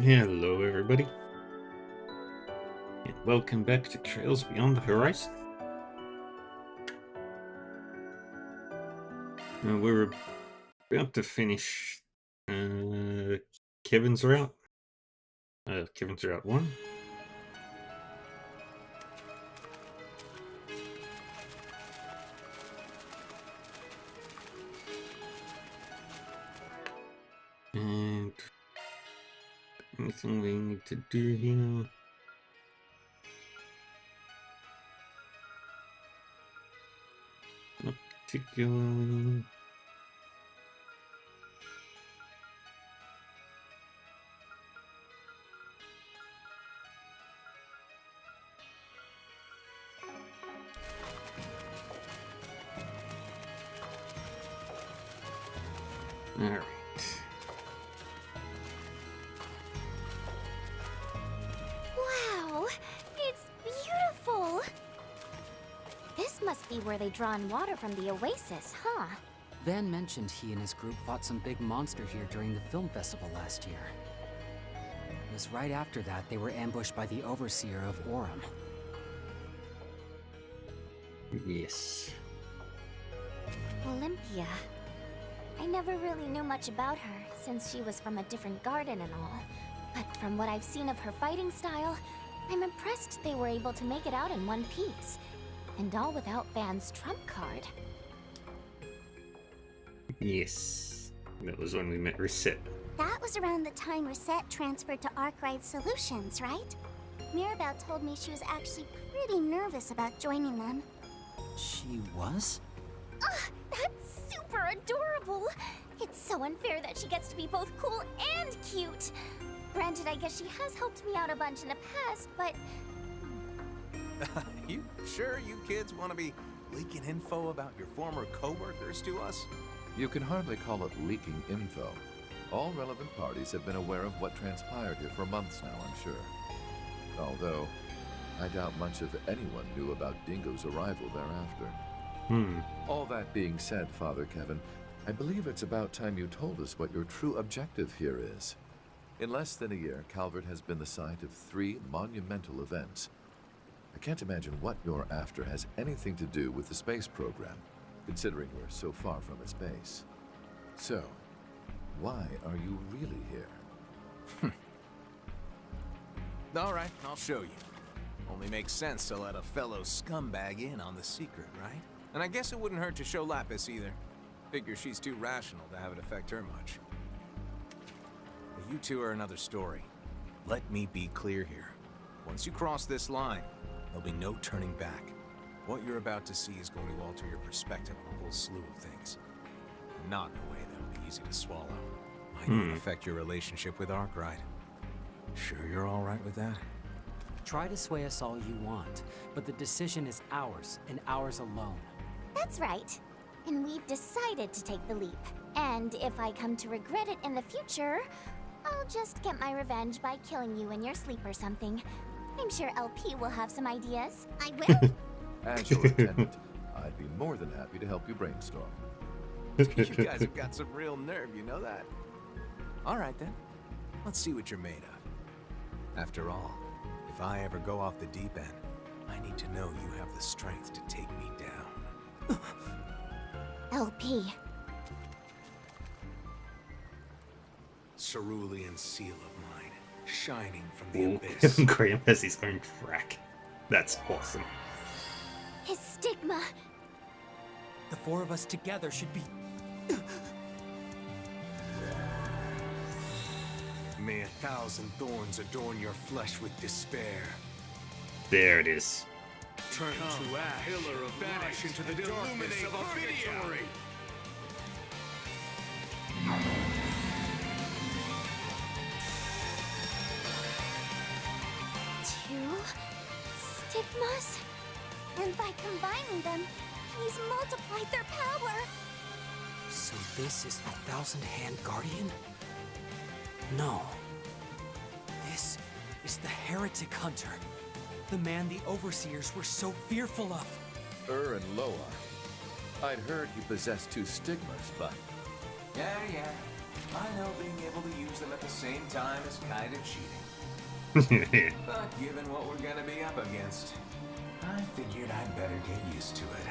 Hello, everybody, and welcome back to Trails Beyond the Horizon. We're about to finish Kevin's route. Kevin's route 1. And anything we need to do here? Not particularly. Alright. Wow, it's beautiful! This must be where they draw in water from the oasis, huh? Van mentioned he and his group fought some big monster here during the film festival last year. It was right after that they were ambushed by the Overseer of Orem. Yes. Olympia. I never really knew much about her, since she was from a different garden and all. But from what I've seen of her fighting style, I'm impressed they were able to make it out in one piece. And all without Van's trump card. Yes. That was when we met Reset. That was around the time Reset transferred to Arkwright Solutions, right? Mirabelle told me she was actually pretty nervous about joining them. She was? Ugh, that's super adorable! It's so unfair that she gets to be both cool and cute. Granted, I guess she has helped me out a bunch in the past, but... You sure you kids want to be leaking info about your former co-workers to us? You can hardly call it leaking info. All relevant parties have been aware of what transpired here for months now, I'm sure. Although, I doubt much of anyone knew about Dingo's arrival thereafter. All that being said, Father Kevin, I believe it's about time you told us what your true objective here is. In less than a year, Calvert has been the site of 3 monumental events. I can't imagine what you're after has anything to do with the space program, considering we're so far from its base. So, why are you really here? All right, I'll show you. Only makes sense to let a fellow scumbag in on the secret, right? And I guess it wouldn't hurt to show Lapis either. Figure she's too rational to have it affect her much. But you two are another story. Let me be clear here. Once you cross this line, there'll be no turning back. What you're about to see is going to alter your perspective on a whole slew of things. Not in a way that'll be easy to swallow. Might even affect your relationship with Arkwright. Sure you're all right with that? Try to sway us all you want, but the decision is ours, and ours alone. That's right. And we've decided to take the leap. And if I come to regret it in the future, I'll just get my revenge by killing you in your sleep or something. I'm sure LP will have some ideas. I will. As your attendant, I'd be more than happy to help you brainstorm. You guys have got some real nerve, you know that? All right then, let's see what you're made of. After all, if I ever go off the deep end, I need to know you have the strength to take me down. LP. Cerulean seal of mine, shining from the Ooh, abyss. Graham has his own frack. That's awesome. His stigma. The 4 of us together should be... May 1,000 thorns adorn your flesh with despair. There it is. Turn to ash, pillar of vanish into the darkness of purgatory. Two stigmas? And by combining them, he's multiplied their power. So this is the 1,000-Hand Guardian? No. This is the Heretic Hunter. The man the Overseers were so fearful of. And Loa. I'd heard he possessed 2 stigmas, but... Yeah. I know being able to use them at the same time is kind of cheating. But given what we're gonna be up against, I figured I'd better get used to it.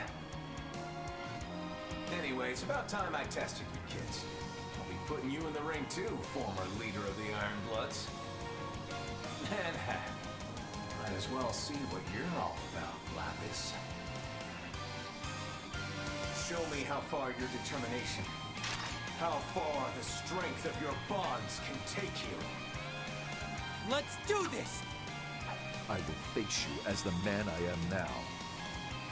Anyway, it's about time I tested you kids. I'll be putting you in the ring too, former leader of the Iron Bloods. And heck, might as well see what you're all about, Lapis. Show me how far your determination, how far the strength of your bonds can take you. Let's do this! I will face you as the man I am now.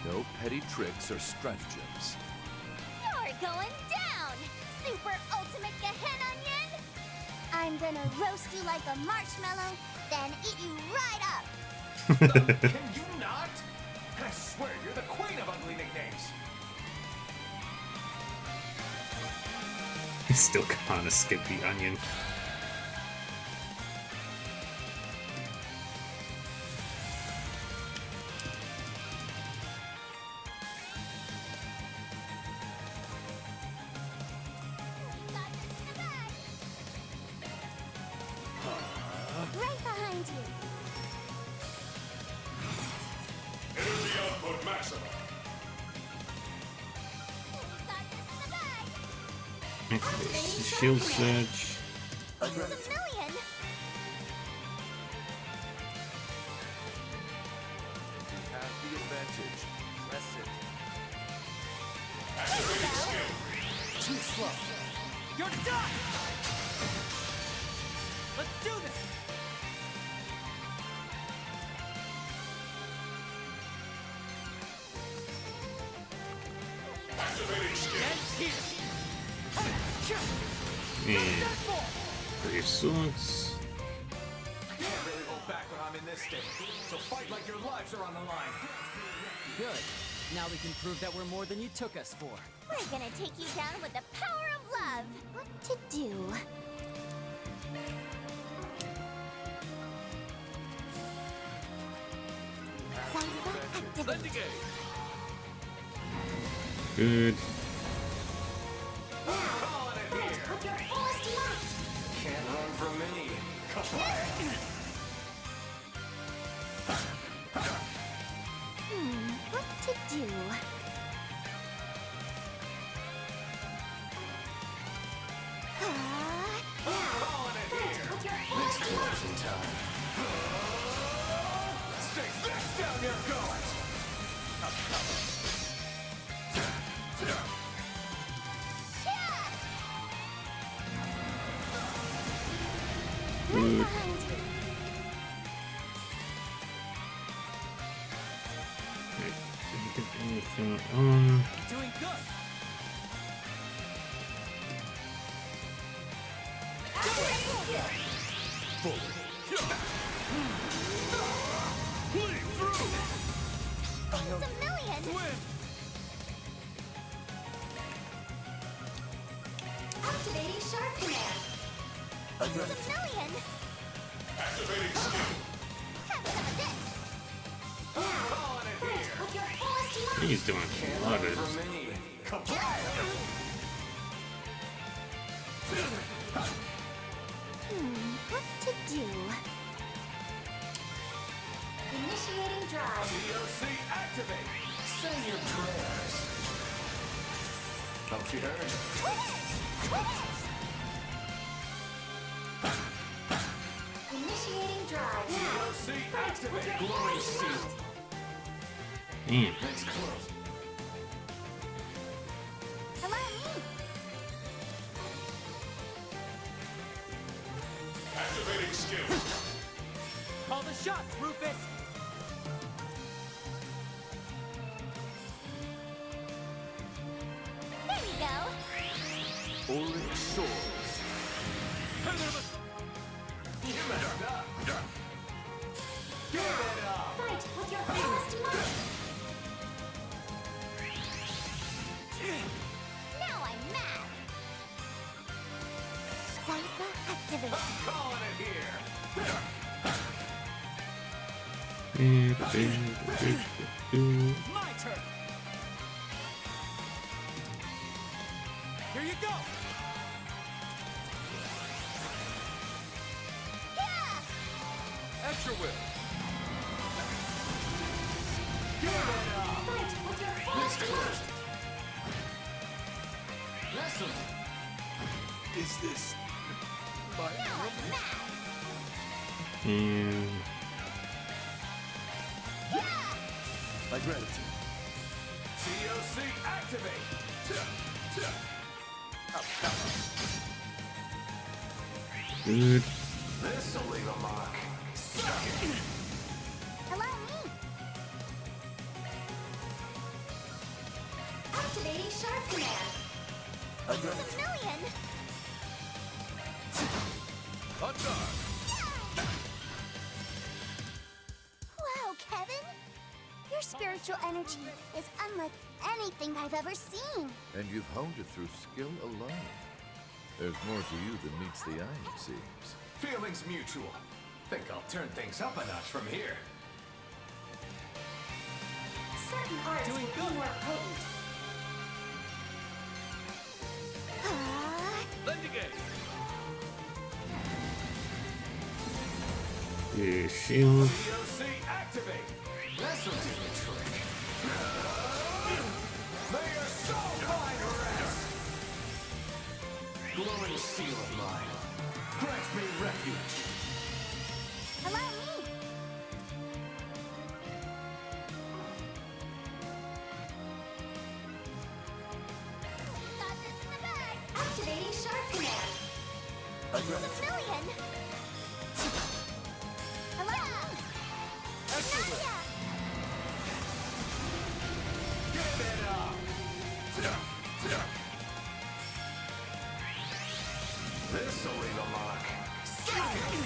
No petty tricks or stratagems. You're going down, Super Ultimate Gehenna Onion! I'm gonna roast you like a marshmallow, then eat you right up! Can you not? I swear you're the queen of ugly nicknames. I still can't escape the onion. Right behind you! Energy output maximum. Got this in the bag! Activate the shield surge. It's a million! You have the advantage. Press it. Activating skill. Too slow. You're done! Let's do this! Activating skill. Ed's here! And three swords. Can't really hold back when I'm in this state, so fight like your lives are on the line. Good. Now we can prove that we're more than you took us for. We're gonna take you down with the power of love! What to do? Cypher activate! Good. Calling it here. With your fullest might! Can't run from me. What to do? Calling it here. With your fullest might! Closing time. Stick this down your gullet. Right behind you! Didn't get anything on. Doing good! It's a million! Activating Shark Command! It's a million! Activating skill. Have some of this! Calling it here. With your fullest might! He's doing a lot of From me. What to do? Initiating drive. DOC activate. Sing your prayers. Hope she heard. Initiating drive. DOC activate. Glowing shield. Damn. It's close. Allow me. Activating skill. Call the shots, Rufus! There we go. Oryx Swords. Give it up. Give it up. Fight with your fullest might. Now I'm mad. Cypher activate. Calling it here. My turn! Here you go! Extra will. Is this my And My gratitude. COC activate. good. This'll leave a mark. Allow me. Activating Sharp Command. It's a million. On guard. Wow, Kevin. Your spiritual energy is unlike anything I've ever seen. And you've honed it through skill alone. There's more to you than meets the eye, it seems. Feelings mutual. Think I'll turn things up a notch from here. Certain arts will be more potent. Lendigate. Yeah, shield. COC activate. This'll do the trick. May your soul find rest. Glowing seal of mine. Grant me refuge. Allow me. Got this in the bag. Activating Sharp Command. It's a million. Allow me. Nadia. Give it up. This'll leave a mark. Okay.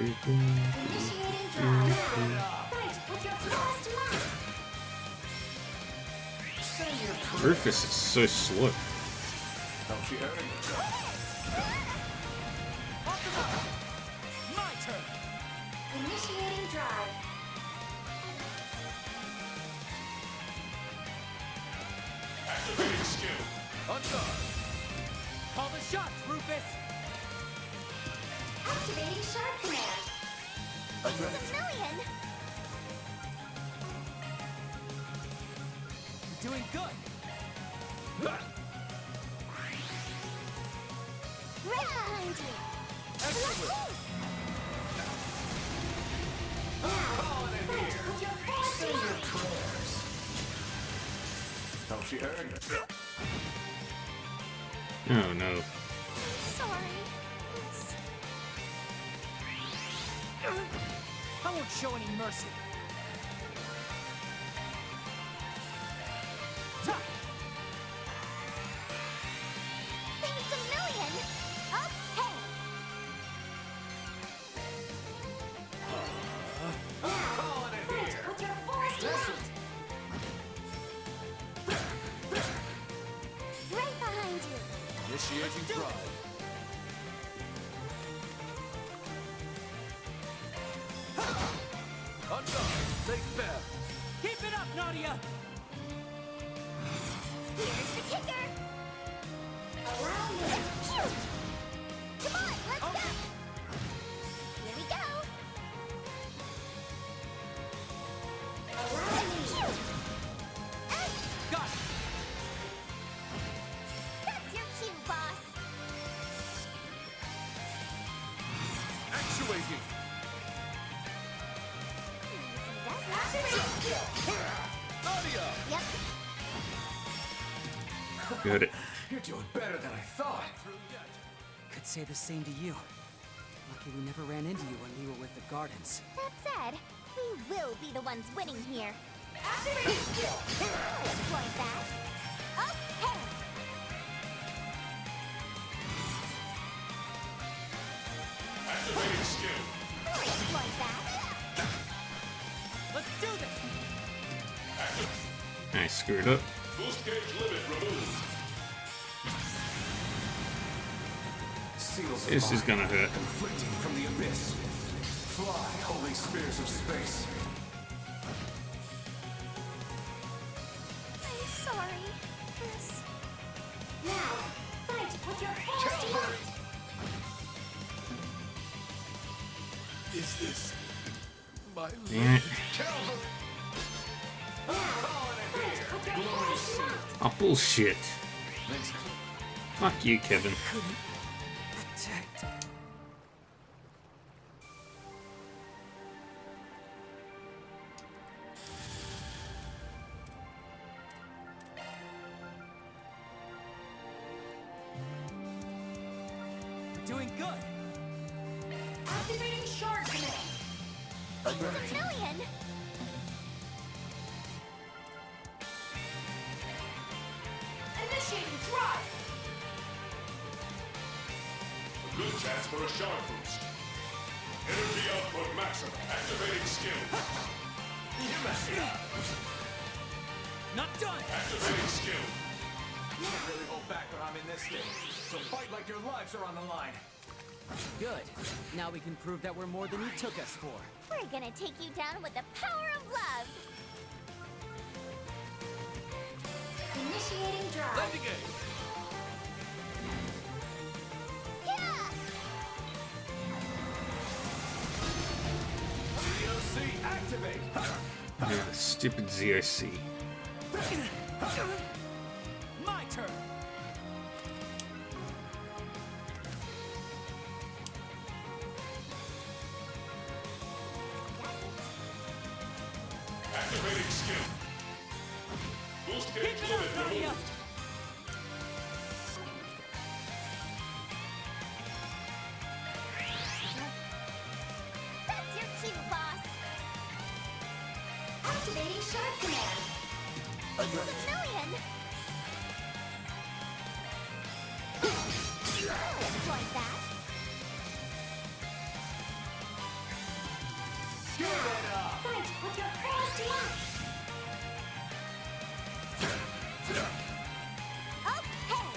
Initiating drive. Fight with your fullest might. Say your Rufus is so slow. Don't you heard? My turn. Initiating drive. Activating skill. On guard. Call the shots, Rufus. Activating Sharp Command. It's a million. You're doing good. Right behind you. Excellent. Now, Calling it fight here. with your fullest Say your might. prayers. Don't you heard? Oh no. Sorry. I won't show any mercy. Ta! It's a million. Okay. Now, Calling it fight here. with your fullest might. Right behind you. Initiating drive. On guard. Take bet. Keep it up, Nadia. Here's the kicker. Allow me. Phew. Come on, let's go. Here we go. Allow me. Phew. Got it. That's your cue, boss. Actuating. Nadia. Yep. Got it. You're doing better than I thought. Could say the same to you. Lucky we never ran into you when we were with the Gardens. That said, we will be the ones winning here. Activating skill. Exploit that. Okay. Activating skill. Exploit that. Let's do this. I screwed up. Boost gauge limit removed. Seals of This is mine. gonna hurt. Conflicting from the abyss. Fly, holy spears of space. I'm sorry, Chris. Now, fight with your fullest might. Is this my Damn it. Calvin? Calling it here. Glorious seal. Oh, bullshit. Makes Fuck you, Kevin. Protect. We're doing good. Activating Shard Command. Million. Initiating drive. A good chance for a shard boost. Energy output maximum. Activating skill. Not done. Activating skill. Can't really hold back when I'm in this state. So fight like your lives are on the line. Good. Now we can prove that we're more than you took us for. We're gonna take you down with the power of love. Initiating drive. Landing game. Yeah. DOC activate. Yeah, stupid ZRC. My turn. Activating skill. Boost gauge limit removed. That's your cue, boss. Activating Shard Command. Million. Destroy that. Give it up. Fight with your crossed left. Okay.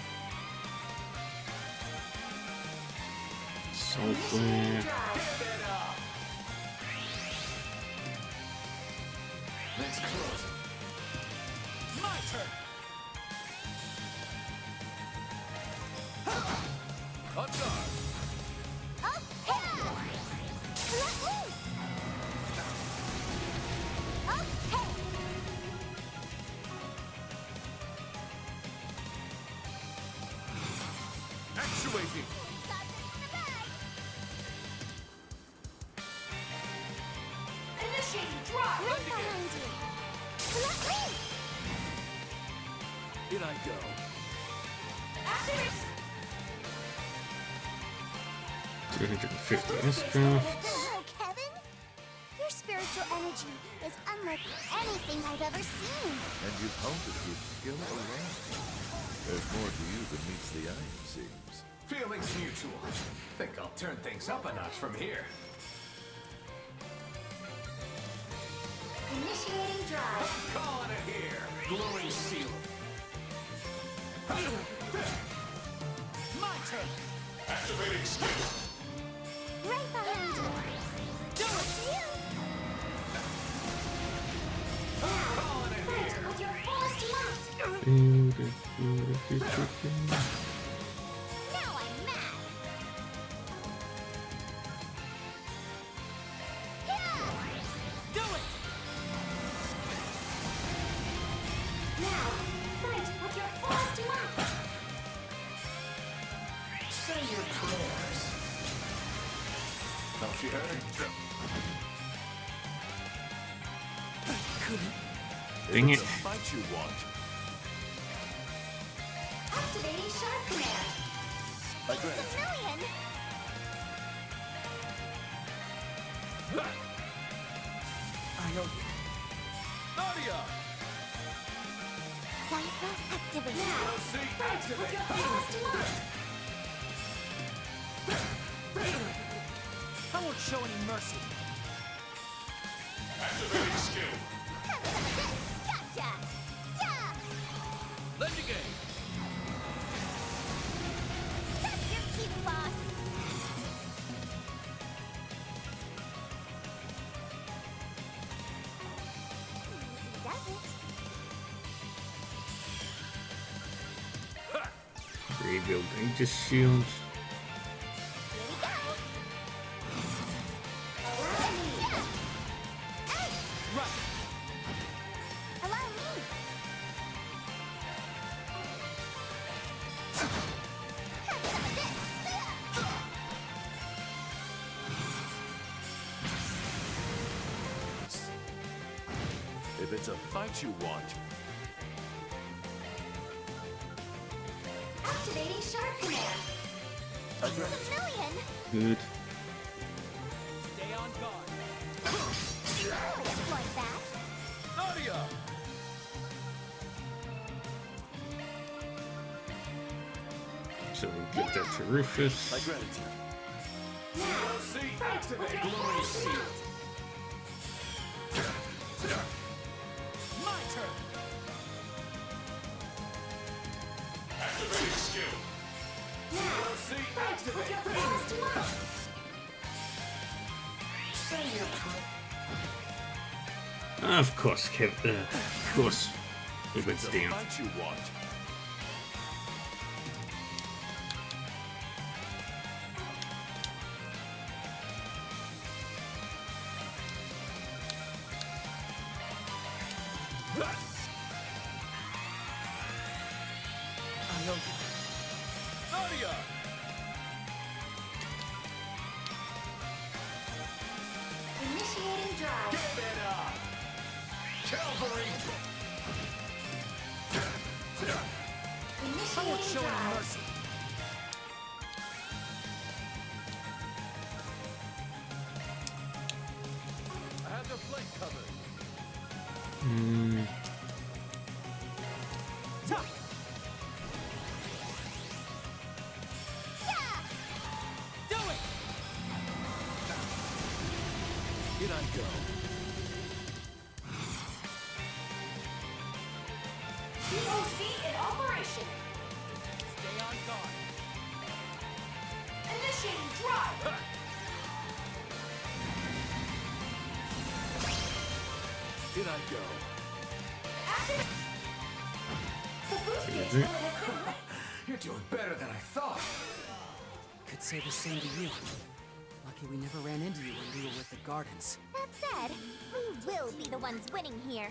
So clear. Give it up. Let's close it. My turn. On guard. Okay. Let loose. Okay. Actuating. Got this in the bag. Initiating drive. Right behind you. Let loose. Here I go. Activate. 250 aircraft. Hello, Kevin. Your spiritual energy is unlike anything I've ever seen. And you've honed it with skill alone. There's more to you than meets the eye, it seems. Feelings mutual. Think I'll turn things up a notch from here. Initiating drive. Calling it here. Glowing seal. My turn. Activating skill. Right behind you. Do it. You. Calling it Fight here. with your fullest might. Now I'm mad. Yeah. Do it. Now, fight with your fullest might. Say your prayers. Don't you heard? Dang it. The fight you want. Activating Shard Command. It's a million. I owe you. Nadia! Cypher activate. DOC activate. I won't show any mercy. Activating skill. Have some of this. Gotcha. Yeah. Landing game. That's your cue, boss. Easy does it. Rebuild Aegis Shield. Here we go. It's a fight you want. Activating Shark Command. It's a million. Good. Stay on guard. Like that. Nadia! So we give that to Rufus. My gratitude. See, activate glowing shield. My turn. Activating skill. See, activate. Say your Of course, Kev. Of course, he went It's a down. fight you want. Nadia! Initiating drive. Give it up! Calvary! I won't Initiating show any drive. mercy. I have their flank covered. Hmm. Ta! Do it! Here I go. POC in operation. Stay on guard. Initiating drive. Here I go. The boost gauge it. limit has been met. You're doing better than I thought. Could say the same to you. Lucky we never ran into you when we were with the Gardens. That said, we will be the ones winning here.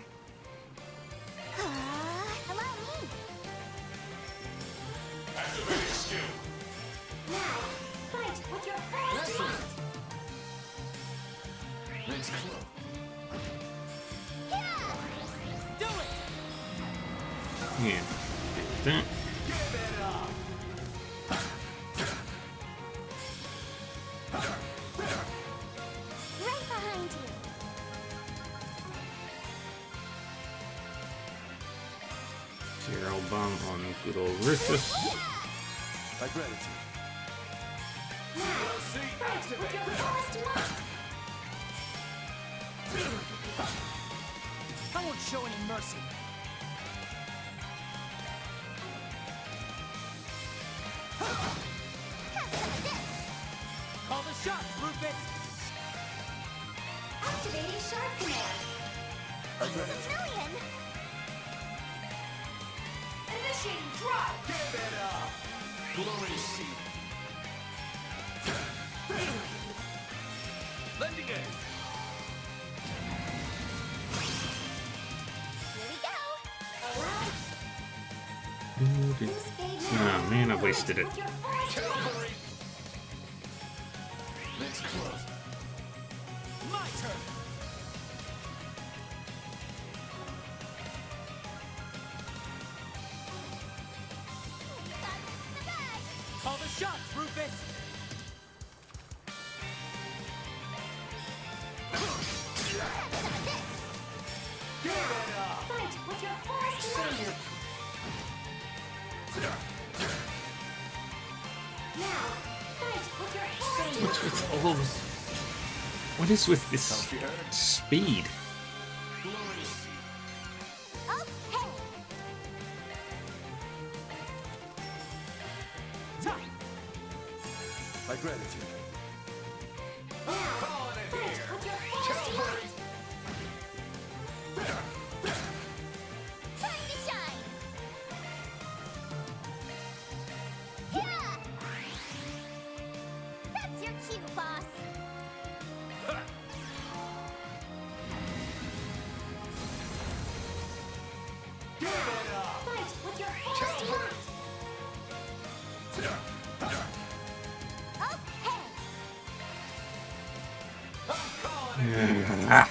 Hello, me. Activating skill. Now, fight with your fullest might. Rings close. Do it! Yeah. That. Give it up! Right behind you. Zero bomb on good old Rufus. My gratitude. See, Fight with your fullest might. I won't show any mercy. Call the shots, Rufus! Activating Shark Command. my gratitude. Million. Initiating drive. Give it up! Glowing shield. Lending aid. Here we go. Allow Oh boost gauge man, I wasted it. with your fullest might. Calvary. Rings close. My turn! Got this in the bag. Call the shots, Rufus! Give it up! Fight with your fullest might. Now, fight with your fullest What's with all this? What is with this Don't you heard? speed? Glowing shield. Okay. Ta! My gratitude. Now, Calling it fight here. with your fullest Calvary. might. Time to shine. Yeah. That's your cue, boss. Give it up! Fight with your fullest might. Okay. I'm calling it. Ah.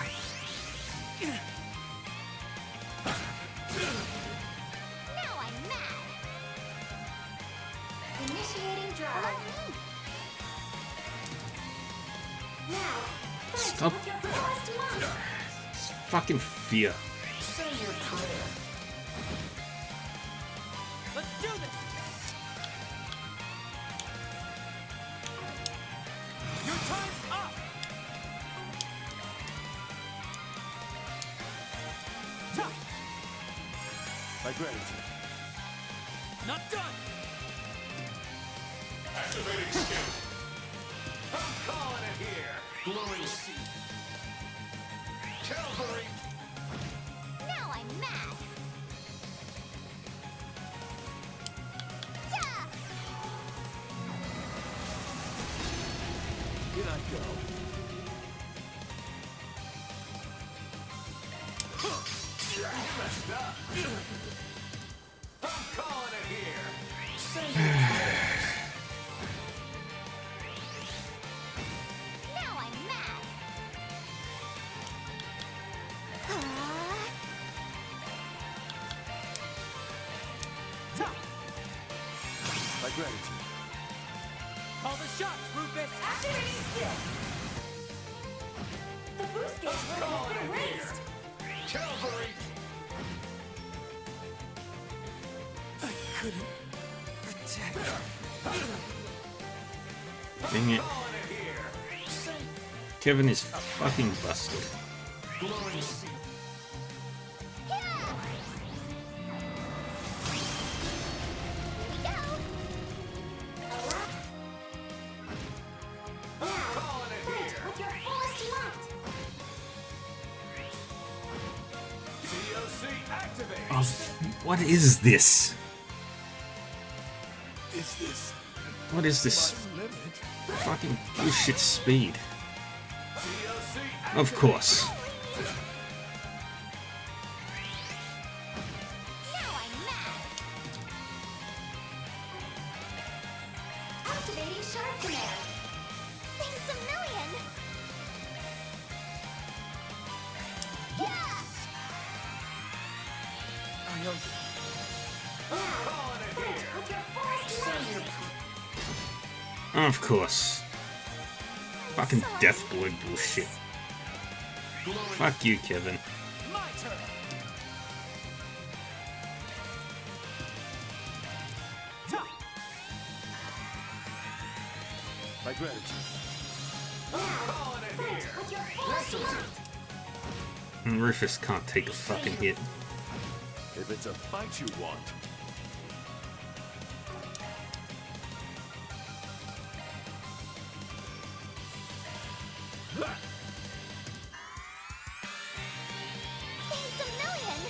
Fucking fear. Say your prayer. Let's do this! Your time's up! Ta! My gratitude. Not done! Activating skill. I'm calling it here. Glowing sea. Calvary. Now I'm mad. Yeah! Here I go. You messed up. I'm calling it here. Say your prayers. Now I'm mad. Ta! My gratitude. Call the shots, Rufus! Activating skill. The boost gauge limit has been raised. Calvary. I couldn't protect. Dang it. Calling it here. Say Kevin is fucking busted. glowing sea. Calling it here. With your fullest might. COC activate. Oh, what is this? Is this What is this my limit? fucking bullshit speed? COC Of course. Now I'm mad. Activating sharp command. Thanks a million. Yeah! I owe you. calling it here. With your fullest might. Of course. Fucking Sorry. Deathblood bullshit. Fuck you, Kevin. My turn! Ta! My gratitude. Calling it here. With your fullest might. And Rufus can't take a fucking hit. If it's a fight you want. Thanks a million.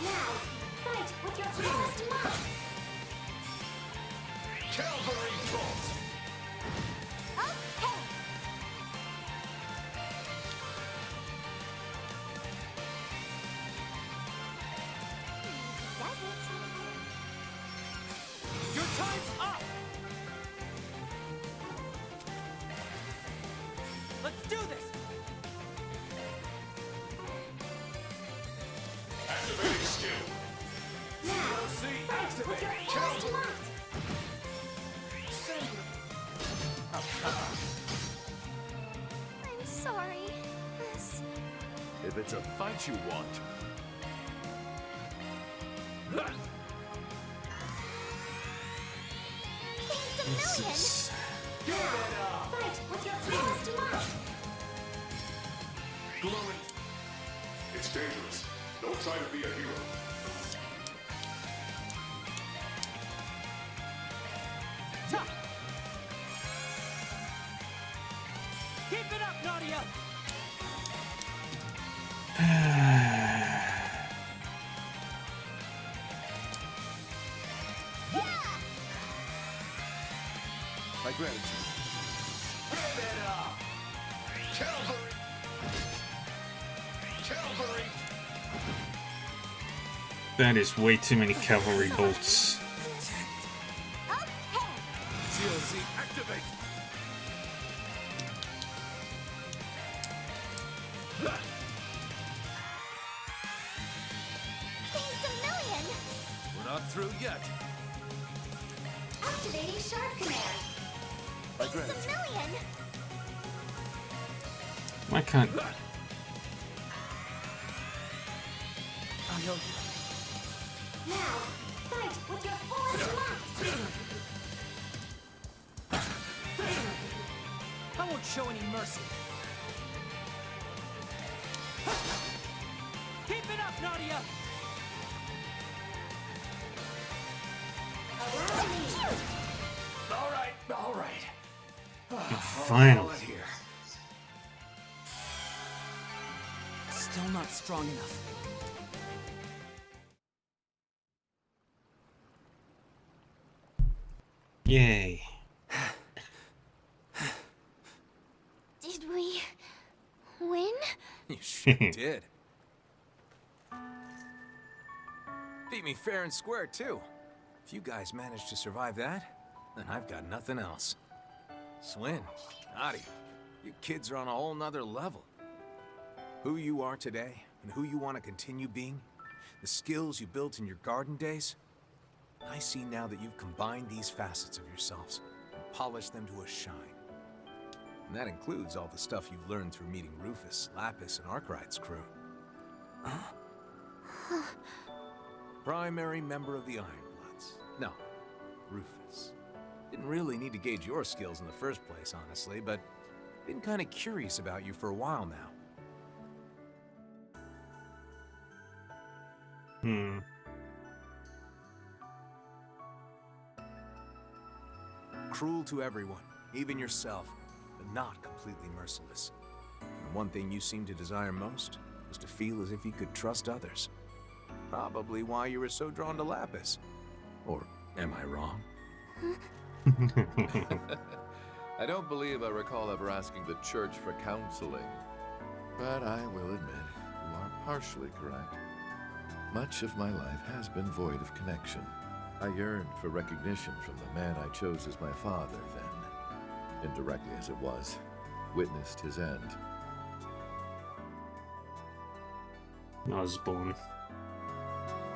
Now, fight with your fullest might. Calvary bolt. Okay. Does it? Your time's up! Let's do this! Activating skill. Now, COC fight with your activate. fullest Calvary. might. I'm sorry. This. If it's a fight you want. Thanks a million. Give it up. Fight with your fullest might. Glowing. It's dangerous. Don't try to be a hero. Ta! Keep it up, Nadia! My gratitude. Give it up. Calvary. Calvary. That is way too many cavalry bolts. Okay. COC activate. Thanks a million. We're not through yet. Activating sharp command. My Thanks a gratitude. million. Why can't... I owe you. Now, fight with your fullest might! I won't show any mercy. Keep it up, Nadia! All right, all right. Finally. Here. Still not strong enough. Yay. Did we win? You sure did. Beat me fair and square, too. If you guys managed to survive that, then I've got nothing else. Swin, Nadia, you kids are on a whole nother level. Who you are today, and who you want to continue being, the skills you built in your garden days, I see now that you've combined these facets of yourselves and polished them to a shine. And that includes all the stuff you've learned through meeting Rufus, Lapis, and Arkwright's crew. Primary member of the Ironbloods. No, Rufus. Didn't really need to gauge your skills in the first place, honestly, but been kind of curious about you for a while now. Cruel to everyone, even yourself, but not completely merciless. The one thing you seemed to desire most was to feel as if you could trust others. Probably why you were so drawn to Lapis. Or am I wrong? I don't believe I recall ever asking the church for counseling. But I will admit, you are partially correct. Much of my life has been void of connection. I yearned for recognition from the man I chose as my father then, indirectly as it was, witnessed his end. Osborn.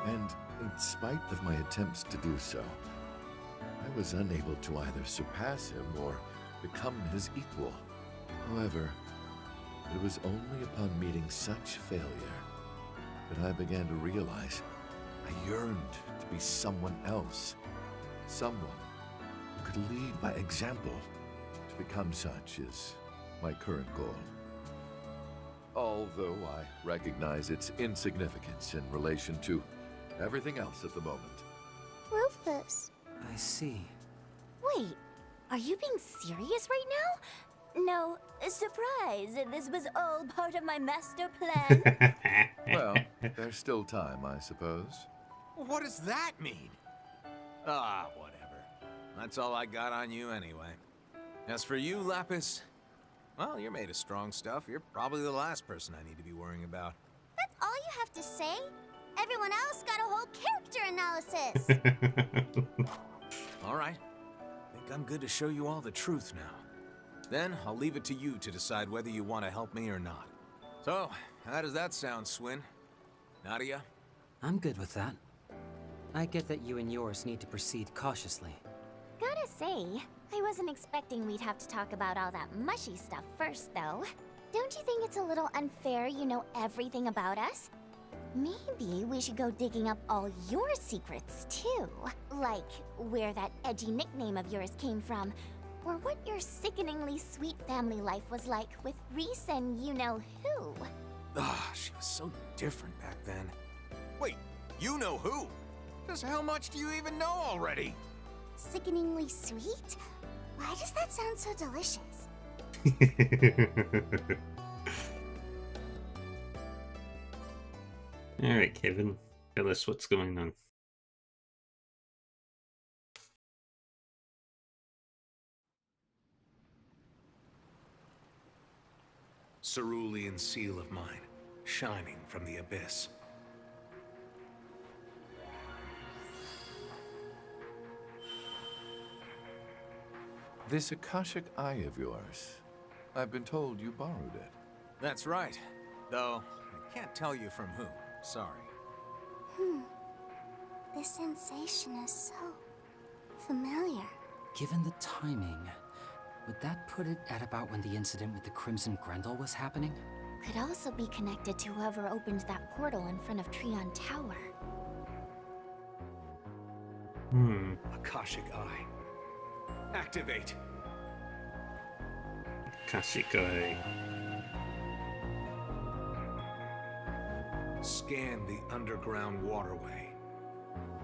And in spite of my attempts to do so, I was unable to either surpass him or become his equal. However, it was only upon meeting such failure that I began to realize I yearned to be someone else. Someone who could lead by example. To become such is my current goal. Although I recognize its insignificance in relation to everything else at the moment. Rufus. I see. Wait, are you being serious right now? No, surprise. This was all part of my master plan. Well, there's still time, I suppose. What does that mean? Ah, whatever. That's all I got on you anyway. As for you, Lapis, well, you're made of strong stuff. You're probably the last person I need to be worrying about. That's all you have to say? Everyone else got a whole character analysis. All right. Think I'm good to show you all the truth now. Then I'll leave it to you to decide whether you want to help me or not. So, how does that sound, Swin? Nadia? I'm good with that. I get that you and yours need to proceed cautiously. Gotta say, I wasn't expecting we'd have to talk about all that mushy stuff first, though. Don't you think it's a little unfair you know everything about us? Maybe we should go digging up all your secrets, too. Like, where that edgy nickname of yours came from, or what your sickeningly sweet family life was like with Reese and you-know-who. Ah, she was so different back then. Wait, you know who? Just how much do you even know already? Sickeningly sweet? Why does that sound so delicious? Alright, Kevin. Tell us what's going on. Cerulean seal of mine, shining from the abyss. This Akashic Eye of yours, I've been told you borrowed it. That's right. Though, I can't tell you from whom. Sorry. This sensation is so familiar. Given the timing, would that put it at about when the incident with the Crimson Grendel was happening? could also be connected to whoever opened that portal in front of Trion Tower. Akashic Eye. Activate. Akashic Eye. Scan the underground waterway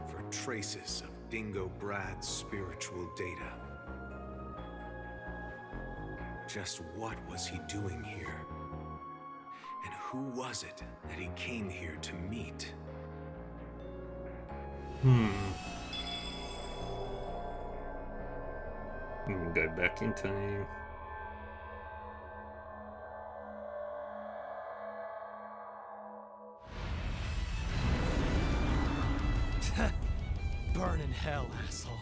for traces of Dingo Brad's spiritual data. Just what was he doing here? And who was it that he came here to meet? Go back in time. Burn in hell, asshole.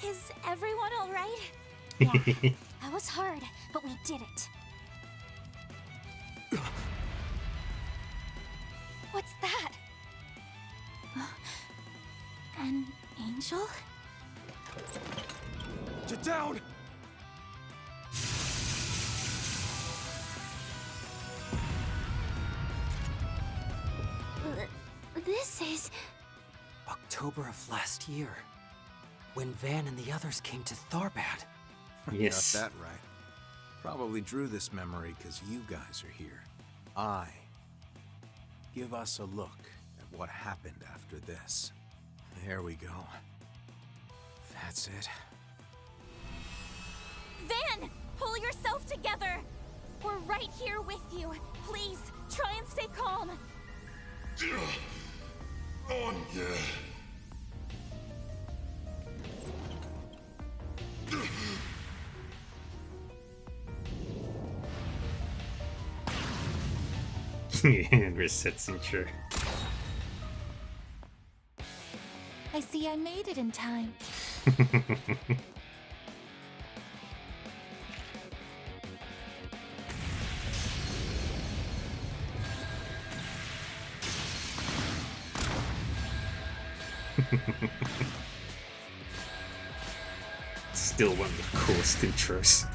Is everyone alright? Yeah, that was hard, but we did it. What's that? An angel? Get down! This is... October of last year, when Van and the others came to Tharbad. Yes. Got that right. Probably drew this memory because you guys are here. Give us a look at what happened after this. There we go. That's it. Van! Pull yourself together! We're right here with you. Please, try and stay calm. Anya. And resets intro. I see I made it in time. Still one of the coolest intros.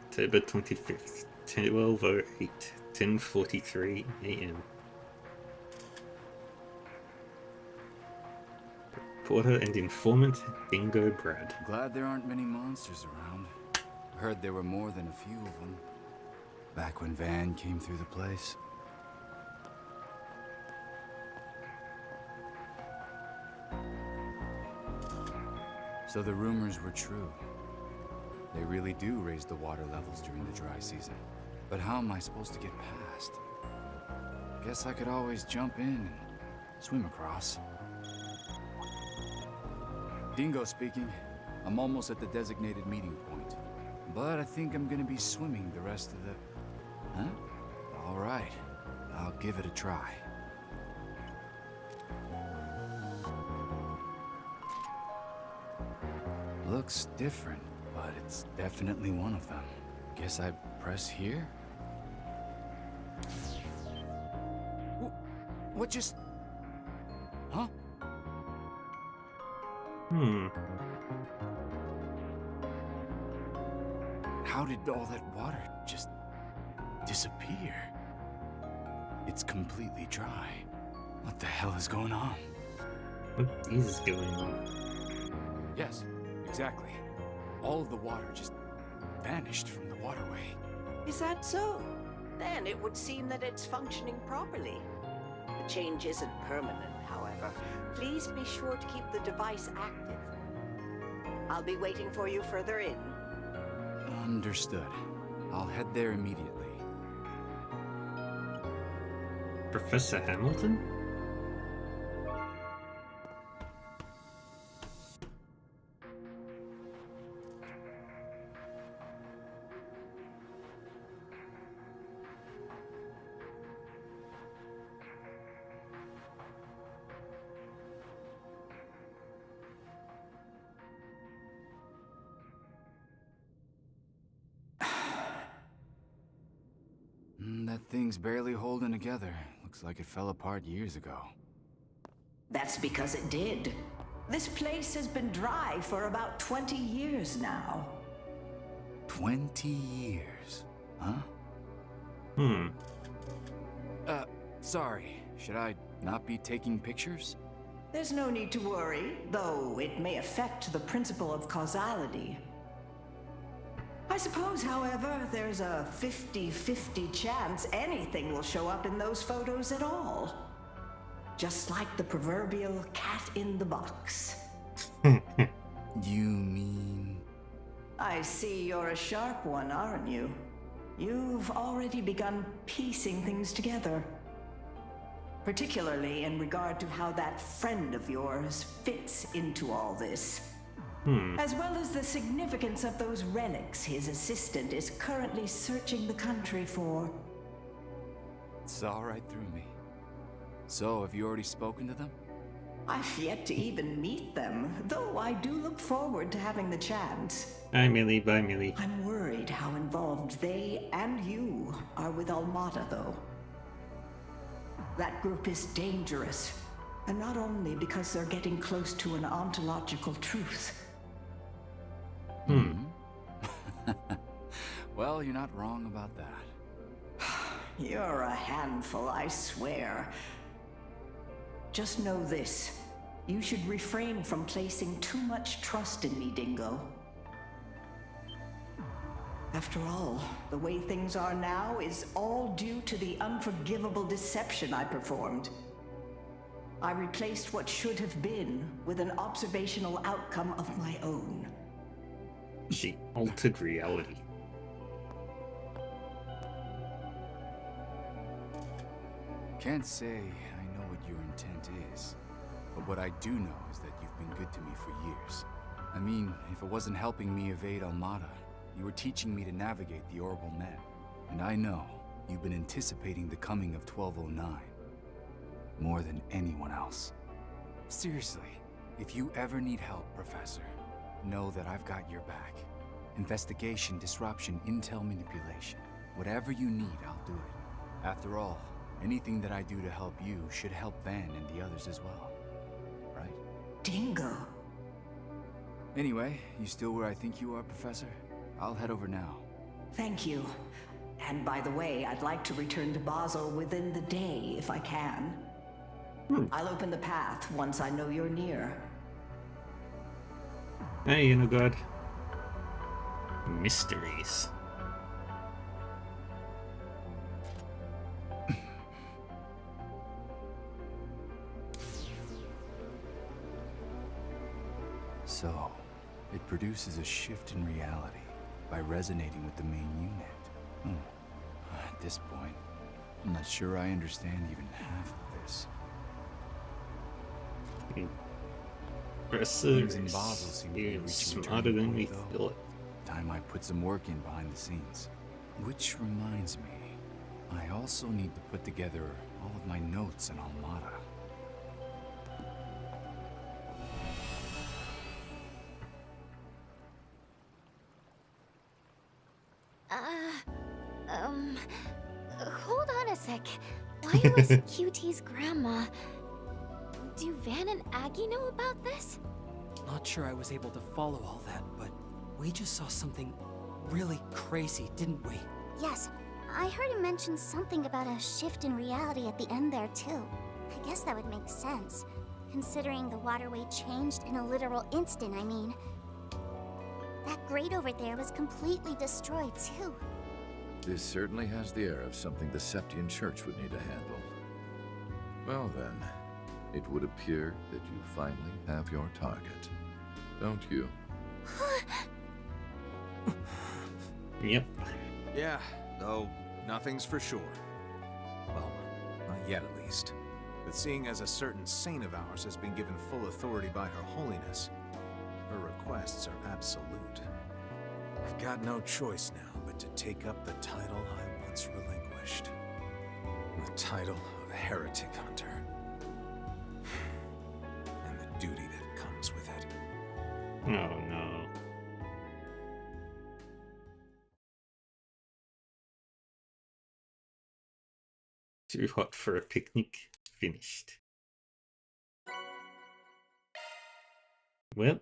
October 25th, 12:08, 10:43 AM. Reporter and informant Dingo Brad. Glad there aren't many monsters around. Heard there were more than a few of them. Back when Van came through the place. So the rumors were true. They really do raise the water levels during the dry season. But how am I supposed to get past? Guess I could always jump in and swim across. Dingo speaking. I'm almost at the designated meeting point. But I think I'm gonna be swimming the rest of the... Huh? All right. I'll give it a try. Looks different, but it's definitely one of them. Guess I press here? What just... Huh? How did all that water just disappear? It's completely dry. What the hell is going on? What is going on? Yes, exactly. All of the water just vanished from the waterway. Is that so? Then it would seem that it's functioning properly. The change isn't permanent, however. Please be sure to keep the device active. I'll be waiting for you further in. Understood. I'll head there immediately. Professor Hamilton? thing's barely holding together. Looks like it fell apart years ago. That's because it did. This place has been dry for about 20 years now. 20 years, huh? Sorry. Should I not be taking pictures? There's no need to worry, though it may affect the principle of causality. I suppose, however, there's a 50-50 chance anything will show up in those photos at all. Just like the proverbial cat in the box. You mean... I see you're a sharp one, aren't you? You've already begun piecing things together. Particularly in regard to how that friend of yours fits into all this. As well as the significance of those relics his assistant is currently searching the country for. Saw right through me. So, have you already spoken to them? I've yet to even meet them, though I do look forward to having the chance. Bye, Millie. Bye, Millie. I'm worried how involved they and you are with Almata, though. That group is dangerous, and not only because they're getting close to an ontological truth. Well, you're not wrong about that. You're a handful, I swear. Just know this. You should refrain from placing too much trust in me, Dingo. After all, the way things are now is all due to the unforgivable deception I performed. I replaced what should have been with an observational outcome of my own. She altered reality. Can't say I know what your intent is, but what I do know is that you've been good to me for years. I mean, if it wasn't helping me evade Almata, you were teaching me to navigate the orbital net. And I know you've been anticipating the coming of 1209 more than anyone else. Seriously, if you ever need help, Professor, know that I've got your back. Investigation, disruption, intel manipulation. Whatever you need, I'll do it. After all, anything that I do to help you should help Van and the others as well. Right? Dingo. Anyway, you still where I think you are, Professor? I'll head over now. Thank you. And by the way, I'd like to return to Basel within the day, if I can. I'll open the path once I know you're near. Hey, you know, God. Mysteries. So, it produces a shift in reality by resonating with the main unit. At this point, I'm not sure I understand even half of this. Things in Basel seem to be reaching smarter than we thought. Time I put some work in behind the scenes. Which reminds me, I also need to put together all of my notes on Almata. Hold on a sec. Why was QT's grandma... Do Van and Aggie know about this? Not sure I was able to follow all that, but we just saw something really crazy, didn't we? Yes, I heard him mention something about a shift in reality at the end there too. I guess that would make sense, considering the waterway changed in a literal instant, I mean. That grate over there was completely destroyed too. This certainly has the air of something the Septian Church would need to handle. Well then, it would appear that you finally have your target, don't you? Yep. Yeah, though nothing's for sure. Well, not yet at least. But seeing as a certain saint of ours has been given full authority by Her Holiness, her requests are absolute. I've got no choice now but to take up the title I once relinquished. The title of Heretic Hunter. And the duty that comes with it. Oh no. Too hot for a picnic. Finished. Well.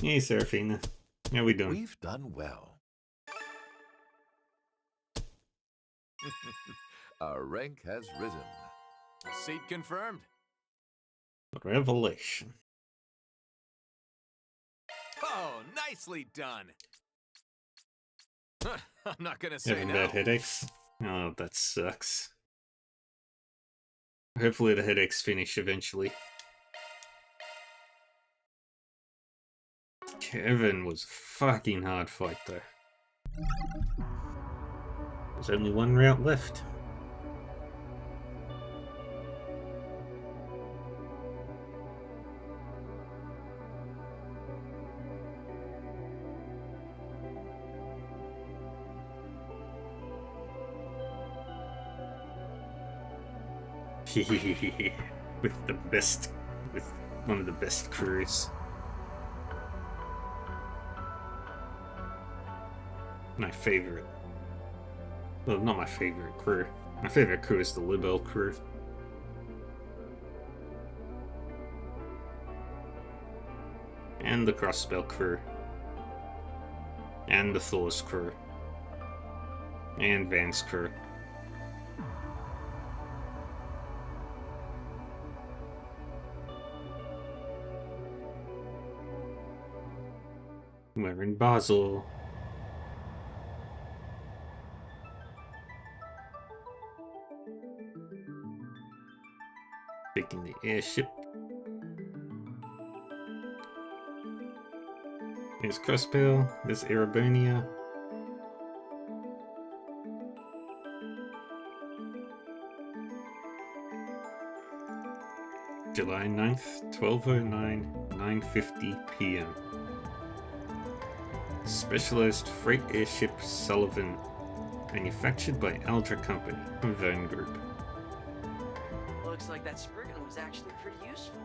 Hey, Seraphina. How we doing? We've done well. Our rank has risen. Seat confirmed. Revelation. Oh, nicely done. I'm not gonna say Having no. bad headaches? Oh, that sucks. Hopefully the headaches finish eventually. Kevin was a fucking hard fight though. There's only one route left. with one of the best crews. My favorite. Well, not my favorite crew. My favorite crew is the Libel crew. And the Crossbell crew. And the Thor's crew. And Van's crew. We're in Basel. Taking the airship. There's Crossbell, there's Erebonia. July 9th, 12:09, 9:50 p.m. Specialized freight airship Sullivan, manufactured by Aldra Company, Verne Group. Looks like that Spriggan was actually pretty useful.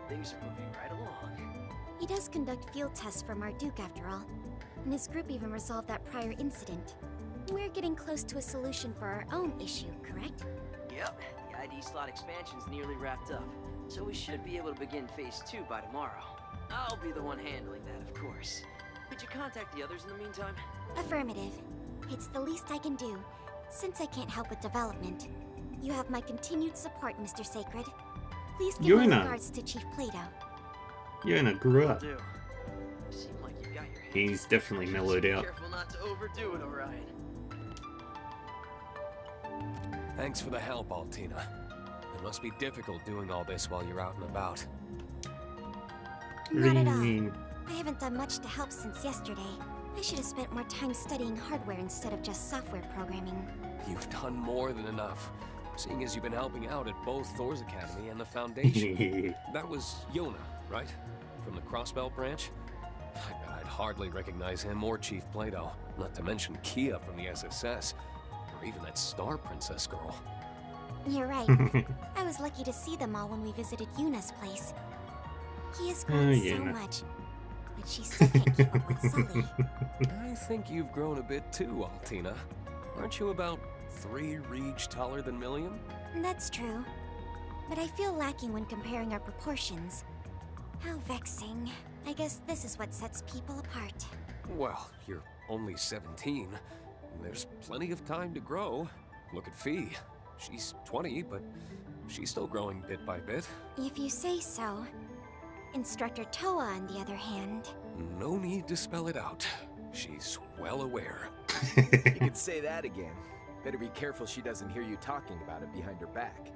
Things are moving right along. He does conduct field tests for Marduk after all, and his group even resolved that prior incident. We're getting close to a solution for our own issue, correct? Yep, the ID slot expansion's nearly wrapped up, so we should be able to begin Phase 2 by tomorrow. I'll be the one handling that, of course. Could you contact the others in the meantime? Affirmative. It's the least I can do, since I can't help with development. You have my continued support, Mr. Sacred. Please give my regards to Chief Plato. Yuna grew up. Do. Seem like you got your hands. He's definitely mellowed out. Careful not to overdo it, Orion. Thanks for the help, Altina. It must be difficult doing all this while you're out and about. Not at all. I haven't done much to help since yesterday. I should have spent more time studying hardware instead of just software programming. You've done more than enough, seeing as you've been helping out at both Thor's Academy and the Foundation. That was Yona, right? From the Crossbell branch? I bet I'd hardly recognize him or Chief Plato, not to mention Kia from the SSS, or even that Star Princess girl. You're right. I was lucky to see them all when we visited Yuna's place. Kia's grown so much, but she still can't keep up with Sully. I think you've grown a bit too, Altina. Aren't you about 3 reach taller than Millium? That's true. But I feel lacking when comparing our proportions. How vexing. I guess this is what sets people apart. Well, you're only 17. There's plenty of time to grow. Look at Fee. She's 20, but she's still growing bit by bit. If you say so. Instructor Toa, on the other hand... No need to spell it out. She's well aware. You could say that again. Better be careful she doesn't hear you talking about it behind her back.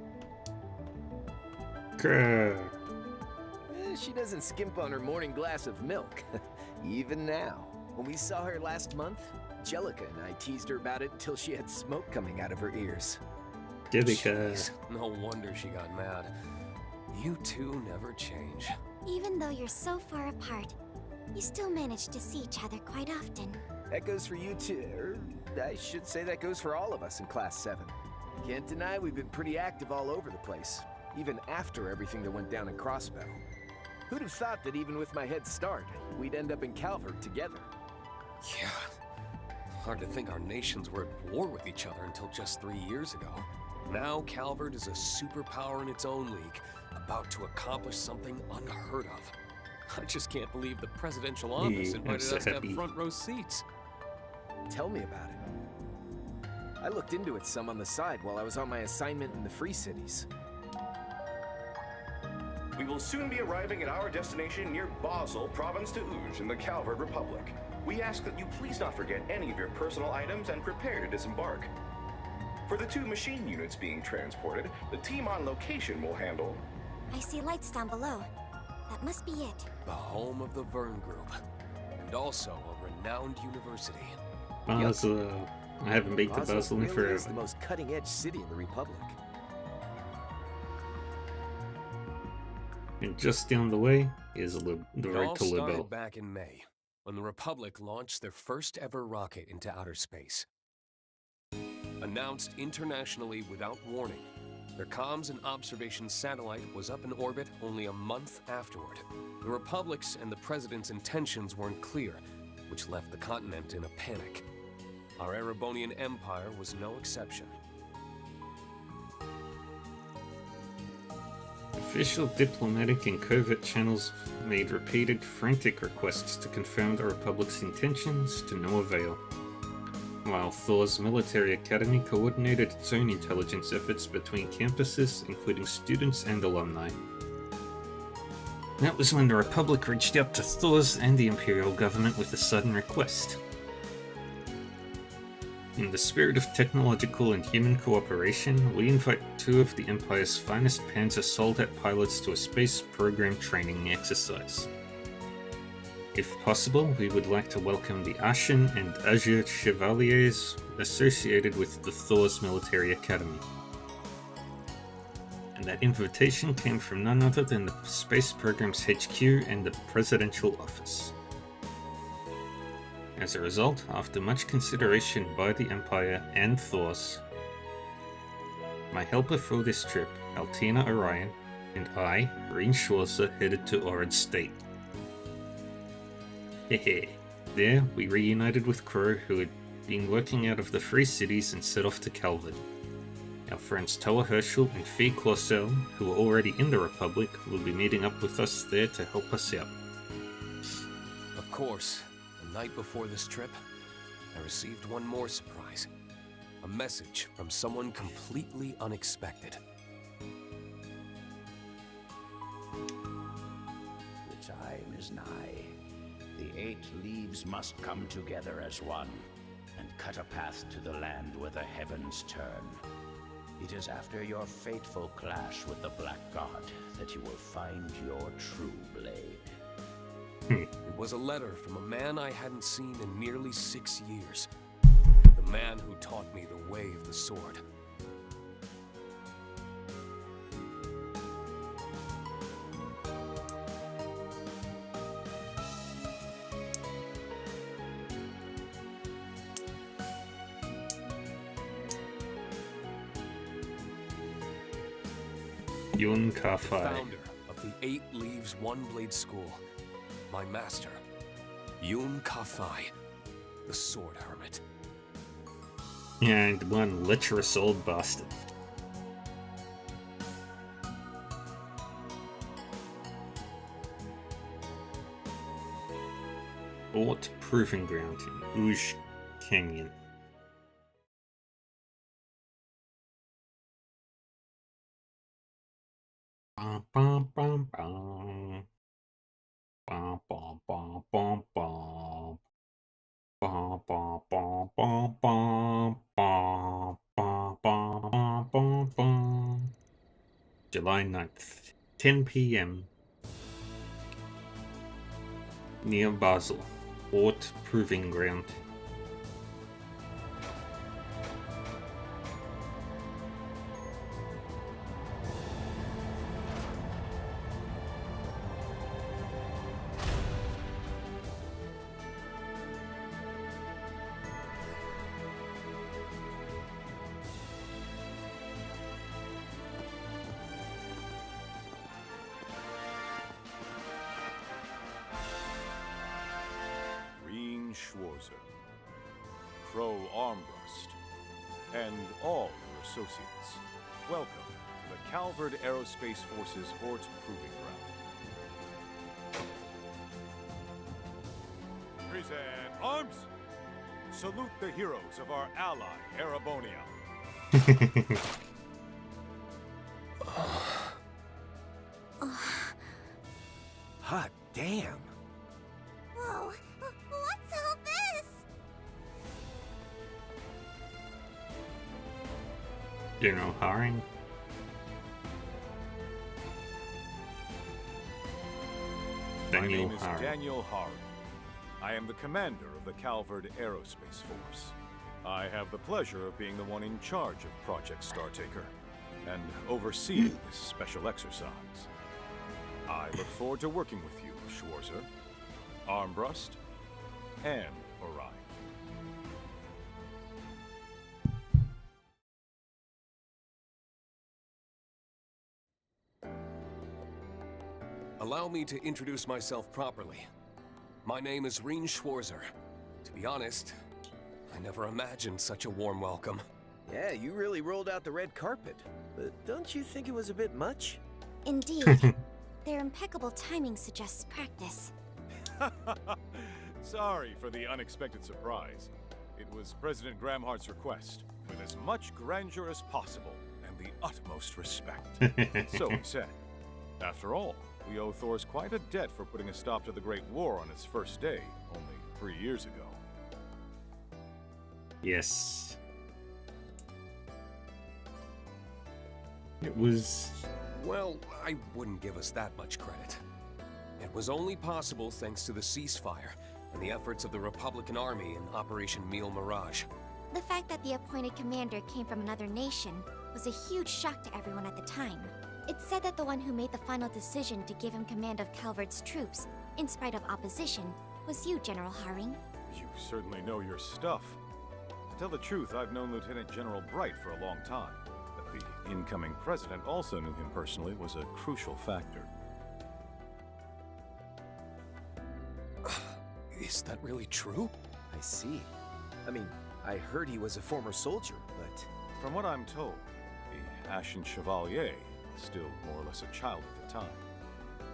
She doesn't skimp on her morning glass of milk. Even now. When we saw her last month, Jellica and I teased her about it until she had smoke coming out of her ears. Jeez, no wonder she got mad. You two never change. Even though you're so far apart, you still manage to see each other quite often. That goes for you too. I should say that goes for all of us in Class 7. Can't deny we've been pretty active all over the place, even after everything that went down in Crossbell. Who'd have thought that even with my head start, we'd end up in Calvert together? Yeah. Hard to think our nations were at war with each other until just 3 years ago. Now Calvard is a superpower in its own league, about to accomplish something unheard of. I just can't believe the presidential office invited us to have front row seats. Tell me about it. I looked into it some on the side while I was on my assignment in the Free Cities. We will soon be arriving at our destination near Basel, Province de Ouge, in the Calvard Republic. We ask that you please not forget any of your personal items and prepare to disembark. For the 2 machine units being transported, the team on location will handle... I see lights down below. That must be it. The home of the Verne Group, and also a renowned university. Basel. I haven't been to Basel in forever. Is the most cutting-edge city in the Republic. And just down the way is the road to It all Libel. started back in May, when the Republic launched their first ever rocket into outer space. Announced internationally without warning, their comms and observation satellite was up in orbit only a month afterward. The Republic's and the President's intentions weren't clear, which left the continent in a panic. Our Erebonian Empire was no exception. Official diplomatic and covert channels made repeated frantic requests to confirm the Republic's intentions, to no avail. While Thor's military academy coordinated its own intelligence efforts between campuses, including students and alumni. That was when the Republic reached out to Thor's and the Imperial government with a sudden request. In the spirit of technological and human cooperation, we invite 2 of the Empire's finest Panzer Soldat pilots to a space program training exercise. If possible, we would like to welcome the Ashen and Azure Chevaliers associated with the Thor's Military Academy. And that invitation came from none other than the space program's HQ and the Presidential Office. As a result, after much consideration by the Empire and Thor's, my helper for this trip, Altina Orion, and I, Reen Schwarzer, headed to Orid State. Hehe. There, we reunited with Crow, who had been working out of the Free Cities, and set off to Calvard. Our friends Toa Herschel and Fee Clausel, who were already in the Republic, will be meeting up with us there to help us out. Of course, the night before this trip, I received one more surprise. A message from someone completely unexpected. The time is nigh. The 8 leaves must come together as one, and cut a path to the land where the heavens turn. It is after your fateful clash with the Black God that you will find your true blade. It was a letter from a man I hadn't seen in nearly 6 years. The man who taught me the way of the sword. Yun Ka The Fai. founder of the 8 Leaves One Blade School. My master, Yun Ka Fai, the Sword Hermit. And one lecherous old bastard. Fort Proving Ground in Ouge Canyon. Bum, bum, bum, bum. Bum, bum, bum, bum, bum. Bum, bum, bum, bum, bum. Bum, bum, bum, bum, bum. July 9th, 10 p.m. Near Basel, Fort Proving Ground. Reen Schwarzer, Crow Armbrust, and all your associates. Welcome to the Calvard Aerospace Force's Hort Proving Ground. Present arms! Salute the heroes of our ally, Erebonia. Hot damn. Whoa, what's all this? General Haring. My Daniel name is Haring. Daniel Haring. I am the commander of the Calvard Aerospace Force. I have the pleasure of being the one in charge of Project Startaker and overseeing this special exercise. I look forward to working with you, Schwarzer, Armbrust, and Orion. Allow me to introduce myself properly. My name is Rean Schwarzer. To be honest, I never imagined such a warm welcome. Yeah, you really rolled out the red carpet. But don't you think it was a bit much? Indeed. Their impeccable timing suggests practice. Sorry for the unexpected surprise. It was President Gramhart's request, with as much grandeur as possible and the utmost respect. So he said. After all, we owe Thors quite a debt for putting a stop to the Great War on its first day, only 3 years ago. Yes. It was... Well, I wouldn't give us that much credit. It was only possible thanks to the ceasefire and the efforts of the Republican Army in Operation Mille Mirage. The fact that the appointed commander came from another nation was a huge shock to everyone at the time. It's said that the one who made the final decision to give him command of Calvard's troops, in spite of opposition, was you, General Haring. You certainly know your stuff. To tell the truth, I've known Lieutenant General Bright for a long time. That the incoming president also knew him personally was a crucial factor. Is that really true? I see. I mean, I heard he was a former soldier, but... From what I'm told, the Ashen Chevalier, still more or less a child at the time,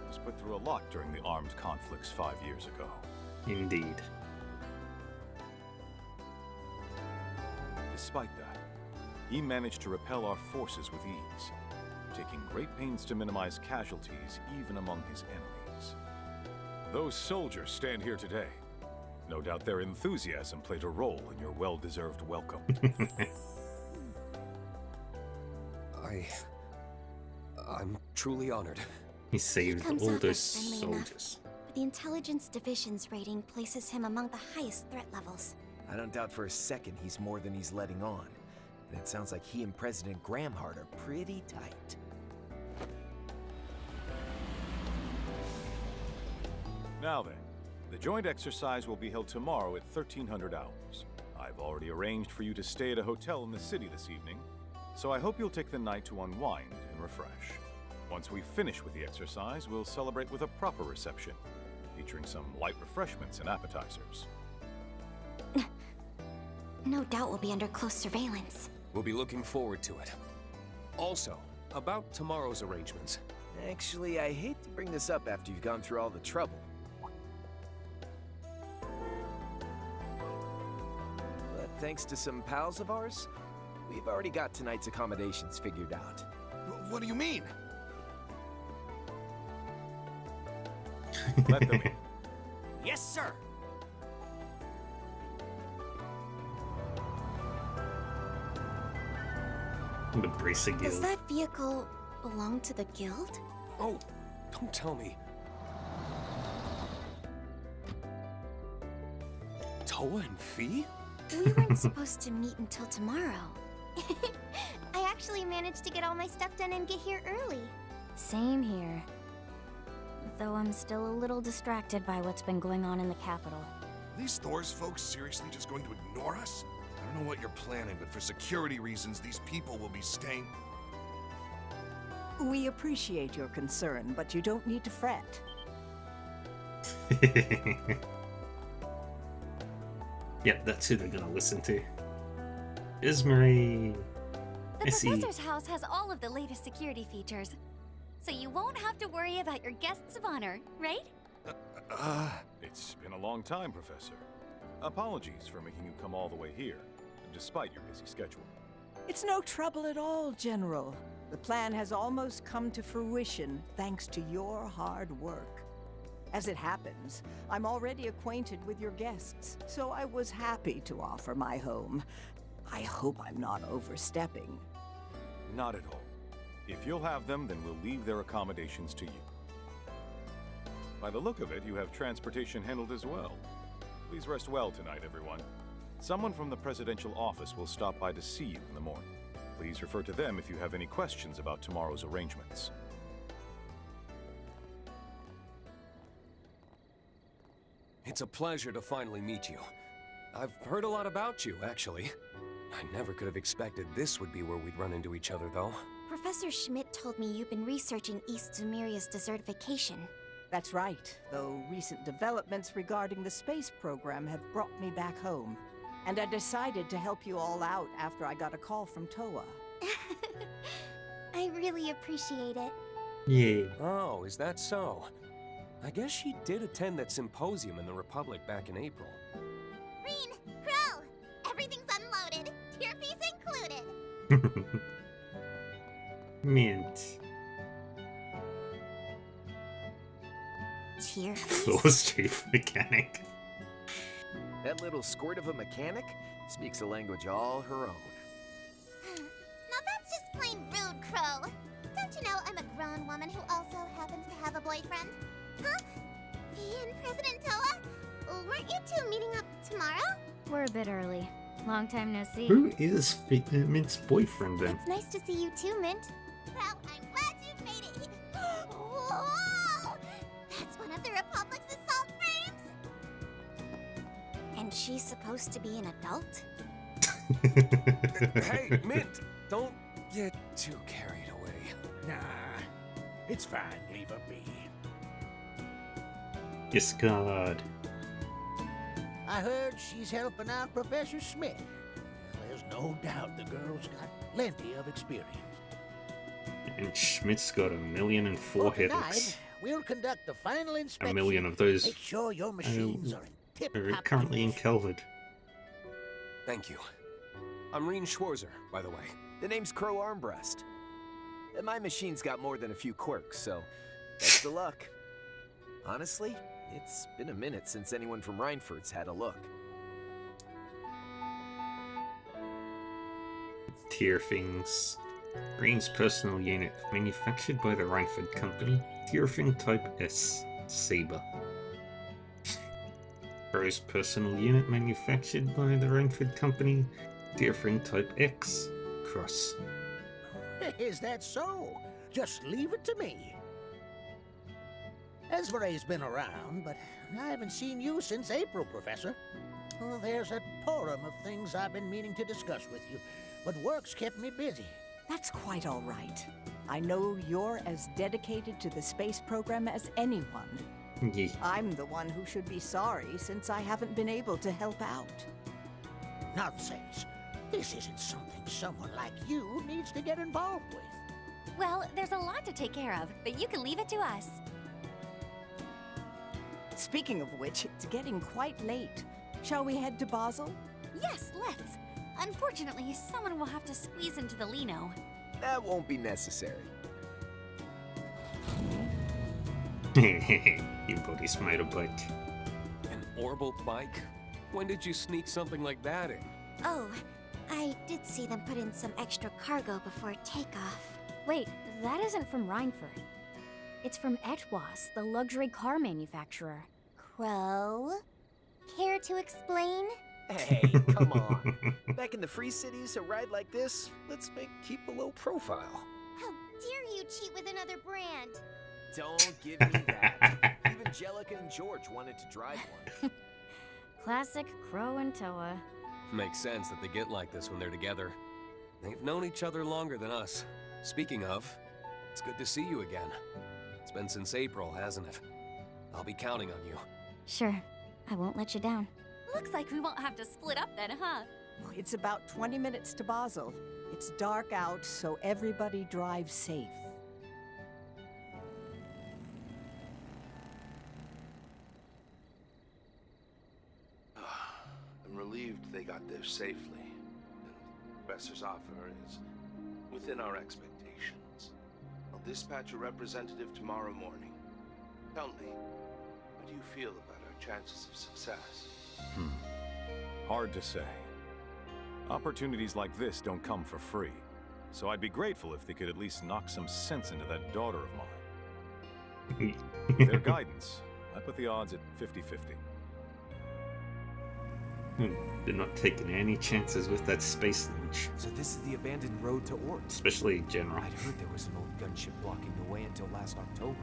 was put through a lot during the armed conflicts 5 years ago. Indeed. Despite that, he managed to repel our forces with ease, taking great pains to minimize casualties even among his enemies. Those soldiers stand here today. No doubt their enthusiasm played a role in your well-deserved welcome. I'm truly honored. He saved Comes all off those as friendly enough, soldiers. but the Intelligence Division's rating places him among the highest threat levels. I don't doubt for a second he's more than he's letting on. And it sounds like he and President Gramhart are pretty tight. Now then, the joint exercise will be held tomorrow at 1300 hours. I've already arranged for you to stay at a hotel in the city this evening, so I hope you'll take the night to unwind and refresh. Once we finish with the exercise, we'll celebrate with a proper reception, featuring some light refreshments and appetizers. No doubt we'll be under close surveillance. We'll be looking forward to it. Also, about tomorrow's arrangements. Actually, I hate to bring this up after you've gone through all the trouble. But thanks to some pals of ours, we've already got tonight's accommodations figured out. What do you mean? Let them in. Yes, sir. The Bracer Does Guild. that vehicle belong to the guild? Oh, don't tell me. Toa and Fee? We weren't supposed to meet until tomorrow. I actually managed to get all my stuff done and get here early. Same here. Though I'm still a little distracted by what's been going on in the capital. Are these Thors folks seriously just going to ignore us? I don't know what you're planning, but for security reasons, these people will be staying... We appreciate your concern, but you don't need to fret. Yep, that's who they're gonna listen to. Ismarie. The I see. professor's house has all of the latest security features, so you won't have to worry about your guests of honor, right? It's been a long time, Professor. Apologies for making you come all the way here, despite your busy schedule. It's no trouble at all, General. The plan has almost come to fruition thanks to your hard work. As it happens, I'm already acquainted with your guests, so I was happy to offer my home. I hope I'm not overstepping. Not at all. If you'll have them, then we'll leave their accommodations to you. By the look of it, you have transportation handled as well. Please rest well tonight, everyone. Someone from the presidential office will stop by to see you in the morning. Please refer to them if you have any questions about tomorrow's arrangements. It's a pleasure to finally meet you. I've heard a lot about you, actually. I never could have expected this would be where we'd run into each other, though. Professor Schmidt told me you've been researching East Zumeria's desertification. That's right, though recent developments regarding the space program have brought me back home. And I decided to help you all out after I got a call from Toa. I really appreciate it. Yeah. Oh, is that so? I guess she did attend that symposium in the Republic back in April. Reen, Crow, everything's unloaded. Tier fees included. Mint. Tier Floor's chief mechanic. That little squirt of a mechanic speaks a language all her own. Now that's just plain rude, Crow. Don't you know I'm a grown woman who also happens to have a boyfriend? Huh? He and President Toa? Weren't you two meeting up tomorrow? We're a bit early. Long time no see. Who is Mint's boyfriend then? It's nice to see you too, Mint. Well, I'm glad you made it. Whoa! That's one of the Republic's assault frames? And she's supposed to be an adult? Hey, Mint! Don't get too carried away. Nah, it's fine. Leave her be. Discard. I heard she's helping out Professor Schmidt. There's no doubt the girl's got plenty of experience. And Schmidt's got 1,004,000 For headaches. tonight, we'll conduct the final inspection. 1,000,000 of those Make sure your machines are in are tip-top currently in Kelvin. Thank you. I'm Reen Schwarzer, by the way. The name's Crow Armbrust. And my machine's got more than a few quirks, so best of luck. Honestly, it's been a minute since anyone from Reinford's had a look. Tier things. Green's personal unit, manufactured by the Reinford Company. Tierfing Type S, Saber. Crow's personal unit, manufactured by the Reinford Company. Tierfing Type X, Cross. Is that so? Just leave it to me. Esmere's been around, but I haven't seen you since April, Professor. Well, there's a torrent of things I've been meaning to discuss with you, but work's kept me busy. That's quite all right. I know you're as dedicated to the space program as anyone. Yeah. I'm the one who should be sorry since I haven't been able to help out. Nonsense. This isn't something someone like you needs to get involved with. Well, there's a lot to take care of, but you can leave it to us. Speaking of which, it's getting quite late. Shall we head to Basel? Yes, let's. Unfortunately, someone will have to squeeze into the Lino. That won't be necessary. Your body's made of bike. An orbital bike? When did you sneak something like that in? Oh, I did see them put in some extra cargo before takeoff. Wait, that isn't from Reinford. It's from Etwas, the luxury car manufacturer. Crow? Care to explain? Hey, come on. Back in the Free Cities, a ride like this, let's keep a low profile. How dare you cheat with another brand? Don't give me that. Even Jellica and George wanted to drive one. Classic Crow and Toa. Makes sense that they get like this when they're together. They've known each other longer than us. Speaking of, it's good to see you again. It's been since April, hasn't it? I'll be counting on you. Sure, I won't let you down. Looks like we won't have to split up then, huh? It's about 20 minutes to Basel. It's dark out, so everybody drive safe. I'm relieved they got there safely. And the professor's offer is within our expectations. I'll dispatch a representative tomorrow morning. Tell me, how do you feel about our chances of success? Hard to say. Opportunities like this don't come for free. So I'd be grateful if they could at least knock some sense into that daughter of mine. With their guidance, I put the odds at 50-50. They're not taking any chances with that space launch. So this is the abandoned road to Ort. Especially General. I'd heard there was an old gunship blocking the way until last October.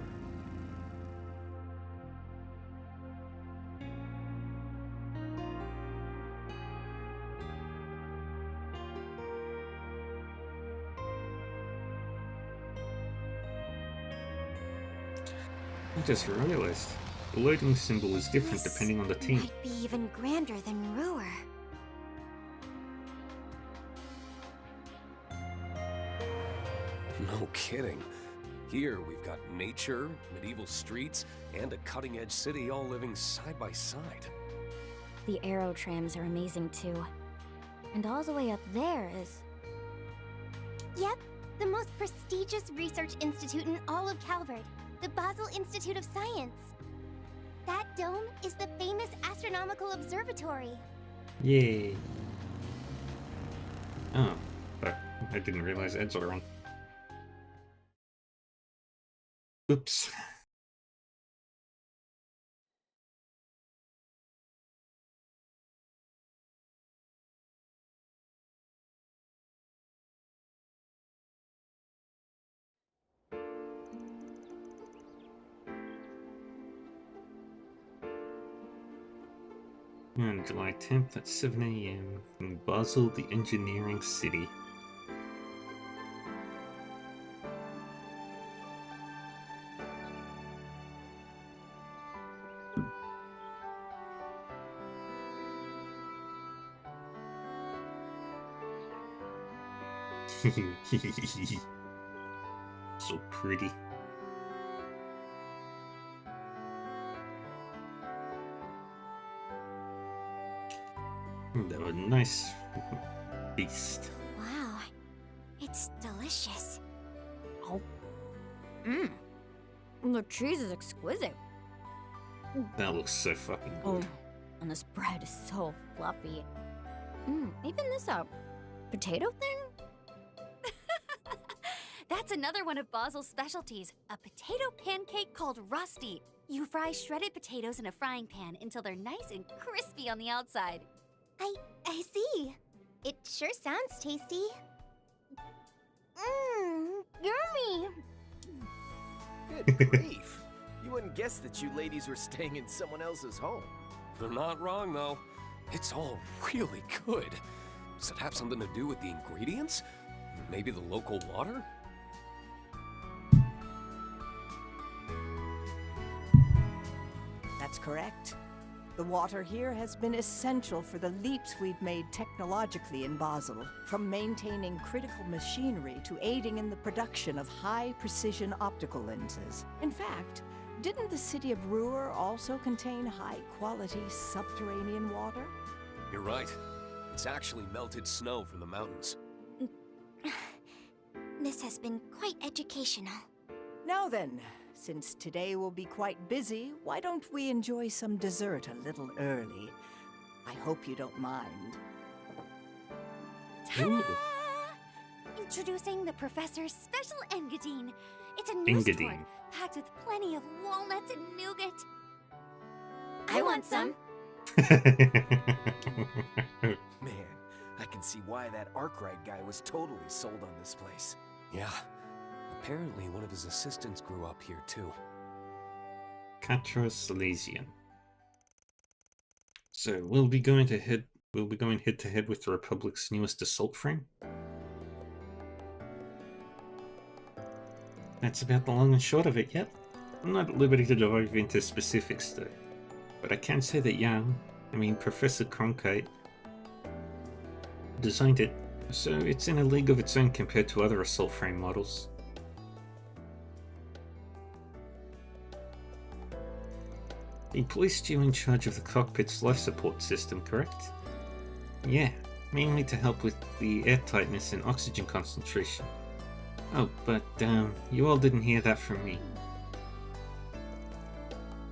I just realized the loading symbol is different depending on the team. Might be even grander than Ruhr. No kidding. Here we've got nature, medieval streets, and a cutting-edge city all living side by side. The aero trams are amazing too. And all the way up there is... Yep, the most prestigious research institute in all of Calvard, the Basel Institute of Science. That dome is the famous astronomical observatory. Yay. Oh, but I didn't realize ads are on. Oops. On July 10th at 7 AM in Basel, the engineering city. So pretty. That was a nice feast. Wow, it's delicious. Oh. The cheese is exquisite. That looks so fucking Oh, good. and this bread is so fluffy. Even this potato thing? That's another one of Basel's specialties, a potato pancake called Rusty. You fry shredded potatoes in a frying pan until they're nice and crispy on the outside. I see. It sure sounds tasty. Yummy. Good grief. You wouldn't guess that you ladies were staying in someone else's home. They're not wrong, though. It's all really good. Does it have something to do with the ingredients? Maybe the local water? That's correct. The water here has been essential for the leaps we've made technologically in Basel, from maintaining critical machinery to aiding in the production of high-precision optical lenses. In fact, didn't the city of Ruhr also contain high-quality subterranean water? You're right. It's actually melted snow from the mountains. This has been quite educational. Now then, since today will be quite busy, why don't we enjoy some dessert a little early? I hope you don't mind. Ta-da! Introducing the Professor's Special Engadine. It's a new Engadine. packed with plenty of walnuts and nougat. I want some. Man, I can see why that Arkwright guy was totally sold on this place. Yeah. Apparently one of his assistants grew up here, too. Catra Silesian. So we'll be going head to head with the Republic's newest assault frame. That's about the long and short of it. Yet I'm not at liberty to dive into specifics though, but I can say that Yang, I mean, Professor Cronkite designed it, so it's in a league of its own compared to other assault frame models. He placed you in charge of the cockpit's life support system, correct? Yeah, mainly to help with the airtightness and oxygen concentration. Oh, but you all didn't hear that from me.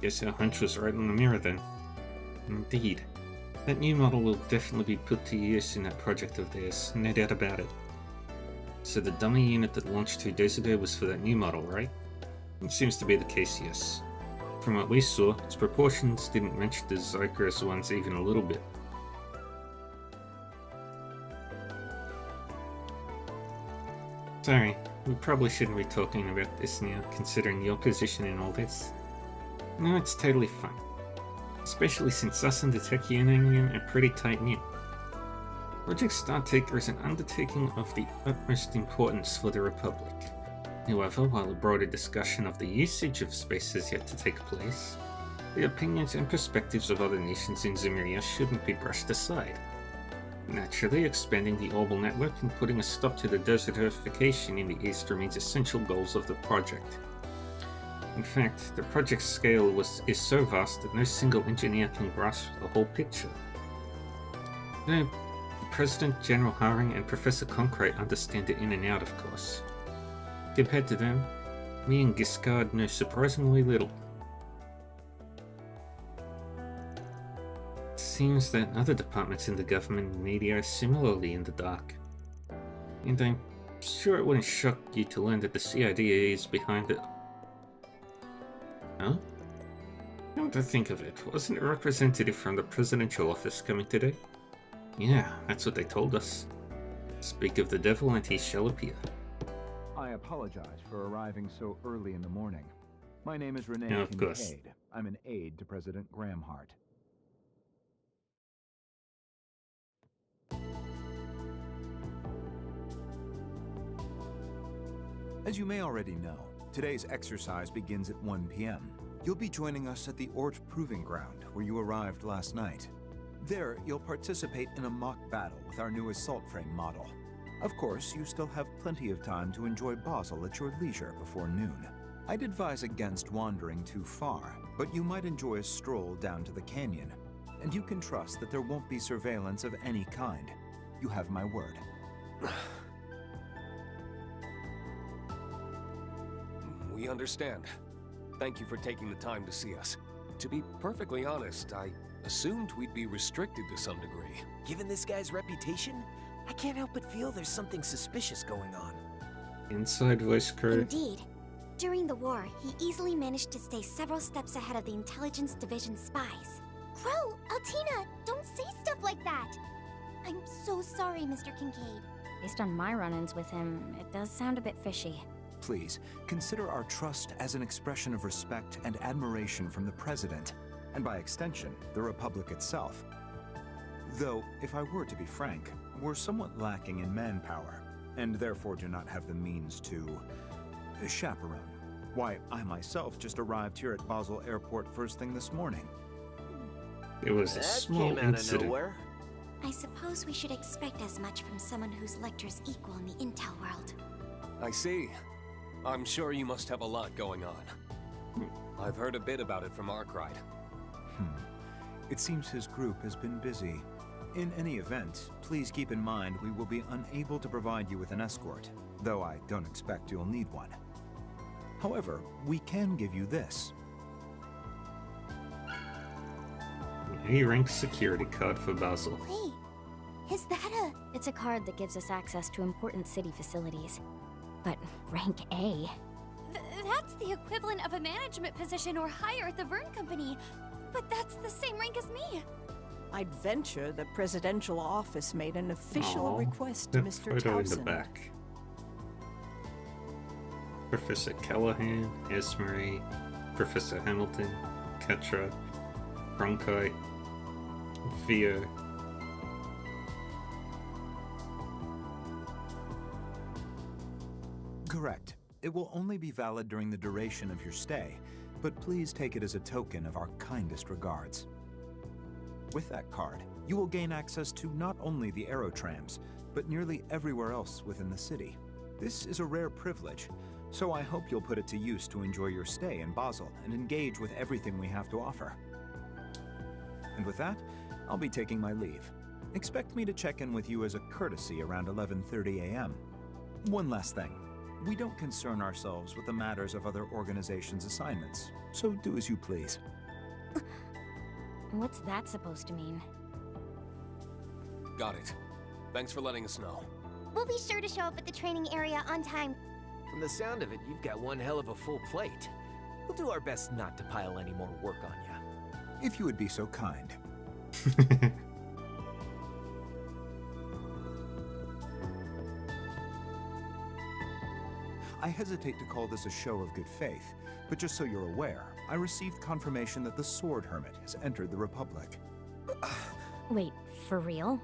Guess our hunch was right in the mirror then. Indeed. That new model will definitely be put to use in that project of theirs, no doubt about it. So the dummy unit that launched 2 days ago was for that new model, right? It seems to be the case, yes. From what we saw, its proportions didn't match the Zycros ones even a little bit. Sorry, we probably shouldn't be talking about this now, considering your position in all this. No, it's totally fine. Especially since us and the Tech Union are pretty tight-knit. Project Startaker is an undertaking of the utmost importance for the Republic. However, while a broader discussion of the usage of space has yet to take place, the opinions and perspectives of other nations in Zemuria shouldn't be brushed aside. Naturally, expanding the orbital network and putting a stop to the desertification in the East remains essential goals of the project. In fact, the project's scale is so vast that no single engineer can grasp the whole picture. No, President General Haring and Professor Concrete understand it in and out, of course. Compared to them, me and Giscard know surprisingly little. It seems that other departments in the government and media are similarly in the dark. And I'm sure it wouldn't shock you to learn that the CID is behind it. Huh? Come to think of it, wasn't a representative from the presidential office coming today? Yeah, that's what they told us. Speak of the devil and he shall appear. I apologize for arriving so early in the morning. My name is Renee of course. Kincaid. I'm an aide to President Grahamhart. As you may already know, today's exercise begins at 1 p.m. You'll be joining us at the Ort Proving Ground, where you arrived last night. There, you'll participate in a mock battle with our new assault frame model. Of course, you still have plenty of time to enjoy Basel at your leisure before noon. I'd advise against wandering too far, but you might enjoy a stroll down to the canyon. And you can trust that there won't be surveillance of any kind. You have my word. We understand. Thank you for taking the time to see us. To be perfectly honest, I assumed we'd be restricted to some degree. Given this guy's reputation, I can't help but feel there's something suspicious going on. Inside voice crew. Indeed. During the war, he easily managed to stay several steps ahead of the Intelligence Division spies. Crow, Altina, don't say stuff like that! I'm so sorry, Mr. Kincaid. Based on my run-ins with him, it does sound a bit fishy. Please, consider our trust as an expression of respect and admiration from the President, and by extension, the Republic itself. Though, if I were to be frank, we're somewhat lacking in manpower, and therefore do not have the means to chaperone. Why, I myself just arrived here at Basel Airport first thing this morning. It was a small incident. I suppose we should expect as much from someone whose lecture's equal in the intel world. I see. I'm sure you must have a lot going on. I've heard a bit about it from Arkwright. It seems his group has been busy. In any event, please keep in mind we will be unable to provide you with an escort, though I don't expect you'll need one. However, we can give you this. A-rank security card for Basel. Wait, is that a... It's a card that gives us access to important city facilities. But rank A? That's the equivalent of a management position or higher at the Verne Company. But that's the same rank as me. I'd venture the presidential office made an official request to Mr. Photo in the Towson. back. Professor Callahan, Esmery, Professor Hamilton, Ketra, Cronkite, Theo. Correct. It will only be valid during the duration of your stay, but please take it as a token of our kindest regards. With that card, you will gain access to not only the Aerotrams, but nearly everywhere else within the city. This is a rare privilege, so I hope you'll put it to use to enjoy your stay in Basel and engage with everything we have to offer. And with that, I'll be taking my leave. Expect me to check in with you as a courtesy around 11:30 a.m. One last thing. We don't concern ourselves with the matters of other organizations' assignments, so do as you please. What's that supposed to mean? Got it. Thanks for letting us know. We'll be sure to show up at the training area on time. From the sound of it, you've got one hell of a full plate. We'll do our best not to pile any more work on you. If you would be so kind. I hesitate to call this a show of good faith, but just so you're aware, I received confirmation that the Sword Hermit has entered the Republic. Wait, for real?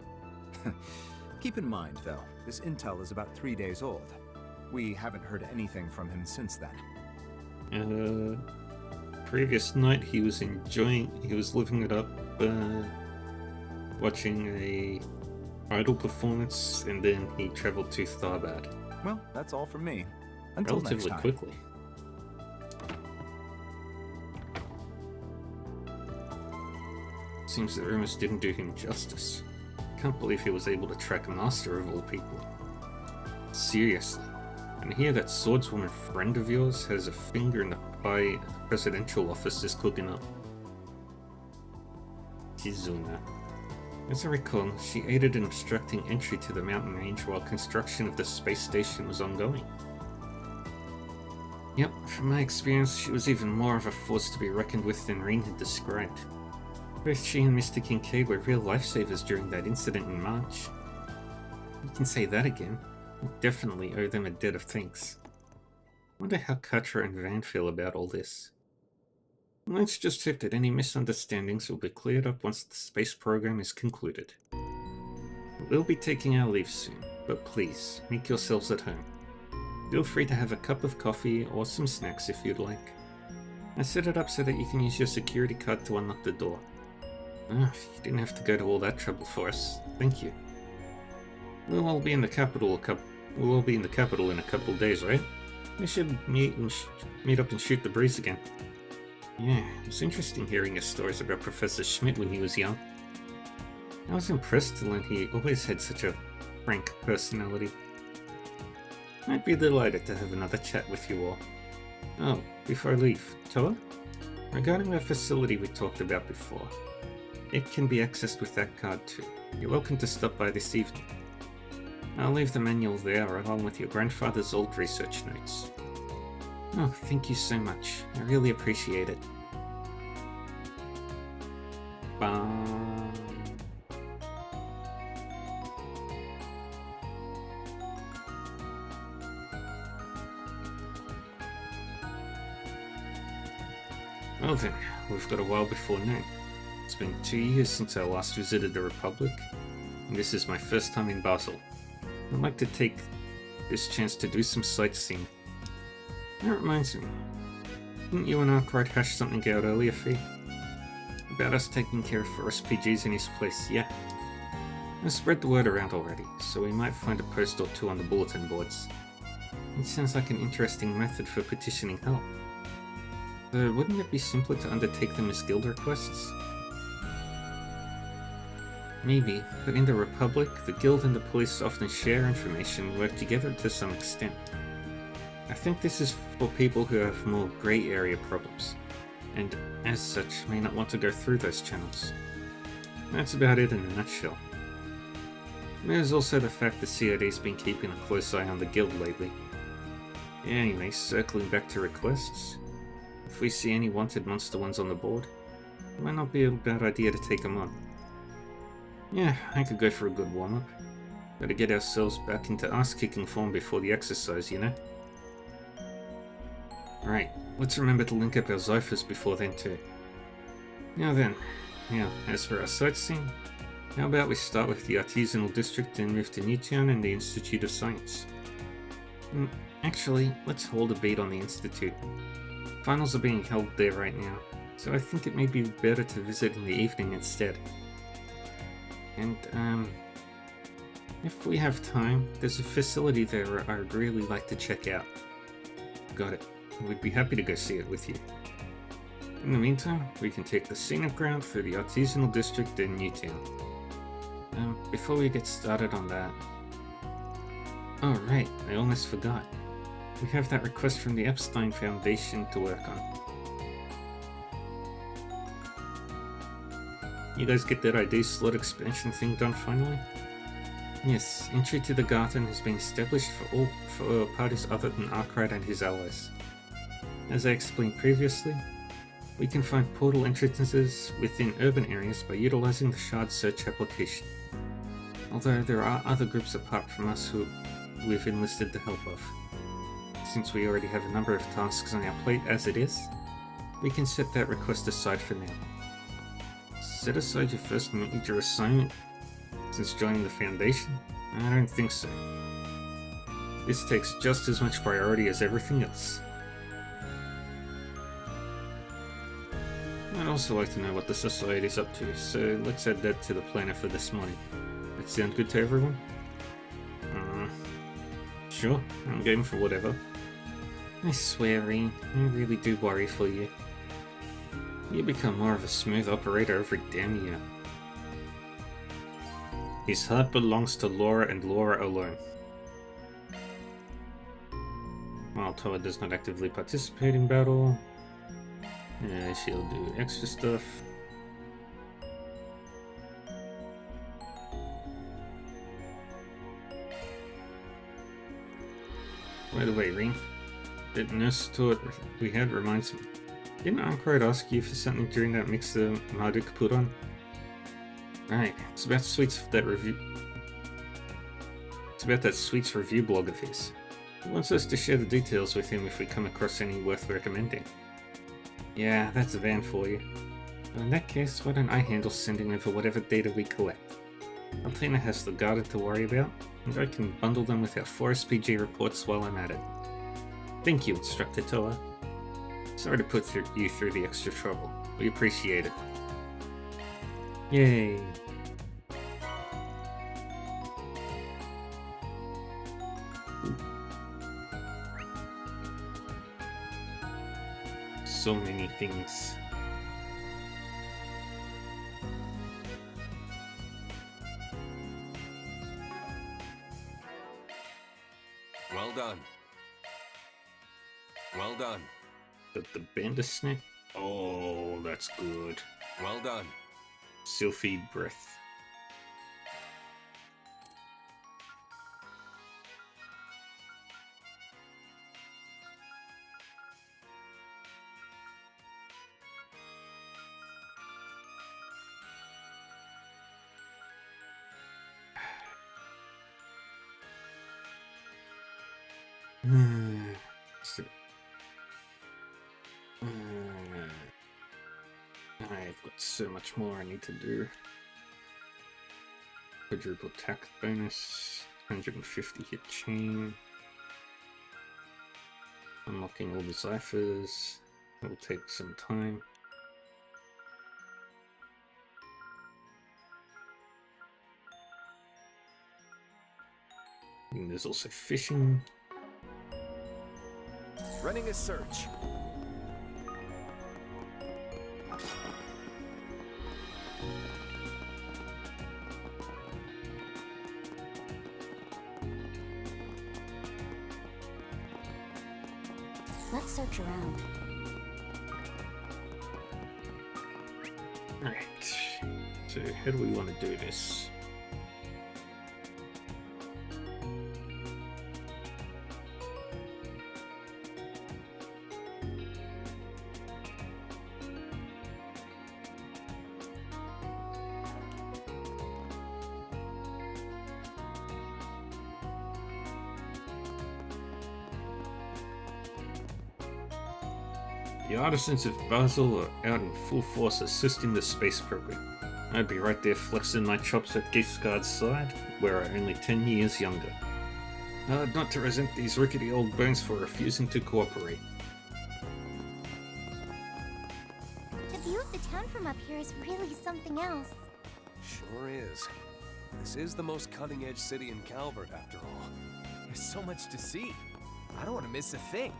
Keep in mind, though, this intel is about 3 days old. We haven't heard anything from him since then. Previous night he was living it up, watching a idol performance, and then he traveled to Tharbad. Well, that's all from me. Until relatively next time. quickly. Seems the rumors didn't do him justice. Can't believe he was able to track a master of all people. Seriously. And hear that swordswoman friend of yours has a finger in the pie presidential office is cooking up. Kizuna. As I recall, she aided in obstructing entry to the mountain range while construction of the space station was ongoing. Yep, from my experience, she was even more of a force to be reckoned with than Reen had described. Both she and Mr. Kincaid were real lifesavers during that incident in March. You can say that again. We definitely owe them a debt of thanks. Wonder how Katra and Van feel about all this. Let's just hope that any misunderstandings will be cleared up once the space program is concluded. We'll be taking our leave soon, but please, make yourselves at home. Feel free to have a cup of coffee or some snacks if you'd like. I set it up so that you can use your security card to unlock the door. You didn't have to go to all that trouble for us. Thank you. We'll all be in the capital in a couple days, right? We should meet up and shoot the breeze again. Yeah, it's interesting hearing his stories about Professor Schmidt when he was young. I was impressed to learn he always had such a frank personality. I'd be delighted to have another chat with you all. Oh, before I leave, Toa? Regarding that facility we talked about before, it can be accessed with that card too. You're welcome to stop by this evening. I'll leave the manual there along with your grandfather's old research notes. Oh, thank you so much. I really appreciate it. Bye. Well then, we've got a while before noon. It's been 2 years since I last visited the Republic, and this is my first time in Basel. I'd like to take this chance to do some sightseeing. That reminds me, didn't you and Arkwright hash something out earlier, Fee? About us taking care of Forest PGs in his place, yeah. I spread the word around already, so we might find a post or two on the bulletin boards. It sounds like an interesting method for petitioning help. Though, wouldn't it be simpler to undertake them as guild requests? Maybe, but in the Republic, the guild and the police often share information and work together to some extent. I think this is for people who have more grey area problems, and as such may not want to go through those channels. That's about it in a nutshell. There's also the fact the CID's been keeping a close eye on the guild lately. Anyway, circling back to requests, if we see any wanted monster ones on the board, it might not be a bad idea to take them on. Yeah, I could go for a good warm-up. Better get ourselves back into ass-kicking form before the exercise, you know? Right, let's remember to link up our Zyphers before then too. Now then, as for our sightseeing, how about we start with the Artisanal District and move to Newtown and the Institute of Science? Actually, let's hold a beat on the Institute. Finals are being held there right now, so I think it may be better to visit in the evening instead. And, if we have time, there's a facility there I'd really like to check out. Got it. We'd be happy to go see it with you. In the meantime, we can take the scenic route through the artisanal district in Newtown. Before we get started on that... Oh right, I almost forgot. We have that request from the Epstein Foundation to work on. You guys get that ID slot expansion thing done finally? Yes, entry to the garden has been established for all parties other than Arkwright and his allies. As I explained previously, we can find portal entrances within urban areas by utilizing the Shard Search application. Although there are other groups apart from us who we've enlisted the help of. Since we already have a number of tasks on our plate as it is, we can set that request aside for now. Set aside your first major assignment since joining the Foundation? I don't think so. This takes just as much priority as everything else. I'd also like to know what the Society's up to, so let's add that to the planner for this morning. That sound good to everyone? Sure, I'm game for whatever. I swear, Rean, I really do worry for you. You become more of a smooth operator every damn year. His heart belongs to Laura and Laura alone. While Toa does not actively participate in battle, she'll do extra stuff. By the way, Rean, that nurse tour we had reminds me. Didn't Arkwright ask you for something during that mix that Marduk put on? Right, it's about Sweet's that review. It's about that Sweet's review blog of his. He wants us to share the details with him if we come across any worth recommending. Yeah, that's a van for you. Well, in that case, why don't I handle sending over whatever data we collect? Altina has the Garden to worry about, and I can bundle them with our 4 SPG reports while I'm at it. Thank you, Instructor Toa. Sorry to put you through the extra trouble. We appreciate it. Yay! So many things. Well done. Well done. The Bandersnake? Oh, that's good. Well done. Sylphid Breath. I've got so much more I need to do. Quadruple attack bonus, 150 hit chain. Unlocking all the ciphers. That will take some time. And there's also fishing. Running a search. Let's search around. Alright. So how do we want to do this? The artisans of Basel are out in full force assisting the space program. I'd be right there flexing my chops at Giftguard's side, where I'm only 10 years younger. Hard not to resent these rickety old bones for refusing to cooperate. The view of the town from up here is really something else. Sure is. This is the most cutting-edge city in Calvert, after all. There's so much to see. I don't want to miss a thing.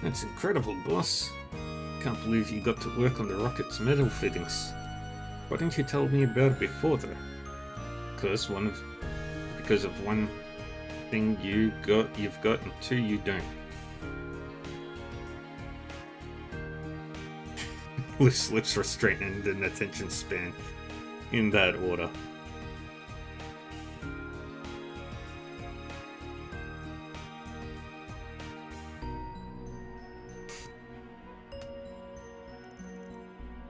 That's incredible, boss. Can't believe you got to work on the rocket's metal fittings. Why didn't you tell me about it before, though? Because of one thing you've got, and two you don't. Loose lips, restraint, and an attention span. In that order.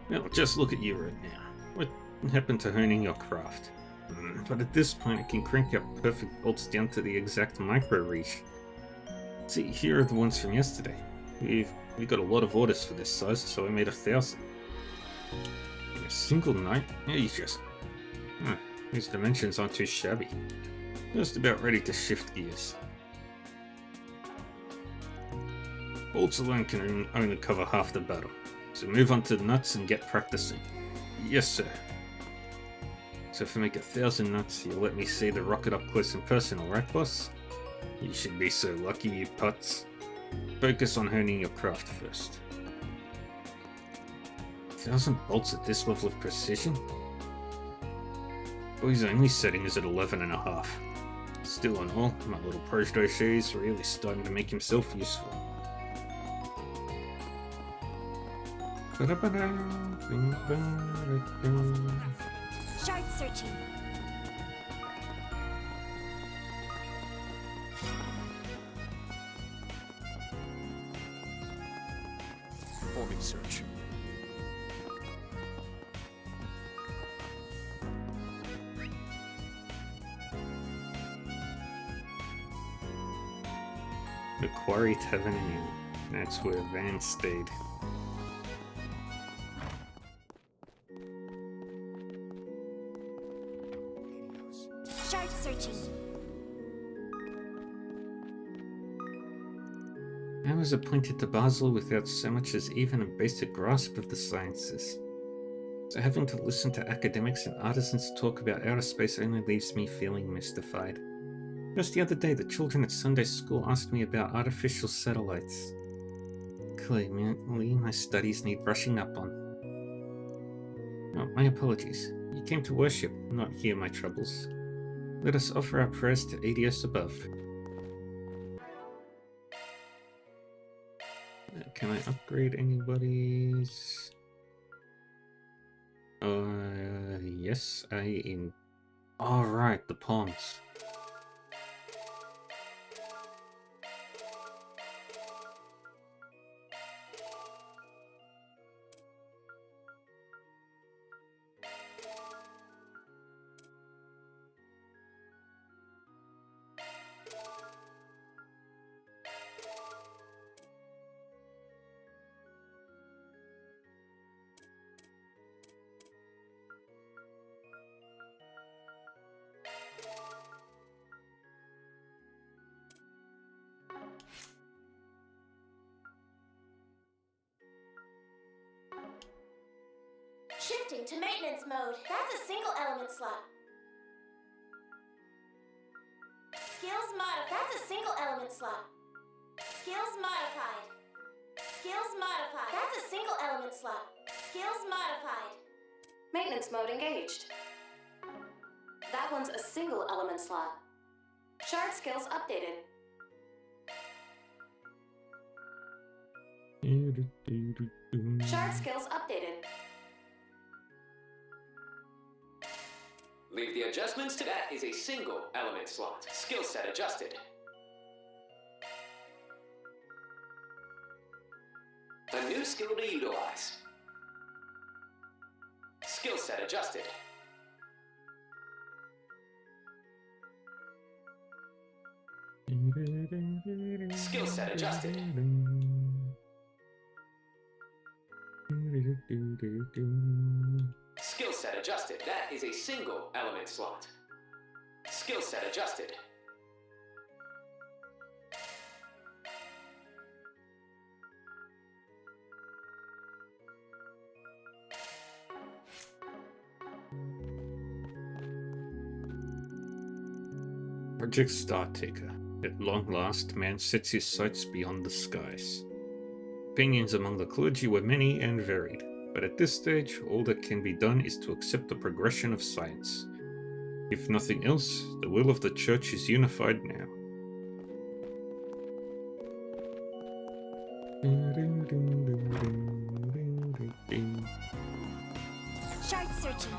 Well, just look at you right now. What happened to honing your craft? But at this point, I can crank out perfect bolts down to the exact micro reach. See, here are the ones from yesterday. We got a lot of orders for this size, so I made 1,000. In a single night? Yeah, you just... these dimensions aren't too shabby. Just about ready to shift gears. Bolts alone can only cover half the battle. So move on to the nuts and get practicing. Yes, sir. So if I make 1,000 nuts, you'll let me see the rocket up close and personal, right, boss? You should be so lucky, you putz. Focus on honing your craft first. 1,000 bolts at this level of precision? Well, his only setting is at 11.5. Still in all, my little protege is really starting to make himself useful. Shard searching. Forming search. The Quarry Tavern Inn. That's where Van stayed. Shard searching. I was appointed to Basel without so much as even a basic grasp of the sciences. So having to listen to academics and artisans talk about outer space only leaves me feeling mystified. Just the other day, the children at Sunday school asked me about artificial satellites. Clearly, my studies need brushing up on. Oh, my apologies. You came to worship, not hear my troubles. Let us offer our prayers to Adios above. Can I upgrade anybody's? Yes, Alright, the pawns. Shifting to maintenance mode. That's a single element slot. Skills modified. That's a single element slot. Skills modified. Skills modified. That's a single element slot. Skills modified. Maintenance mode engaged. That one's a single element slot. Shard skills updated. Shard skills updated. Leave the adjustments to that is a single element slot. Skill set adjusted. A new skill to utilize. Skill set adjusted. Skill set adjusted. Skill set adjusted. That is a single element slot. Skill set adjusted. Project Startaker. At long last, man sets his sights beyond the skies. Opinions among the clergy were many and varied, but at this stage, all that can be done is to accept the progression of science. If nothing else, the will of the Church is unified now. Shard searching.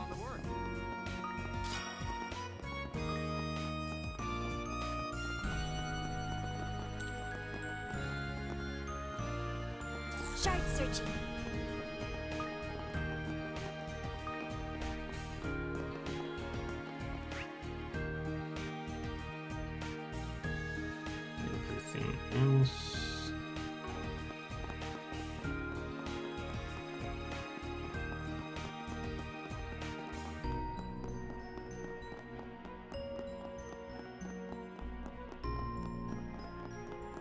Shard searching. Everything else.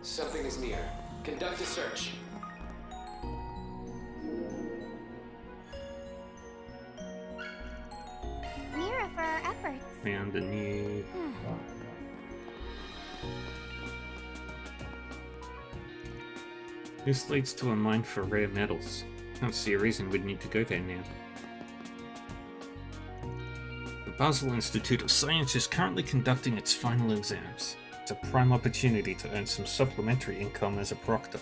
Something is near. Conduct a search. Mira for our efforts. Found a new... This leads to a mine for rare metals. Can't see a reason we'd need to go there now. The Basel Institute of Science is currently conducting its final exams. It's a prime opportunity to earn some supplementary income as a proctor.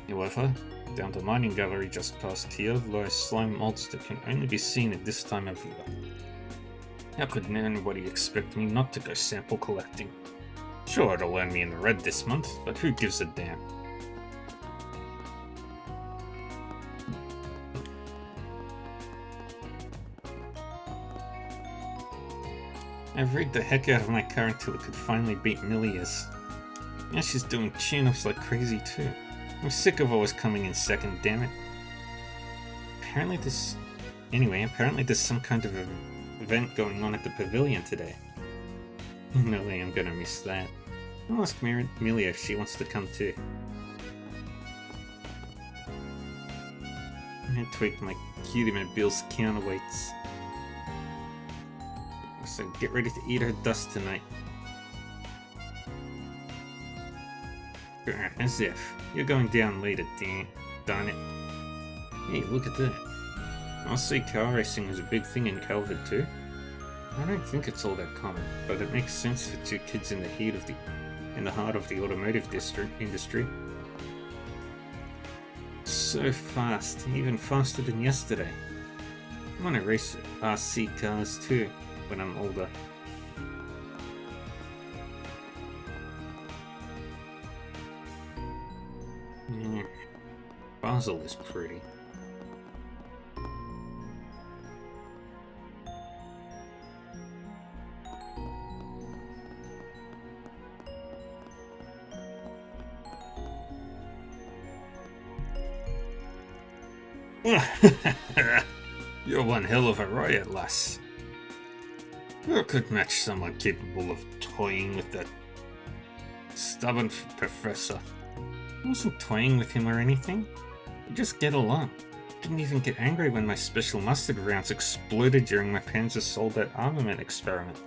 However, down the mining gallery just past here lies slime mods that can only be seen at this time of year. How could anybody expect me not to go sample collecting? Sure, it'll earn me in the red this month, but who gives a damn? I've rigged the heck out of my car until it could finally beat Millia's. Now she's doing tune-ups like crazy too. I'm sick of always coming in second, damn it. Apparently there's some kind of event going on at the pavilion today. No way I'm gonna miss that. I'll ask Millia if she wants to come too. I tweaked my Cutie Mobile's counterweights. So get ready to eat her dust tonight. As if. You're going down later, darn it. Hey, look at that. I'll say car racing is a big thing in Calvert too. I don't think it's all that common, but it makes sense for two kids in the heart of the automotive industry. So fast, even faster than yesterday. I want to race RC cars too, when I'm older. Yeah. Basel is pretty. You're one hell of a riot, lass. Who could match someone capable of toying with that stubborn professor? I wasn't toying with him or anything. We just get along. Didn't even get angry when my special mustard rounds exploded during my Panzer Soldat armament experiment.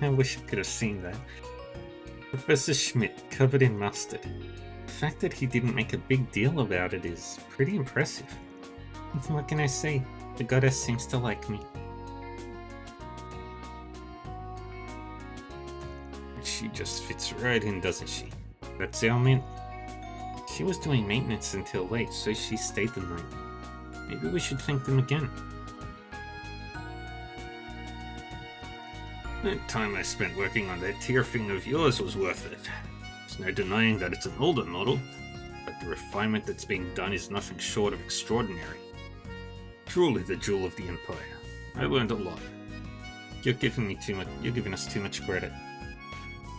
I wish I could have seen that. Professor Schmidt, covered in mustard. The fact that he didn't make a big deal about it is pretty impressive. What can I say? The goddess seems to like me. She just fits right in, doesn't she? That's our mint. She was doing maintenance until late, so she stayed the night. Maybe we should thank them again. That time I spent working on that tear thing of yours was worth it. There's no denying that it's an older model, but the refinement that's being done is nothing short of extraordinary. Truly the jewel of the Empire. I learned a lot. You're giving us too much credit.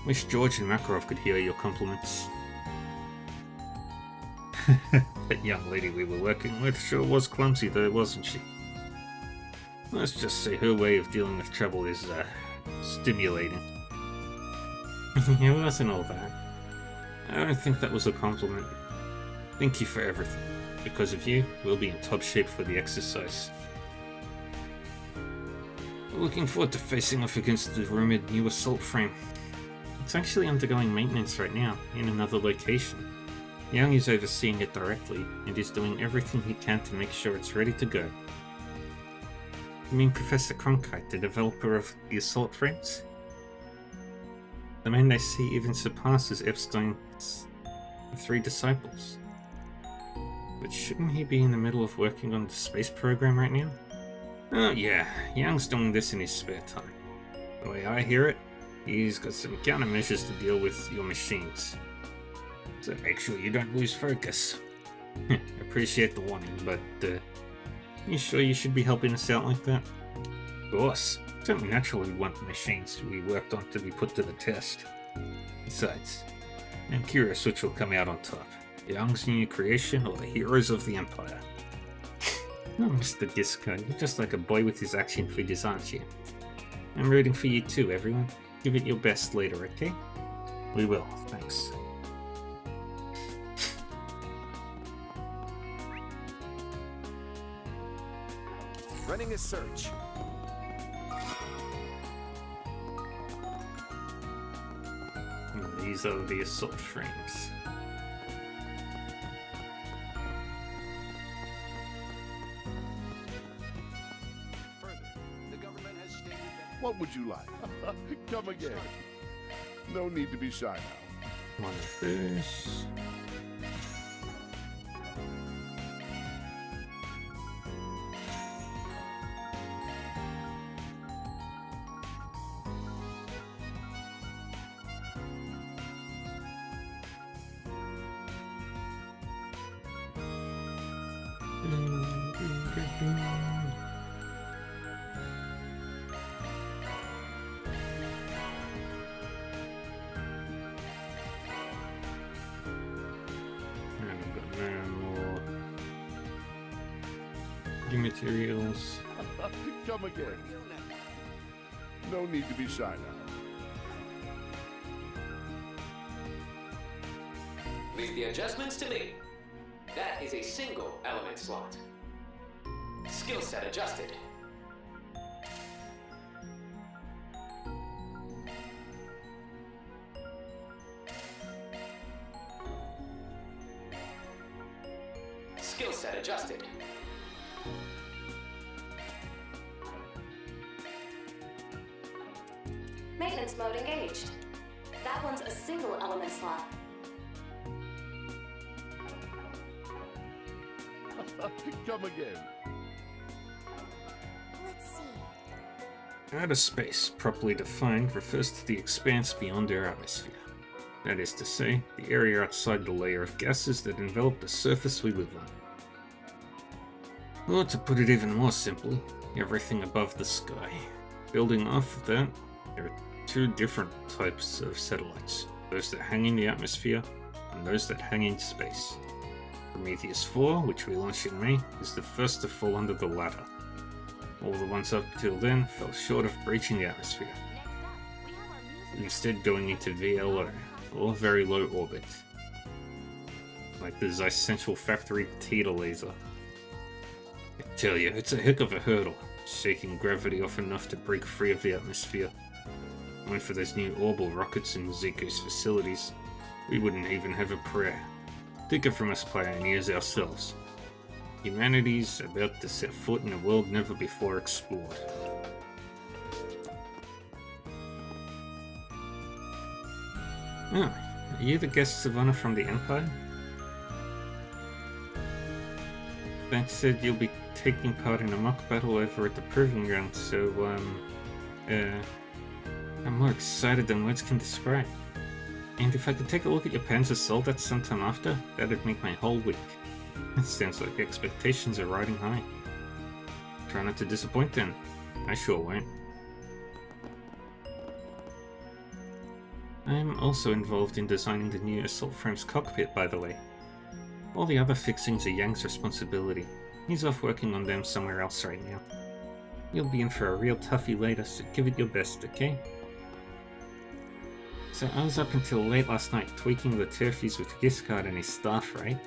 Wish George and Makarov could hear your compliments. That young lady we were working with sure was clumsy though, wasn't she? Let's just say her way of dealing with trouble is, stimulating. It wasn't all that. I don't think that was a compliment. Thank you for everything. Because of you, we'll be in top shape for the exercise. Looking forward to facing off against the rumored new assault frame. It's actually undergoing maintenance right now, in another location. Young is overseeing it directly, and is doing everything he can to make sure it's ready to go. You mean Professor Cronkite, the developer of the assault frames? The man they see even surpasses Epstein's 3 disciples. But shouldn't he be in the middle of working on the space program right now? Oh yeah, Young's doing this in his spare time. The way I hear it, he's got some countermeasures to deal with your machines. So make sure you don't lose focus. Appreciate the warning, but you sure you should be helping us out like that? Of course. It's only natural we want the machines we worked on to be put to the test. Besides, I'm curious which will come out on top. Young's new creation or the heroes of the Empire? Oh, Mr. Disco, you're just like a boy with his action figures, aren't you? I'm rooting for you too, everyone. Give it your best later, okay? We will, thanks. Running a search. These are the assault frames. What would you like? Come again. No need to be shy now. One of this. Materials. Come again. No need to be shy now. Leave the adjustments to me. That is a single element slot. Skill set adjusted. Skill set adjusted. Maintenance mode engaged. That one's a single element slot. Come again. Let's see. Outer space, properly defined, refers to the expanse beyond our atmosphere. That is to say, the area outside the layer of gases that envelop the surface we live on. Or to put it even more simply, everything above the sky. Building off of that, there are 2 different types of satellites, those that hang in the atmosphere and those that hang in space. Prometheus 4, which we launched in May, is the first to fall under the latter. All the ones up till then fell short of breaching the atmosphere, instead going into VLO, or very low orbit, like the Zeiss Central Factory Theta laser. I tell you, it's a heck of a hurdle, shaking gravity off enough to break free of the atmosphere. Went for those new orbital rockets in Zico's facilities, we wouldn't even have a prayer. Take it from us pioneers ourselves. Humanity's about to set foot in a world never before explored. Oh, are you the guests of honor from the Empire? That said you'll be taking part in a mock battle over at the Proving Ground, so, I'm more excited than words can describe. And if I could take a look at your Panzer Soldat sometime after, that'd make my whole week. It sounds like expectations are riding high. Try not to disappoint then. I sure won't. I'm also involved in designing the new Assault Frame's cockpit, by the way. All the other fixings are Yang's responsibility. He's off working on them somewhere else right now. You'll be in for a real toughie later, so give it your best, okay? So I was up until late last night tweaking the turfies with Giscard and his staff, right?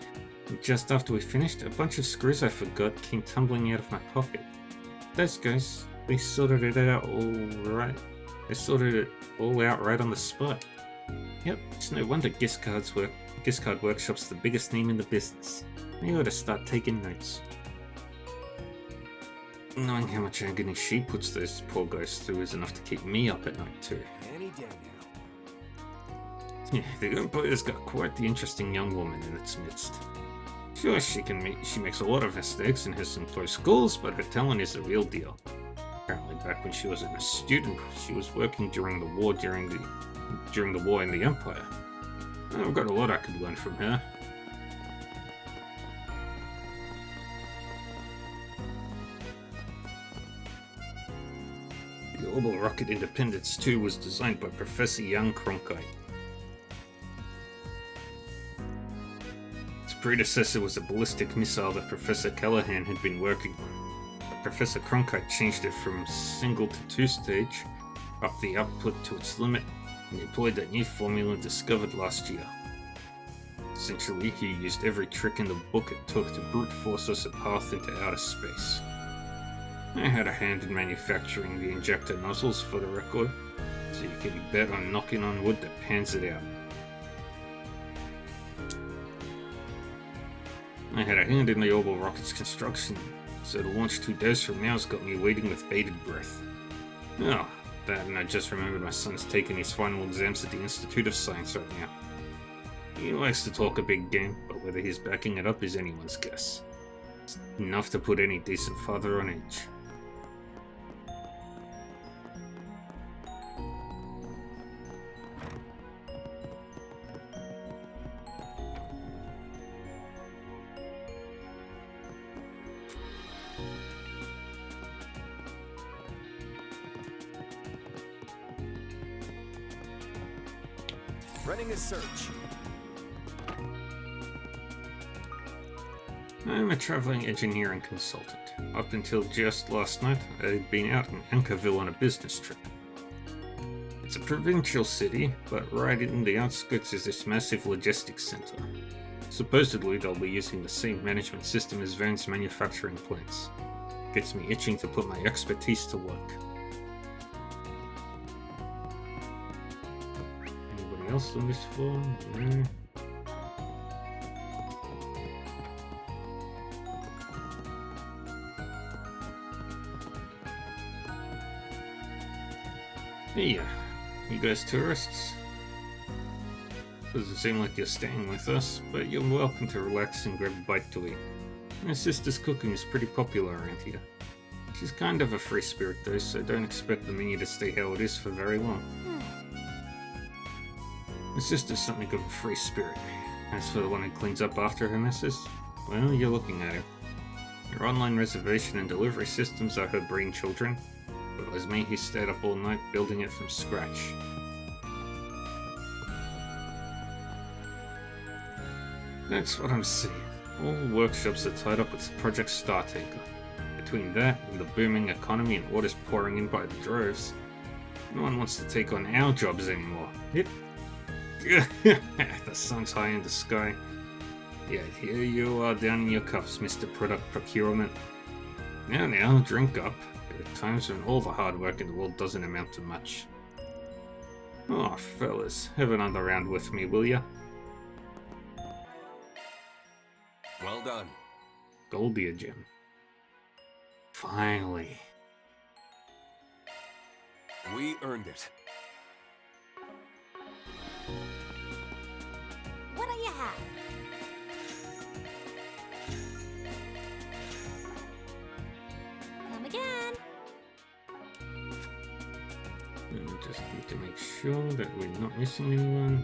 And just after we finished, a bunch of screws I forgot came tumbling out of my pocket. Those guys, They sorted it out all right. They sorted it all out right on the spot. Yep, it's no wonder Gift Card Workshop's the biggest name in the business. They ought to start taking notes. Knowing how much agony she puts those poor guys through is enough to keep me up at night too. Any day now. Yeah, the Empire's got quite the interesting young woman in its midst. Sure, she makes a lot of mistakes and has some close calls, but her talent is the real deal. Apparently, back when she was a student, she was working during the war in the Empire. I've got a lot I could learn from her. The Orbital Rocket Independence 2 was designed by Professor Young Cronkite. Its predecessor was a ballistic missile that Professor Callahan had been working on. But Professor Cronkite changed it from single to two-stage, upped the output to its limit, and employed that new formula discovered last year. Essentially, he used every trick in the book it took to brute force us a path into outer space. I had a hand in manufacturing the injector nozzles for the record, so you can bet on knocking on wood that pans it out. I had a hand in the Orbital rocket's construction, so the launch 2 days from now has got me waiting with bated breath. Oh, that and I just remembered my son's taking his final exams at the Institute of Science right now. He likes to talk a big game, but whether he's backing it up is anyone's guess. It's enough to put any decent father on edge. Running a search. I'm a traveling engineering consultant. Up until just last night, I'd been out in Anchorville on a business trip. It's a provincial city, but right in the outskirts is this massive logistics center. Supposedly, they'll be using the same management system as Vern's manufacturing plants. Gets me itching to put my expertise to work. Anybody else on this floor? No. Hey, you guys tourists? Doesn't seem like you're staying with us, but you're welcome to relax and grab a bite to eat. My sister's cooking is pretty popular around here. She's kind of a free spirit though, so don't expect the menu to stay how it is for very long. My sister's something of a free spirit. As for the one who cleans up after her messes, well, you're looking at her. Her online reservation and delivery systems are her brainchildren. But it was me who stayed up all night building it from scratch. That's what I'm seeing. All workshops are tied up with Project Startaker. Between that and the booming economy and orders pouring in by the droves, no one wants to take on our jobs anymore. Yep. The sun's high in the sky. Yet here you are down in your cuffs, Mr. Product Procurement. Now, drink up. There are times when all the hard work in the world doesn't amount to much. Oh, fellas, have another round with me, will ya? Well done. Goldia Gem. Finally. We earned it. What do you have? Come again. We just need to make sure that we're not missing anyone.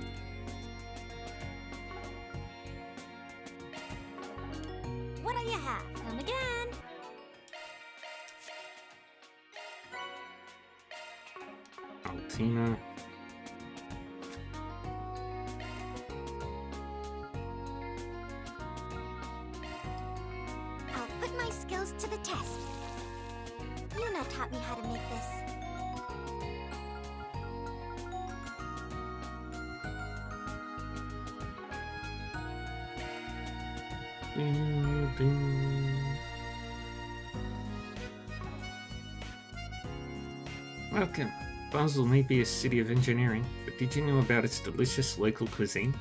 What do you have? Come again. Altina. I'll put my skills to the test. Yuna taught me how to make this. Welcome. Basel may be a city of engineering, but did you know about its delicious local cuisine?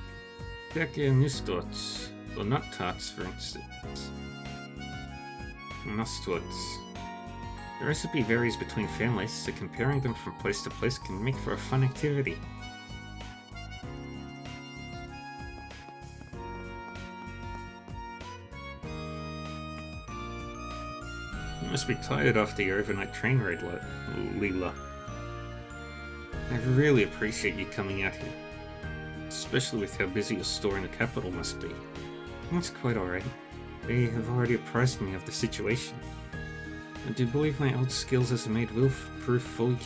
Becker Nusstorts, or nut tarts, for instance. Nusstorts. The recipe varies between families, so comparing them from place to place can make for a fun activity. You must be tired after your overnight train ride, Leela. I really appreciate you coming out here, especially with how busy a store in the capital must be. That's quite alright. They have already apprised me of the situation. I do believe my old skills as a maid will prove fully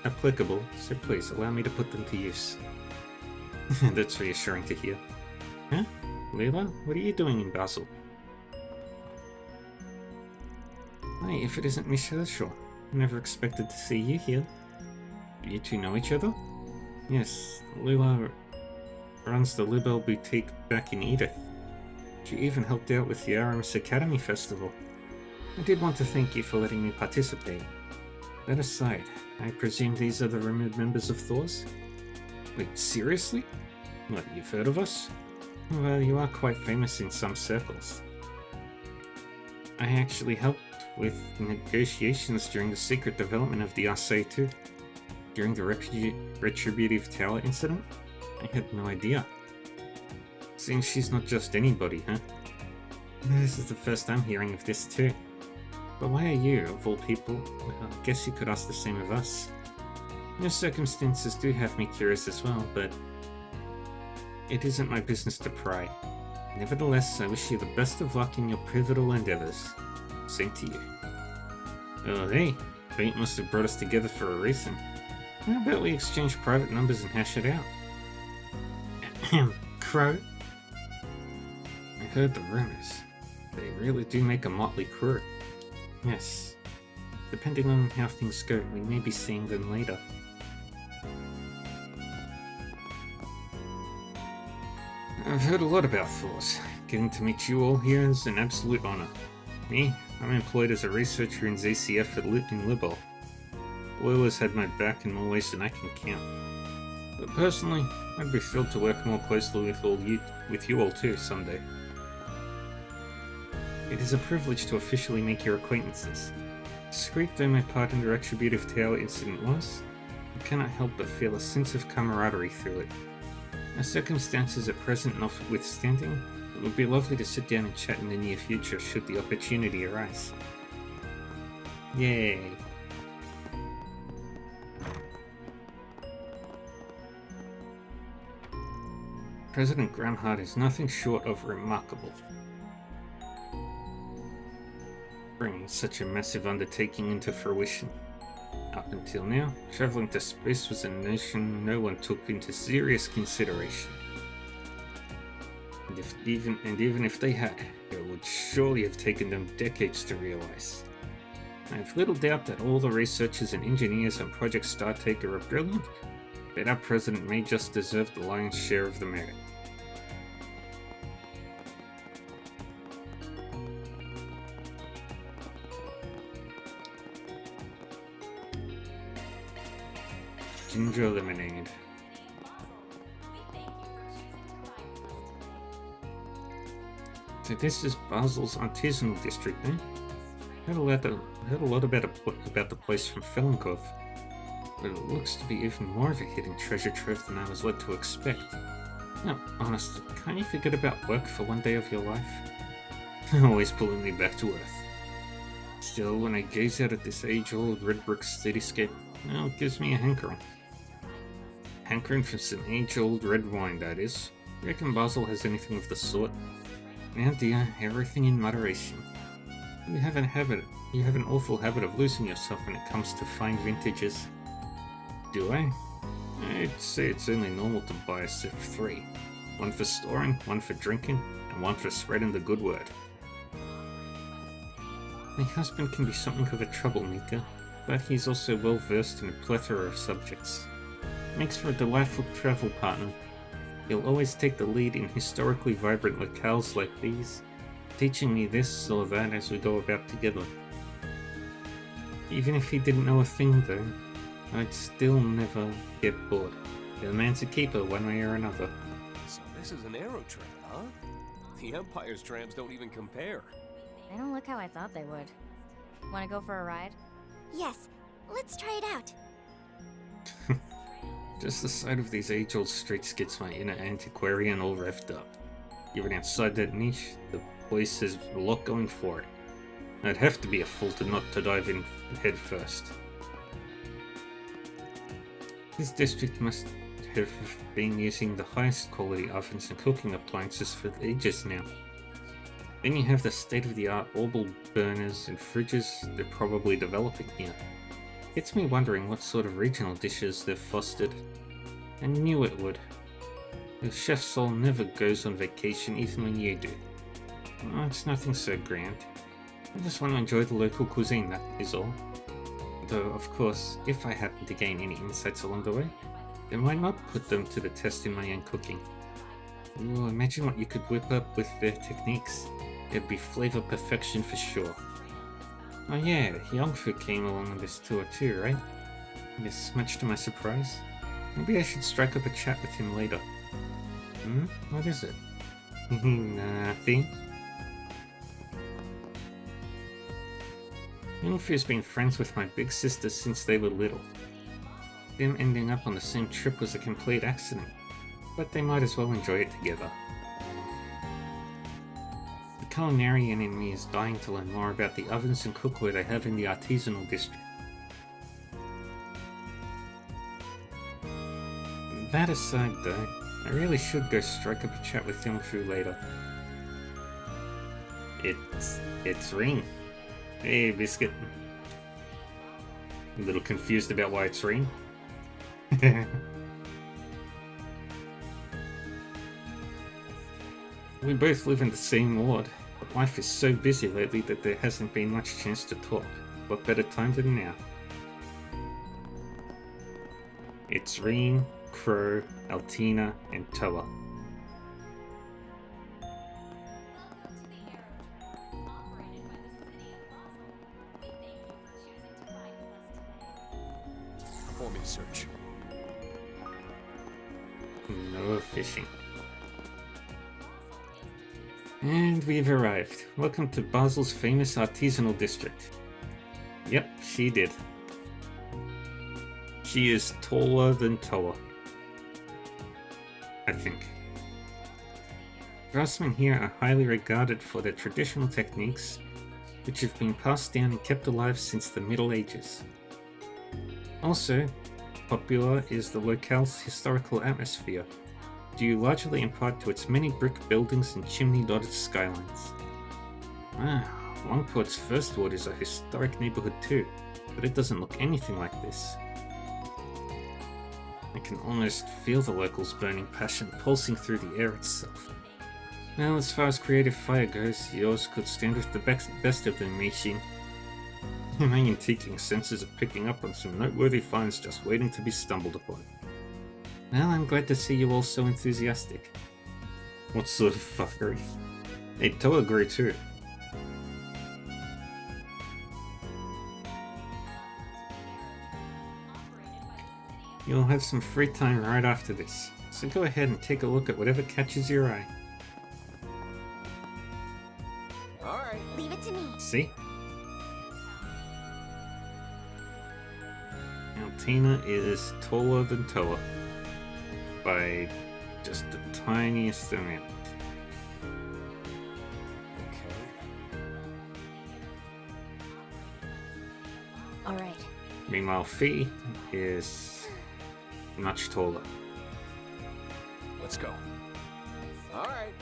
applicable, so please allow me to put them to use. That's reassuring to hear. Huh? Leela, what are you doing in Basel? Hi, if it isn't Miss Herschel. Never expected to see you here. You two know each other? Yes, Leela runs the Libelle Boutique back in Edith. She even helped out with the Aramis Academy Festival. I did want to thank you for letting me participate. That aside, I presume these are the rumored members of Thors? Wait, seriously? What, you've heard of us? Well, you are quite famous in some circles. I actually helped with negotiations during the secret development of the Arcee 2. During the Retributive Tower incident? I had no idea. Seems she's not just anybody, huh? This is the first I'm hearing of this too. But why are you, of all people? Well, I guess you could ask the same of us. Your circumstances do have me curious as well, but it isn't my business to pry. Nevertheless, I wish you the best of luck in your pivotal endeavors. Same to you. Oh hey, fate must have brought us together for a reason. How about we exchange private numbers and hash it out? Crow? I heard the rumors. They really do make a motley crew. Yes. Depending on how things go, we may be seeing them later. I've heard a lot about Thors. Getting to meet you all here is an absolute honor. Me, I'm employed as a researcher in ZCF in Libelle. Will has had my back in more ways than I can count. But personally, I'd be thrilled to work more closely with you all too someday. It is a privilege to officially make your acquaintances. Discreet though my part in the Retributive Tower incident was, I cannot help but feel a sense of camaraderie through it. Our circumstances at present notwithstanding, it would be lovely to sit down and chat in the near future should the opportunity arise. Yay! President Gramhardt is nothing short of remarkable. Bringing such a massive undertaking into fruition. Up until now, traveling to space was a notion no one took into serious consideration. And even if they had, it would surely have taken them decades to realize. I have little doubt that all the researchers and engineers on Project Startaker are brilliant, but our president may just deserve the lion's share of the merit. Ginger lemonade. So this is Basel's artisanal district, eh? Heard a lot about the place from Fellenkov, but it looks to be even more of a hidden treasure trove than I was led to expect. No, honestly, can't you forget about work for one day of your life? Always pulling me back to earth. Still, when I gaze out at this age-old red brick cityscape, well, it gives me a hankering. Hankering for some age-old red wine, that is. You reckon Basel has anything of the sort? Now dear, everything in moderation. You have an awful habit of losing yourself when it comes to fine vintages. Do I? I'd say it's only normal to buy a set of 3. One for storing, one for drinking, and one for spreading the good word. My husband can be something of a troublemaker, but he's also well versed in a plethora of subjects. Makes for a delightful travel partner. He'll always take the lead in historically vibrant locales like these, teaching me this or that as we go about together. Even if he didn't know a thing though, I'd still never get bored. The man's a keeper one way or another. So this is an aero train, huh? The Empire's trams don't even compare. They don't look how I thought they would. Wanna go for a ride? Yes, let's try it out. Just the sight of these age-old streets gets my inner antiquarian all revved up. Even outside that niche, the place has a lot going for it. I'd have to be a fool not to dive in head first. This district must have been using the highest quality ovens and cooking appliances for ages now. Then you have the state-of-the-art orbital burners and fridges they're probably developing here. Gets me wondering what sort of regional dishes they've fostered. I knew it would. The chef soul never goes on vacation even when you do. Oh, it's nothing so grand. I just want to enjoy the local cuisine, that is all. Though, of course, if I happen to gain any insights along the way, then why not put them to the test in my own cooking? Ooh, imagine what you could whip up with their techniques. It'd be flavor perfection for sure. Oh yeah, Yongfu came along on this tour too, right? Yes, much to my surprise. Maybe I should strike up a chat with him later. What is it? Nothing. Yongfu's been friends with my big sister since they were little. Them ending up on the same trip was a complete accident, but they might as well enjoy it together. The culinarian in me is dying to learn more about the ovens and cookware they have in the artisanal district. That aside though, I really should go strike up a chat with Yongfu later. It's Ring. Hey, Biscuit. A little confused about why it's Ring. We both live in the same ward, but life is so busy lately that there hasn't been much chance to talk. What better time than now? It's Ring, Crow, Altina, and Toa. Performing search. No fishing. And we've arrived. Welcome to Basel's famous artisanal district. Yep, she did. She is taller than Toa. I think. Craftsmen here are highly regarded for their traditional techniques, which have been passed down and kept alive since the Middle Ages. Also, popular is the locale's historical atmosphere, due largely in part to its many brick buildings and chimney-dotted skylines. Longport's first ward is a historic neighborhood too, but it doesn't look anything like this. I can almost feel the locals' burning passion pulsing through the air itself. Well, as far as creative fire goes, yours could stand with the best of them, Meishin. My antiquing senses are picking up on some noteworthy finds just waiting to be stumbled upon. Well, I'm glad to see you all so enthusiastic. What sort of fuckery? Hey, Toa grew too. You'll have some free time right after this, so go ahead and take a look at whatever catches your eye. Alright. Leave it to me. See? Altina is taller than Toa by just the tiniest amount. Alright. Meanwhile, Fee is much taller. Let's go. Alright.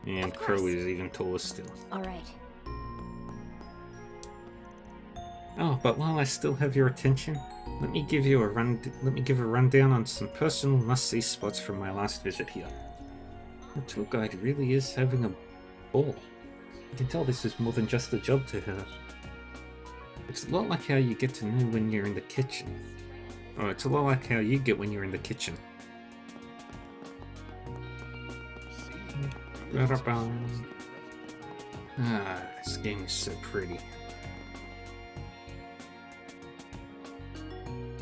And Crow is even taller still. Alright. Oh, but while I still have your attention, let me give a rundown on some personal must-see spots from my last visit here. The tour guide really is having a ball. You can tell this is more than just a job to her. It's a lot like how you get to know when you're in the kitchen. Or it's a lot like how you get when you're in the kitchen. Ah, this game is so pretty.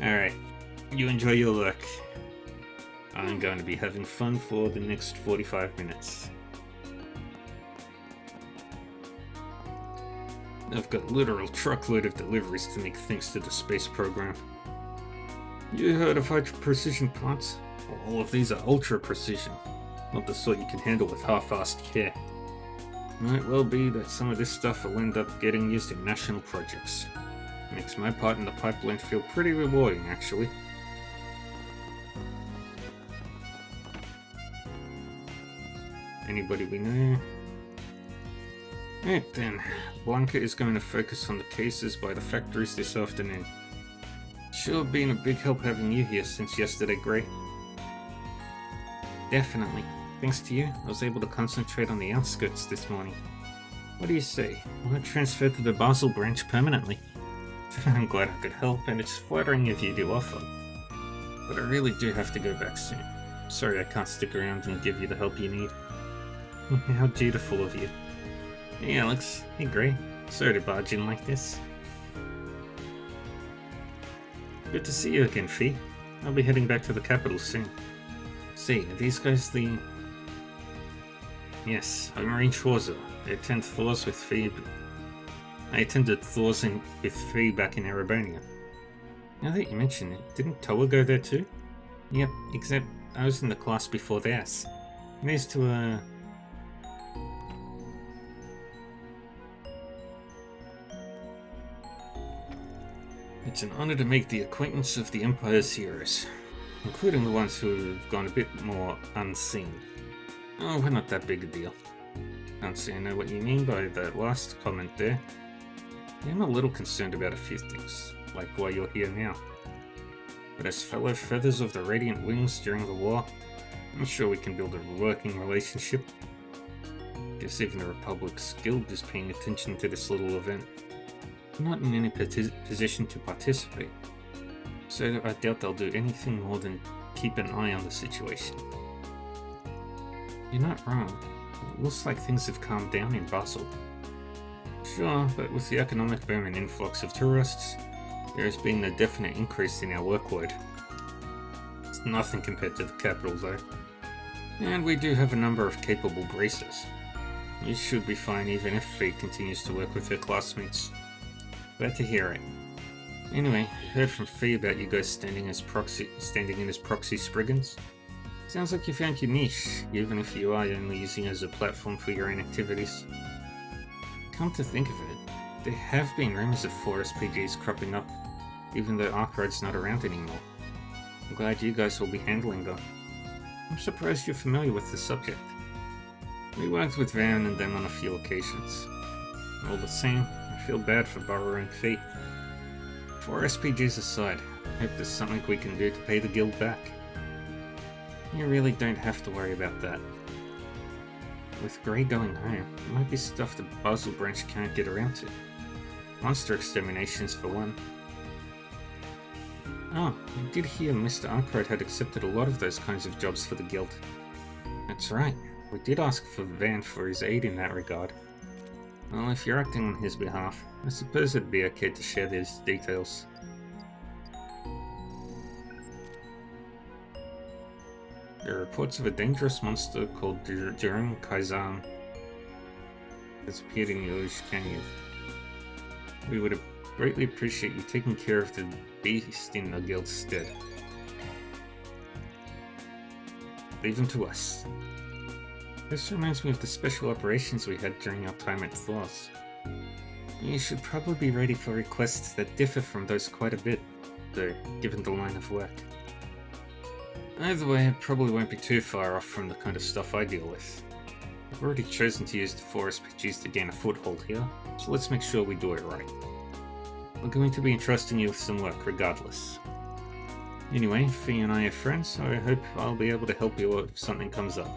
Alright, you enjoy your work. I'm going to be having fun for the next 45 minutes. I've got a literal truckload of deliveries to make thanks to the space program. You heard of high-precision parts? All of these are ultra-precision, not the sort you can handle with half-assed care. Might well be that some of this stuff will end up getting used in national projects. Makes my part in the pipeline feel pretty rewarding, actually. Anybody we know? Right then, Blanca is going to focus on the cases by the factories this afternoon. Sure been a big help having you here since yesterday, Gray. Definitely. Thanks to you, I was able to concentrate on the outskirts this morning. What do you say? I want to transfer to the Basel branch permanently. I'm glad I could help, and it's flattering if you do offer. But I really do have to go back soon. Sorry I can't stick around and give you the help you need. How dutiful of you. Hey Alex. Hey Gray. Sorry to barge in like this. Good to see you again, Fee. I'll be heading back to the capital soon. See, are these guys the... Yes, I'm Marine Schwarzer. I attend Thor's with Fee. I attended Thor's with Fee back in Erebonia. Now that you mention it, didn't Toa go there too? Yep, except I was in the class before theirs. Nice to, It's an honor to make the acquaintance of the Empire's heroes, including the ones who have gone a bit more unseen. Oh, we're not that big a deal. Can't say I know what you mean by that last comment there. I'm a little concerned about a few things, like why you're here now. But as fellow Feathers of the Radiant Wings during the war, I'm sure we can build a working relationship. Guess even the Republic's guild is paying attention to this little event. I'm not in any position to participate, so I doubt they'll do anything more than keep an eye on the situation. You're not wrong. It looks like things have calmed down in Basel. Sure, but with the economic boom and influx of tourists, there has been a definite increase in our workload. It's nothing compared to the capital though. And we do have a number of capable bracers. You should be fine even if Fee continues to work with her classmates. Glad to hear it. Anyway, I heard from Fee about you guys standing in as proxy Spriggans. Sounds like you found your niche, even if you are only using it as a platform for your own activities. Come to think of it, there have been rumors of 4 SPGs cropping up, even though Arkwright's not around anymore. I'm glad you guys will be handling them. I'm surprised you're familiar with the subject. We worked with Van and them on a few occasions. All the same, I feel bad for borrowing Fee. 4 SPGs aside, I hope there's something we can do to pay the guild back. You really don't have to worry about that. With Gray going home, there might be stuff the Basel branch can't get around to. Monster exterminations for one. Oh, I did hear Mr. Arkwright had accepted a lot of those kinds of jobs for the guild. That's right, we did ask for Van for his aid in that regard. Well, if you're acting on his behalf, I suppose it'd be okay to share these details. There are reports of a dangerous monster called Durham Kaizan that's appeared in Yelish Canyon. We would greatly appreciate you taking care of the beast in the guild's stead. Leave them to us. This reminds me of the special operations we had during our time at Thor's. You should probably be ready for requests that differ from those quite a bit, though, given the line of work. Either way, it probably won't be too far off from the kind of stuff I deal with. I've already chosen to use the 4 SPGs to gain a foothold here, so let's make sure we do it right. We're going to be entrusting you with some work regardless. Anyway, Fee and I are friends, so I hope I'll be able to help you if something comes up.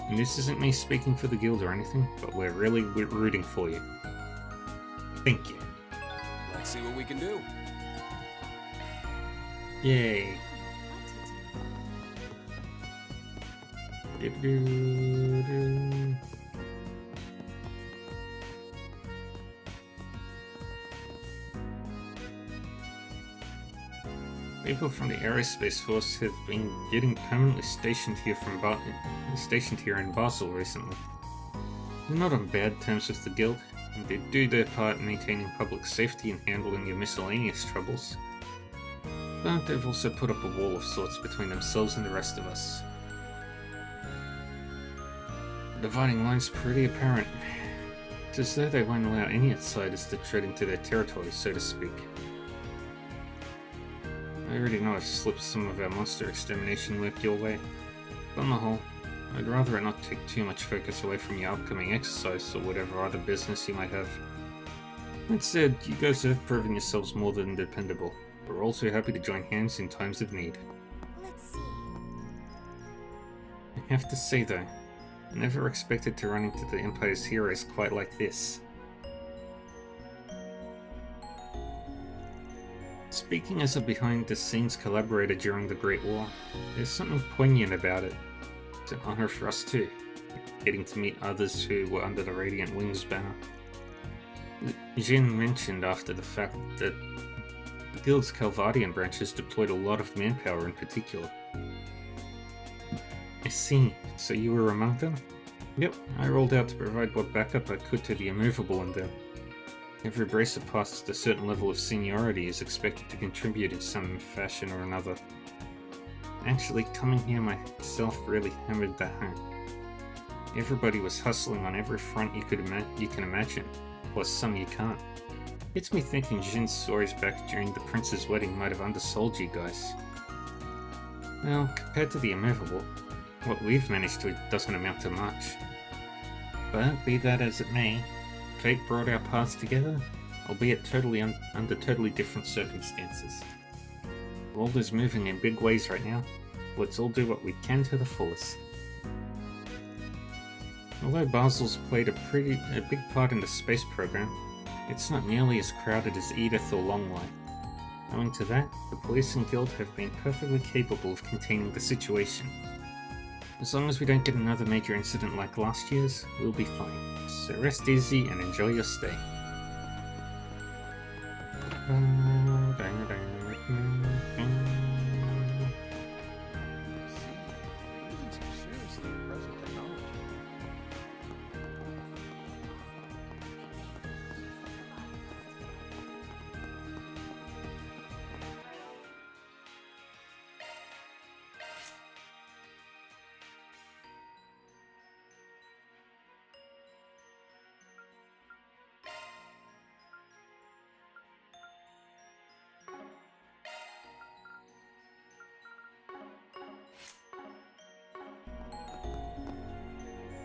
And this isn't me speaking for the guild or anything, but we're really rooting for you. Thank you. Let's see what we can do. Yay. People from the Aerospace Force have been getting permanently stationed here in Basel recently. They're not on bad terms with the Guild, and they do their part in maintaining public safety and handling your miscellaneous troubles. But they've also put up a wall of sorts between themselves and the rest of us. The dividing line's pretty apparent. It's as though they won't allow any outsiders to tread into their territory, so to speak. I already know I've slipped some of our monster extermination work your way. But on the whole, I'd rather it not take too much focus away from your upcoming exercise or whatever other business you might have. That said, you guys have proven yourselves more than dependable. We're also happy to join hands in times of need. Let's see. I have to say though, I never expected to run into the Empire's heroes quite like this. Speaking as a behind-the-scenes collaborator during the Great War, there's something poignant about it. It's an honor for us too, getting to meet others who were under the Radiant Wings banner. Jin mentioned after the fact that the Guild's Calvardian branches deployed a lot of manpower in particular. I see, so you were among them? Yep, I rolled out to provide what backup I could to the immovable in them. Every bracer past a certain level of seniority is expected to contribute in some fashion or another. Actually, coming here myself really hammered that home. Everybody was hustling on every front you can imagine, plus some you can't. Gets me thinking Jin's stories back during the prince's wedding might have undersold you guys. Well, compared to the immovable, what we've managed to doesn't amount to much. But be that as it may, fate brought our paths together, albeit under totally different circumstances. The world is moving in big ways right now. Let's all do what we can to the fullest. Although Basel's played a big part in the space program, it's not nearly as crowded as Edith or Longline. Owing to that, the police and guild have been perfectly capable of containing the situation. As long as we don't get another major incident like last year's, we'll be fine. So rest easy and enjoy your stay.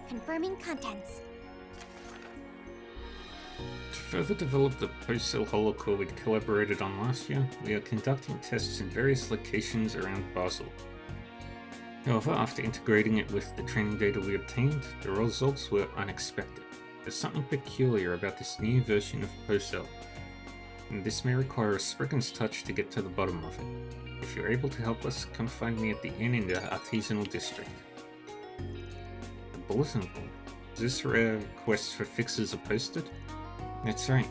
Confirming contents. To further develop the post-cell holocore we'd collaborated on last year, we are conducting tests in various locations around Basel. However, after integrating it with the training data we obtained, the results were unexpected. There's something peculiar about this new version of post-cell, and this may require a Spriggan's touch to get to the bottom of it. If you're able to help us, come find me at the inn in the Artisanal District. The bulletin board. Is this where requests for fixes are posted? That's right.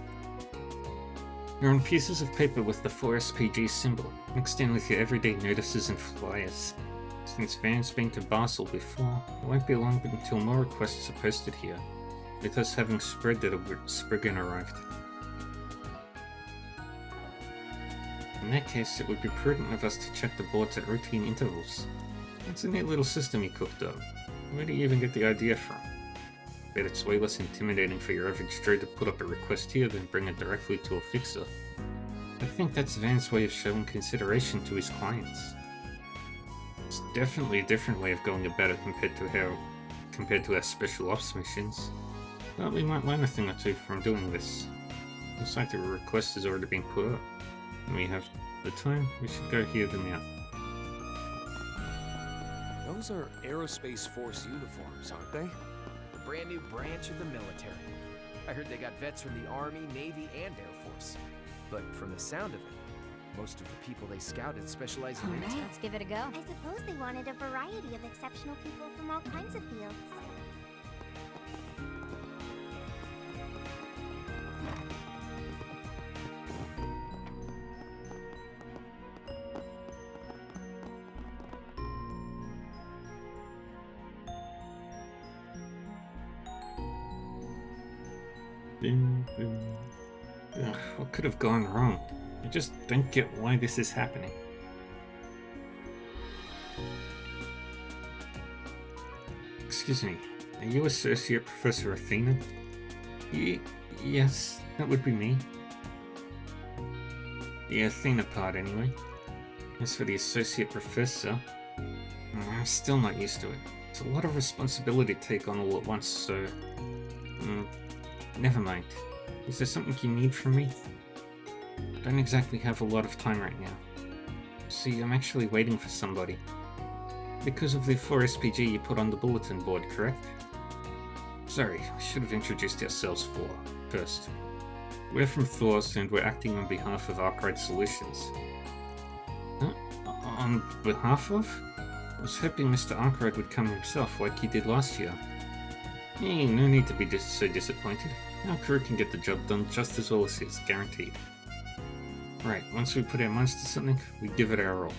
You're on pieces of paper with the 4SPG symbol, mixed in with your everyday notices and flyers. Since Van's been to Basel before, it won't be long until more requests are posted here, with us having spread that a Spriggan arrived. In that case, it would be prudent of us to check the boards at routine intervals. It's a neat little system you cooked up. Where do you even get the idea from? Bet it's way less intimidating for your average Joe to put up a request here than bring it directly to a fixer. I think that's Van's way of showing consideration to his clients. It's definitely a different way of going about it compared to our special ops missions. But we might learn a thing or two from doing this. Looks like the request has already been put up. When we have the time, we should go hear them out. Those are Aerospace Force uniforms, aren't they? A brand new branch of the military. I heard they got vets from the Army, Navy, and Air Force. But from the sound of it, most of the people they scouted specialize in intel. Let's give it a go. I suppose they wanted a variety of exceptional people from all kinds of fields. Boom, boom. Ugh, what could have gone wrong? I just don't get why this is happening. Excuse me, are you Associate Professor Athena? Yes, that would be me. The Athena part, anyway. As for the Associate Professor, I'm still not used to it. It's a lot of responsibility to take on all at once, so... never mind. Is there something you need from me? I don't exactly have a lot of time right now. See, I'm actually waiting for somebody. Because of the 4SPG you put on the bulletin board, correct? Sorry, I should have introduced ourselves first. We're from Thors and we're acting on behalf of Arkride Solutions. Huh? On behalf of? I was hoping Mr. Arkride would come himself like he did last year. Hey, no need to be so disappointed. Our crew can get the job done just as well as his, guaranteed. Right, once we put our minds to something, we give it our all.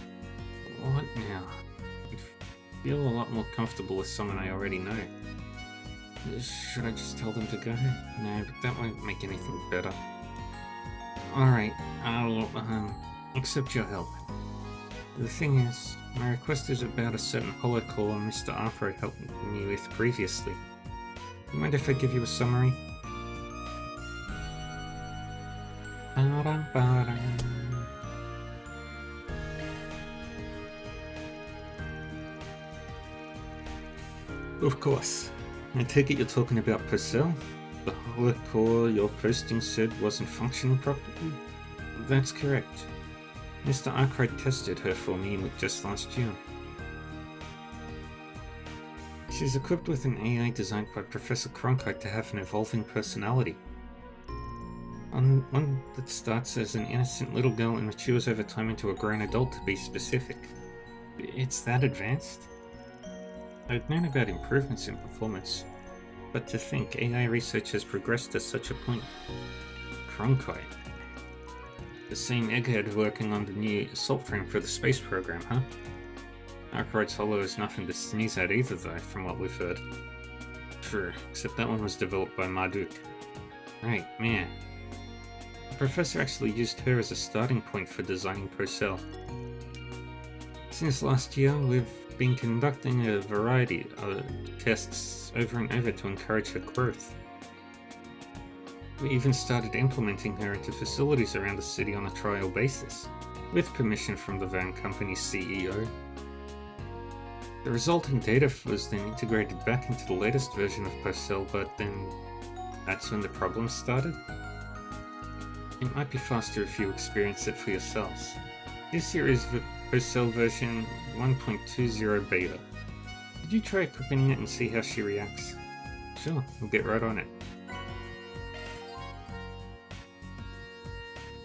What now? I feel a lot more comfortable with someone I already know. Should I just tell them to go? No, but that won't make anything better. Alright, I'll accept your help. The thing is, my request is about a certain holocore Mr. Arkride helped me with previously. You mind if I give you a summary? Of course. I take it you're talking about Purcell? The holocore your posting said wasn't functioning properly? That's correct. Mr. Arkride tested her for me just last year. She's equipped with an AI designed by Professor Cronkite to have an evolving personality. One that starts as an innocent little girl and matures over time into a grown adult, to be specific. It's that advanced? I'd known about improvements in performance, but to think AI research has progressed to such a point. Cronkite. The same egghead working on the new assault frame for the space program, huh? Arkride's Holo is nothing to sneeze at either though, from what we've heard. True, except that one was developed by Marduk. Right, man. The professor actually used her as a starting point for designing Purcell. Since last year, we've been conducting a variety of tests over and over to encourage her growth. We even started implementing her into facilities around the city on a trial basis, with permission from the van company's CEO. The resulting data was then integrated back into the latest version of Purcell, but then that's when the problems started. It might be faster if you experience it for yourselves. This here is the Purcell version 1.20 beta. Did you try equipping it and see how she reacts? Sure, we'll get right on it.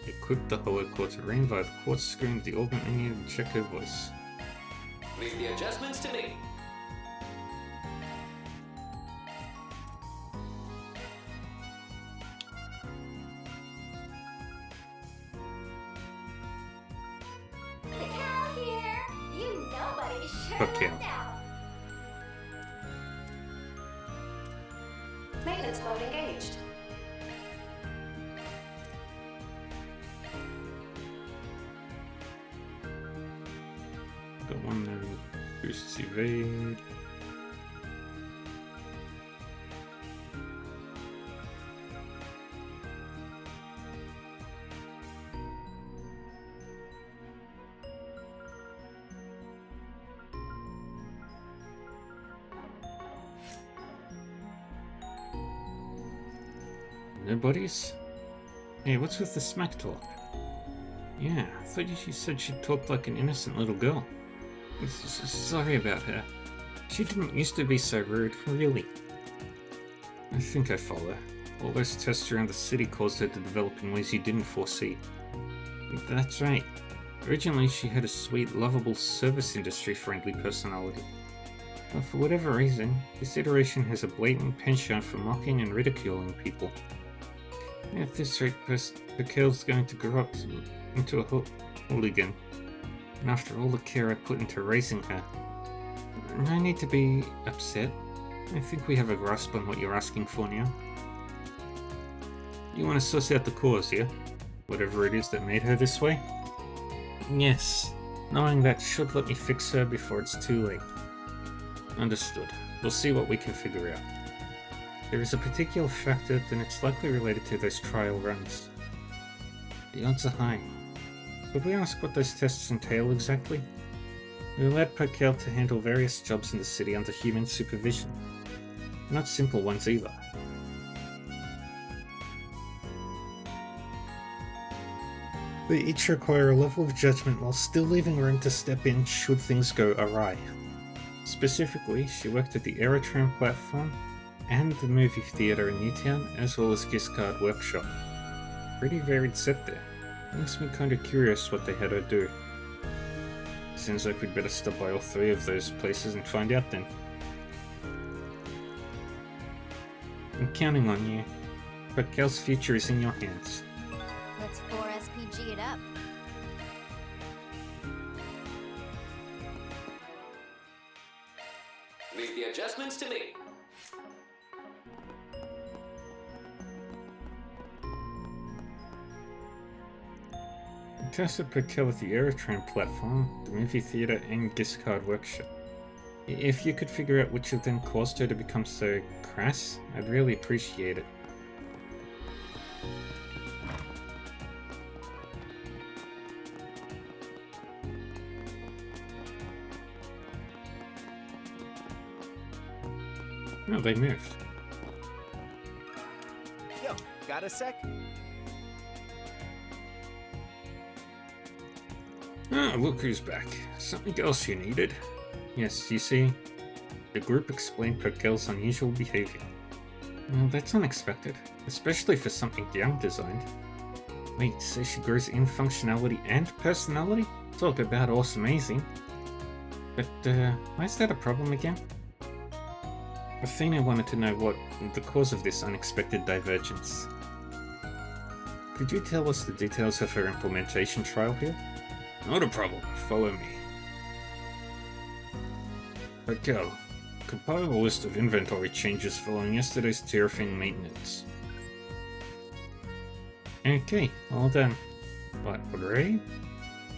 Equip the holocore terrain via the quartz screen of the augment menu and check her voice. Leave the adjustments to me. The cow here! You nobody sure Fuck yeah. lucked out. Maintenance mode engaged. Got one there that boosts evade. No buddies? Hey, what's with the smack talk? Yeah, I thought she said she talked like an innocent little girl. Sorry about her. She didn't used to be so rude, really. I think I follow. All those tests around the city caused her to develop in ways you didn't foresee. That's right. Originally she had a sweet, lovable, service industry-friendly personality. But for whatever reason, this iteration has a blatant penchant for mocking and ridiculing people. At this rate, Purcell's going to grow up into a hooligan. And after all the care I put into raising her, no need to be upset. I think we have a grasp on what you're asking for now. You want to suss out the cause, yeah? Whatever it is that made her this way? Yes. Knowing that should let me fix her before it's too late. Understood. We'll see what we can figure out. There is a particular factor, then it's likely related to those trial runs. The odds are high. Could we ask what those tests entail exactly? We allowed Perkel to handle various jobs in the city under human supervision. Not simple ones either. They each require a level of judgment while still leaving room to step in should things go awry. Specifically, she worked at the Aerotram platform and the movie theatre in Newtown, as well as Giscard Workshop. Pretty varied set there. Makes me kinda curious what they had her do. Seems like we'd better stop by all three of those places and find out then. I'm counting on you. Perkel's future is in your hands. Let's 4SPG it up. Leave the adjustments to me. I tested Perkel with the Aerotram platform, the movie theatre, and Giscard Workshop. If you could figure out which of them caused her to become so crass, I'd really appreciate it. No, they moved. Yo, got a sec? Ah, look who's back. Something else you needed. Yes, you see, the group explained Perkel's unusual behavior. Well, that's unexpected, especially for something Young designed. Wait, so she grows in functionality and personality? Talk about awesome-azing. But, why is that a problem again? Athena wanted to know what the cause of this unexpected divergence. Could you tell us the details of her implementation trial here? Not a problem. Follow me. Perkel, compile a list of inventory changes following yesterday's Terrafin maintenance. Okay, all done. What, already?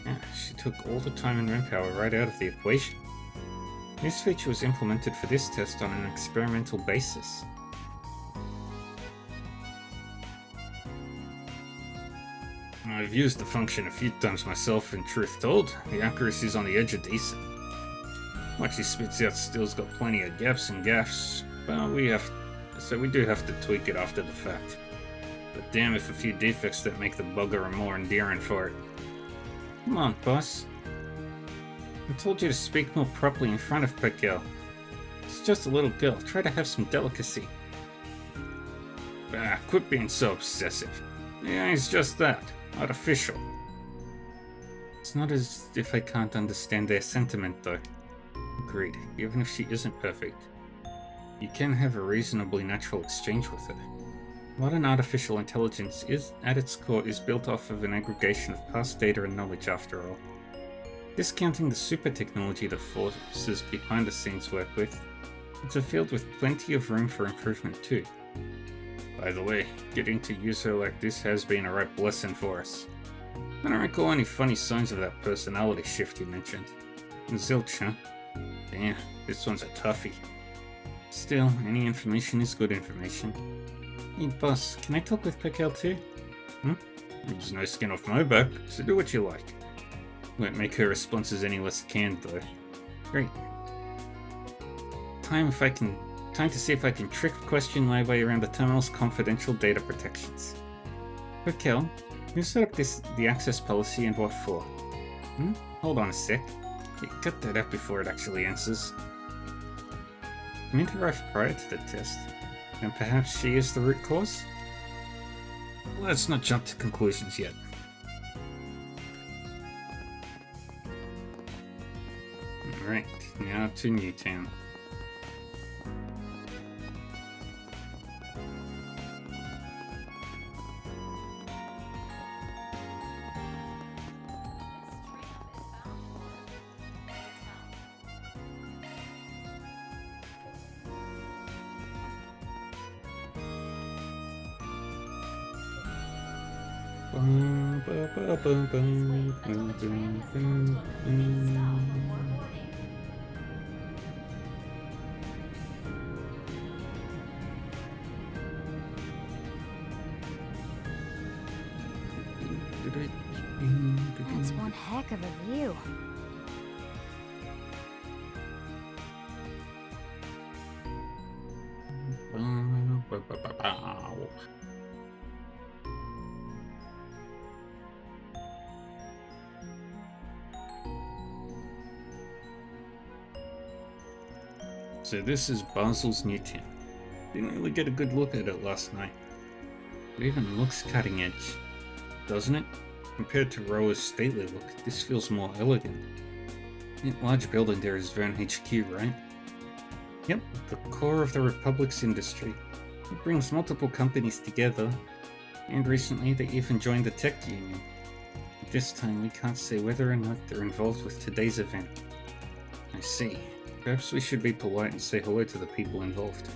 Yeah, she took all the time and manpower right out of the equation. This feature was implemented for this test on an experimental basis. I've used the function a few times myself, and truth told, the accuracy's on the edge of decent. What she spits out still's got plenty of gaps and gaffs, but we do have to tweak it after the fact. But damn if a few defects that make the bugger more endearing for it. Come on, boss. I told you to speak more properly in front of Perkel. It's just a little girl, try to have some delicacy. Ah, quit being so obsessive. Yeah, it's just that. Artificial. It's not as if I can't understand their sentiment, though. Agreed, even if she isn't perfect. You can have a reasonably natural exchange with her. Modern artificial intelligence at its core, is built off of an aggregation of past data and knowledge, after all. Discounting the super technology the forces behind the scenes work with, it's a field with plenty of room for improvement too. By the way, getting to use her like this has been a right blessing for us. I don't recall any funny signs of that personality shift you mentioned. Zilch, huh? Damn, this one's a toughie. Still, any information is good information. Hey boss, can I talk with Perkel too? There's no skin off my back, so do what you like. Won't make her responses any less canned though. Great. Time to see if I can question my way around the terminal's confidential data protections. Perkel, who set up the access policy and what for? Hold on a sec. Cut that out before it actually answers. Mint arrived prior to the test, and perhaps she is the root cause? Let's not jump to conclusions yet. Alright, now to Newtown. That's one heck of a view. So this is Basil's new town. Didn't really get a good look at it last night. It even looks cutting edge, doesn't it? Compared to Roa's stately look, this feels more elegant. That large building there is Verne HQ, right? Yep, the core of the Republic's industry. It brings multiple companies together, and recently they even joined the tech union. At this time we can't say whether or not they're involved with today's event. I see. Perhaps we should be polite and say hello to the people involved.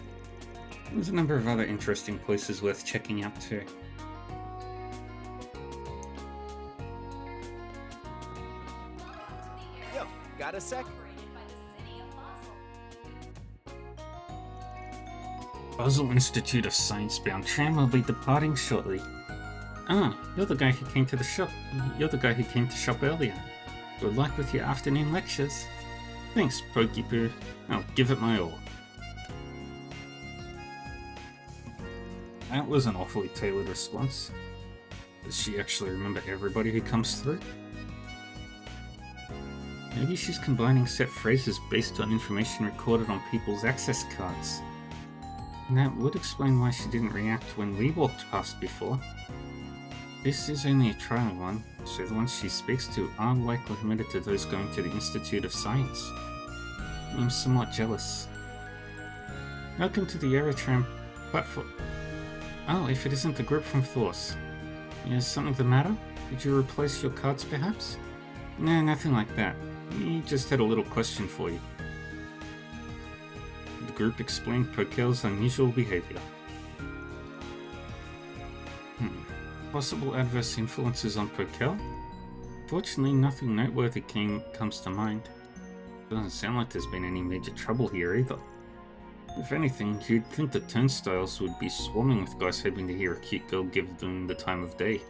There's a number of other interesting places worth checking out too. Yo, got a sec? Basel Institute of Science-bound tram will be departing shortly. Ah, you're the guy who came to the shop. You're the guy who came to shop earlier. Good luck with your afternoon lectures. Thanks, Pokepoo. I'll give it my all. That was an awfully tailored response. Does she actually remember everybody who comes through? Maybe she's combining set phrases based on information recorded on people's access cards. And that would explain why she didn't react when we walked past before. This is only a trial one, so the ones she speaks to are likely limited to those going to the Institute of Science. I'm somewhat jealous. Welcome to the Eurotram platform. Oh, if it isn't the group from Thors. Is something the matter? Did you replace your cards perhaps? No, nothing like that. We just had a little question for you. The group explained Pokel's unusual behavior. Possible adverse influences on Pokel? Fortunately, nothing noteworthy comes to mind. Doesn't sound like there's been any major trouble here either. If anything, you'd think the turnstiles would be swarming with guys hoping to hear a cute girl give them the time of day.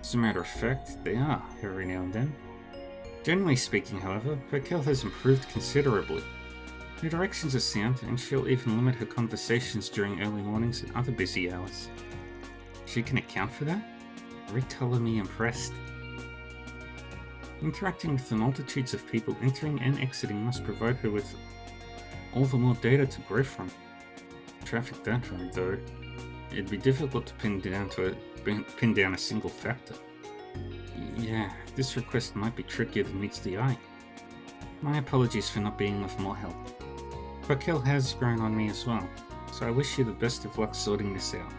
As a matter of fact, they are, every now and then. Generally speaking, however, Pokel has improved considerably. Her directions are sound, and she'll even limit her conversations during early mornings and other busy hours. She can account for that? Recolor me impressed. Interacting with the multitudes of people entering and exiting must provide her with all the more data to grow from. Traffic that road, though, it'd be difficult to pin down a single factor. Yeah, this request might be trickier than meets the eye. My apologies for not being of more help. Pokel has grown on me as well, so I wish you the best of luck sorting this out.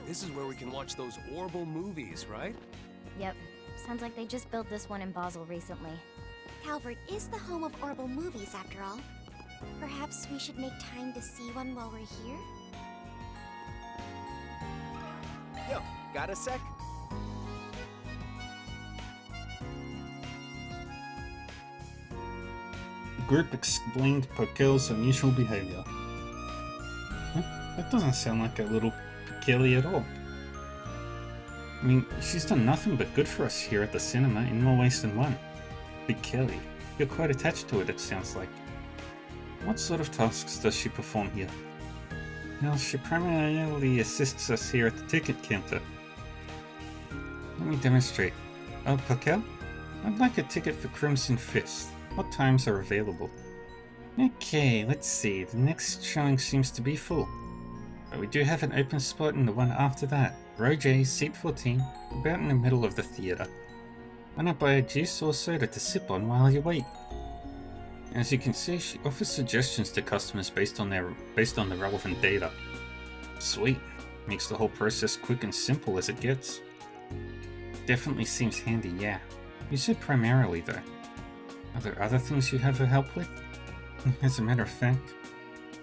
This is where we can watch those Orbital movies, right? Yep. Sounds like they just built this one in Basel recently. Calvert is the home of Orbital movies, after all. Perhaps we should make time to see one while we're here? Yo, got a sec? The group explained Pokel's unusual behavior. That doesn't sound like a little Kelly at all. I mean, she's done nothing but good for us here at the cinema in more ways than one. Big Kelly. You're quite attached to it sounds like. What sort of tasks does she perform here? Well, she primarily assists us here at the ticket counter. Let me demonstrate. Oh, Pokel? I'd like a ticket for Crimson Fist. What times are available? Okay, let's see. The next showing seems to be full. But we do have an open spot in the one after that. Row J, seat 14, about in the middle of the theatre. Why not buy a juice or soda to sip on while you wait? As you can see, she offers suggestions to customers based on the relevant data. Sweet. Makes the whole process quick and simple as it gets. Definitely seems handy, yeah. You said primarily, though. Are there other things you have her help with? As a matter of fact,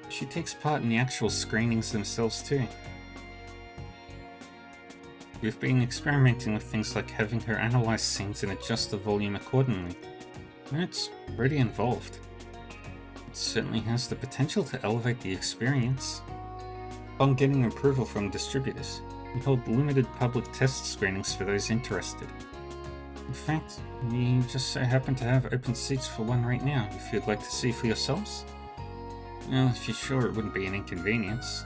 she takes part in the actual screenings themselves, too. We've been experimenting with things like having her analyze scenes and adjust the volume accordingly. And it's pretty involved. It certainly has the potential to elevate the experience. Upon getting approval from distributors, we hold limited public test screenings for those interested. In fact, we just so happen to have open seats for one right now, if you'd like to see for yourselves. Well, if you're sure it wouldn't be an inconvenience.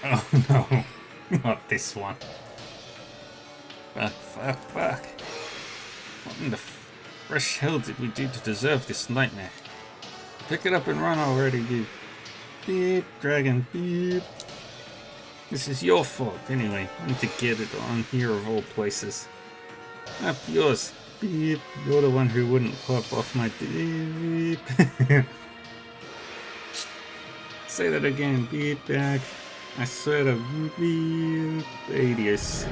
Oh no, not this one. Fuck. What in the fresh hell did we do to deserve this nightmare? Pick it up and run already, you. Beep, dragon, beep. This is your fault, anyway. I need to get it on here of all places. Up yours. Beep. You're the one who wouldn't pop off my beep. Say that again. Beep back. I swear to beep. Adios.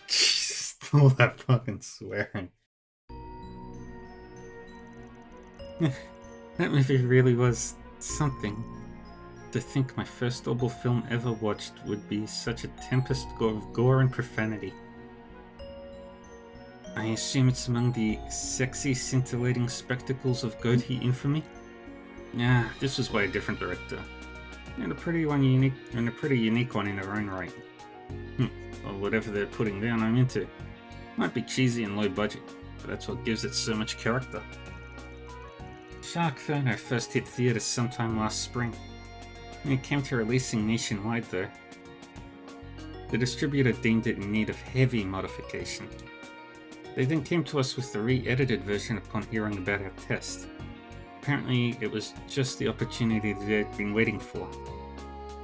Jesus, all that fucking swearing. That movie really was something. To think my first Orbital film ever watched would be such a tempest of gore and profanity. I assume it's among the sexy, scintillating spectacles of goatee infamy? Yeah, this was by a different director. And a pretty unique one in her own right. Or whatever they're putting down, I'm into. Might be cheesy and low budget, but that's what gives it so much character. Sharkferno first hit theaters sometime last spring. When it came to releasing nationwide though, the distributor deemed it in need of heavy modification. They then came to us with the re-edited version upon hearing about our test. Apparently it was just the opportunity that they'd been waiting for.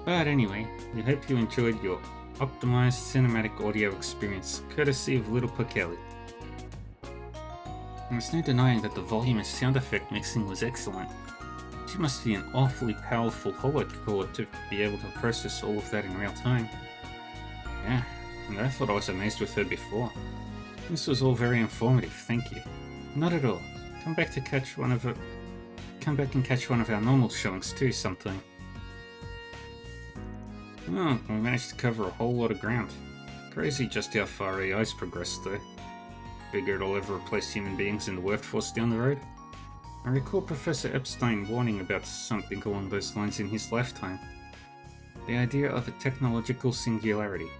But anyway, we hope you enjoyed your optimized cinematic audio experience, courtesy of Little Pochelli. There's no denying that the volume and sound effect mixing was excellent. She must be an awfully powerful holocore to be able to process all of that in real time. Yeah, and I thought I was amazed with her before. This was all very informative, thank you. Not at all. Come back and catch one of our normal showings too sometime. Oh, we managed to cover a whole lot of ground. Crazy just how far AI's progressed though. Figure it'll ever replace human beings in the workforce down the road? I recall Professor Epstein warning about something along those lines in his lifetime. The idea of a technological singularity,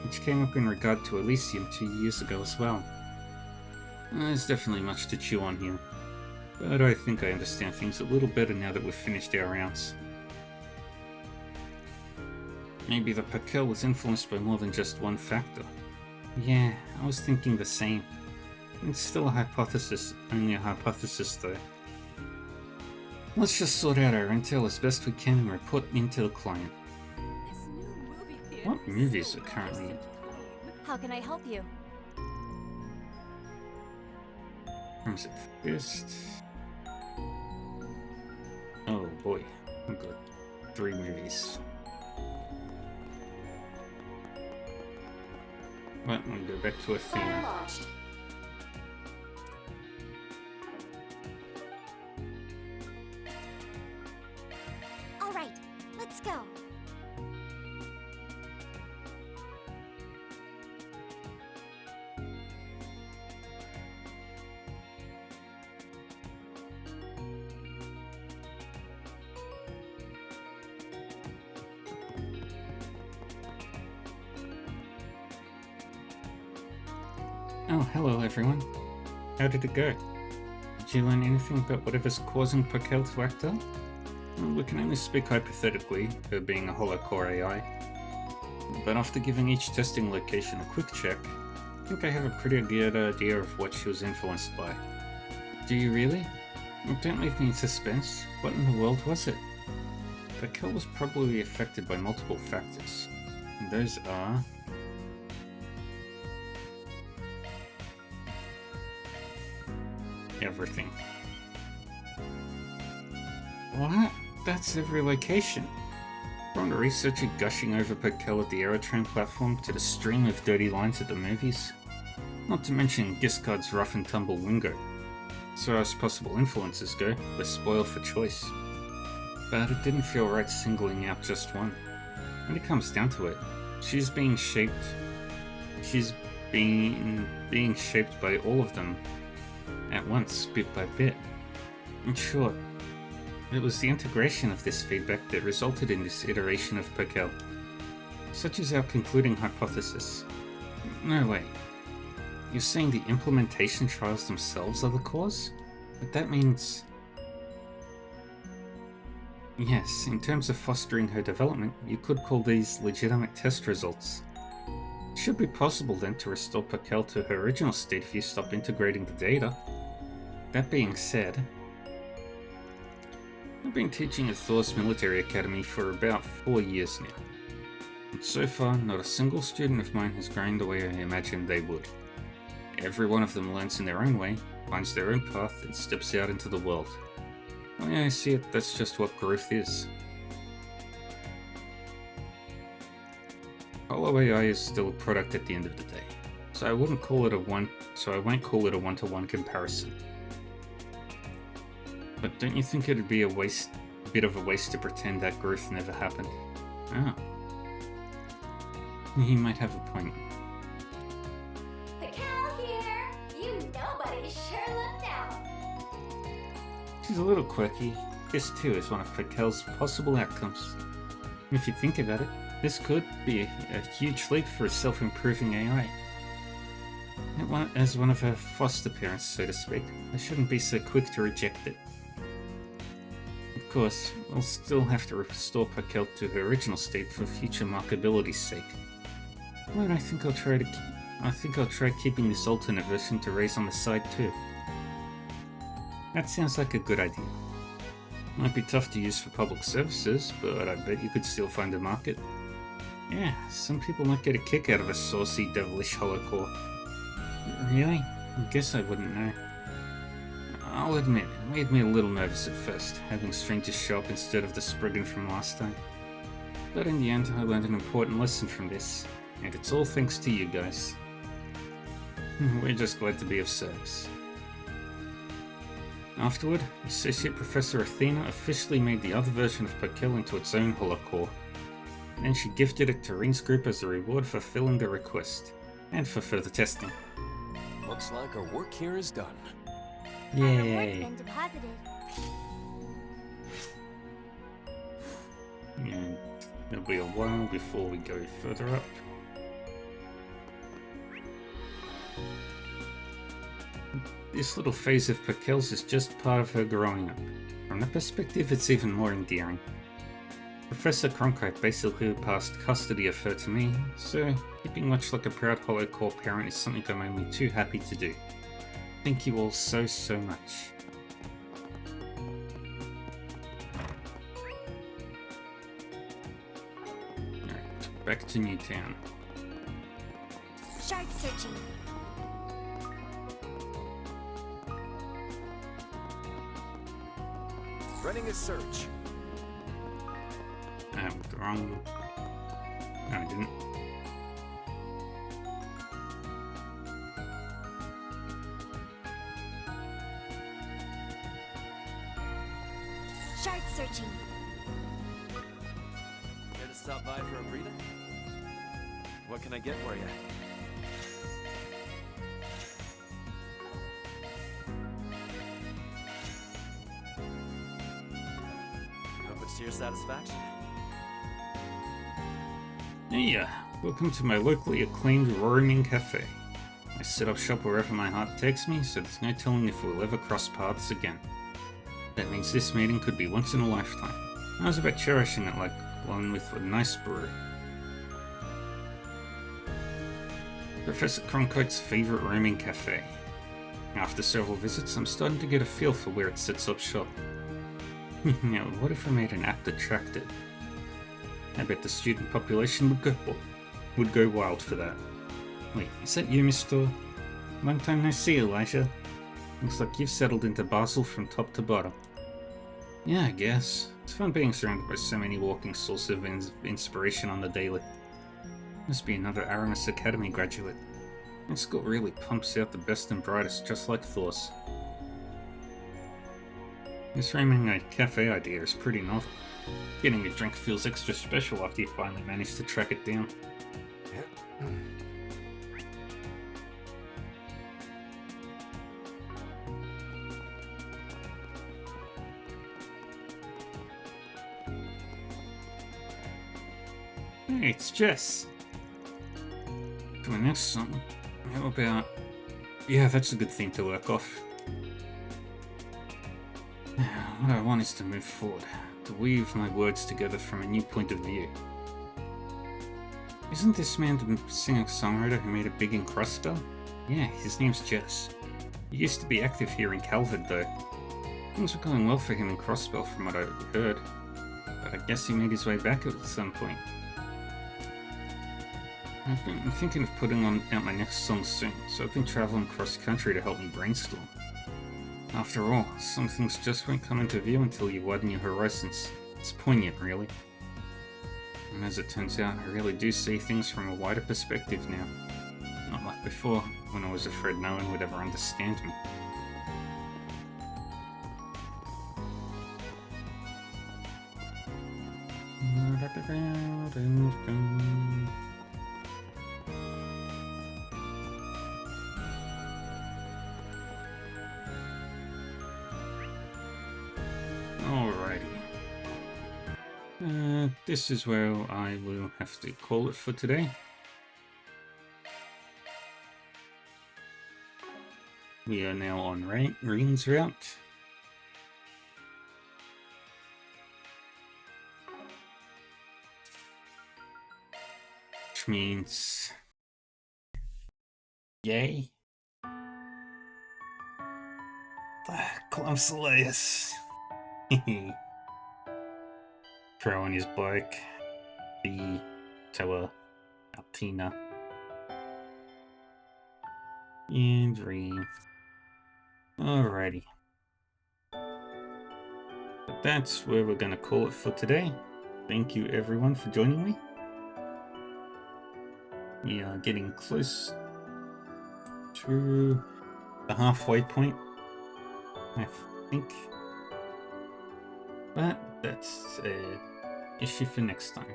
which came up in regard to Elysium 2 years ago as well. There's definitely much to chew on here, but I think I understand things a little better now that we've finished our rounds. Maybe the Pakel was influenced by more than just one factor. Yeah, I was thinking the same. It's still a hypothesis, only a hypothesis though. Let's just sort out our intel as best we can and report into the client. What movies are currently... How can I help you? Crimson Fist... Oh boy, I've got 3 movies. But we'll go back to Athena. Alright, let's go. Oh, hello everyone. How did it go? Did you learn anything about whatever's causing Pakel to act up? Well, we can only speak hypothetically, her being a holocore AI. But after giving each testing location a quick check, I think I have a pretty good idea of what she was influenced by. Do you really? Well, don't leave me in suspense. What in the world was it? Pakel was probably affected by multiple factors. And those are... everything. What? That's every location. From the researcher gushing over Perkel at the Aerotrain platform to the stream of dirty lines at the movies. Not to mention Giscard's rough and tumble lingo. As far as possible influences go, we're spoiled for choice. But it didn't feel right singling out just one. When it comes down to it, she's being shaped by all of them at once, bit by bit. In short, it was the integration of this feedback that resulted in this iteration of Perkel. Such is our concluding hypothesis. No way. You're saying the implementation trials themselves are the cause? But that means... Yes, in terms of fostering her development, you could call these legitimate test results. It should be possible then to restore Perkel to her original state if you stop integrating the data. That being said, I've been teaching at Thor's military academy for about 4 years now, and so far not a single student of mine has grown the way I imagined they would. Every one of them learns in their own way, finds their own path, and steps out into the world. The way I see it, that's just what growth is. Hollow AI is still a product at the end of the day, so I won't call it a one-to-one comparison. But don't you think it'd be a bit of a waste to pretend that growth never happened? Oh. He might have a point. Perkel here! You nobody sure looked out! She's a little quirky. This too is one of Perkel's possible outcomes. And if you think about it, this could be a huge leap for a self-improving AI. As one of her foster parents, so to speak, I shouldn't be so quick to reject it. Of course, we'll still have to restore Perkel to her original state for future markability's sake. But I think I'll try keeping this alternate version to raise on the side too. That sounds like a good idea. Might be tough to use for public services, but I bet you could still find a market. Yeah, some people might get a kick out of a saucy, devilish holocore. Really? I guess I wouldn't know. I'll admit, it made me a little nervous at first, having strangers show up instead of the Spriggan from last time. But in the end, I learned an important lesson from this, and it's all thanks to you guys. We're just glad to be of service. Afterward, Associate Professor Athena officially made the other version of Perkel into its own holocore. And she gifted it to Ring's group as a reward for filling the request, and for further testing. Looks like our work here is done. Yay! Been deposited. And it'll be a while before we go further up. This little phase of Perkel's is just part of her growing up. From that perspective, it's even more endearing. Professor Cronkite basically passed custody of her to me, so keeping much like a proud holocore parent is something I'm only too happy to do. Thank you all so much. Alright, back to Newtown. Shard searching. Running a search. I went wrong. No, I didn't. Shard searching. Care to stop by for a breather? What can I get for you? Hope it's to your satisfaction. Hey, welcome to my locally acclaimed roaming cafe. I set up shop wherever my heart takes me, so there's no telling if we'll ever cross paths again. That means this meeting could be once in a lifetime. I was about cherishing it like one with a nice brew. Professor Cronkite's favorite roaming cafe. After several visits, I'm starting to get a feel for where it sets up shop. Now, what if I made an app that tracked it? I bet the student population would go wild for that. Wait, is that you, Mr. Long time no see, Elijah? Looks like you've settled into Basel from top to bottom. Yeah, I guess. It's fun being surrounded by so many walking sources of inspiration on the daily. Must be another Aramis Academy graduate. This school really pumps out the best and brightest, just like Thor's. This framing a cafe idea is pretty novel. Getting a drink feels extra special after you finally manage to track it down. Hey, it's Jess. For my next song, how about... Yeah, that's a good thing to work off. What I want is to move forward, to weave my words together from a new point of view. Isn't this man the singer-songwriter who made it big in Crossbell? Yeah, his name's Jess. He used to be active here in Calvard, though. Things were going well for him in Crossbell from what I heard, but I guess he made his way back at some point. I'm thinking of putting out my next song soon, so I've been traveling cross-country to help me brainstorm. After all, some things just won't come into view until you widen your horizons. It's poignant, really. And as it turns out, I really do see things from a wider perspective now. Not like before, when I was afraid no one would ever understand me. This is where I will have to call it for today. We are now on Reen's route. Which means... Yay! Clumsileus! Hehe. Crow on his bike, the Tower, Altina, and Reen. Alrighty. But that's where we're going to call it for today. Thank you everyone for joining me. We are getting close to the halfway point, I think. But that's an issue for next time.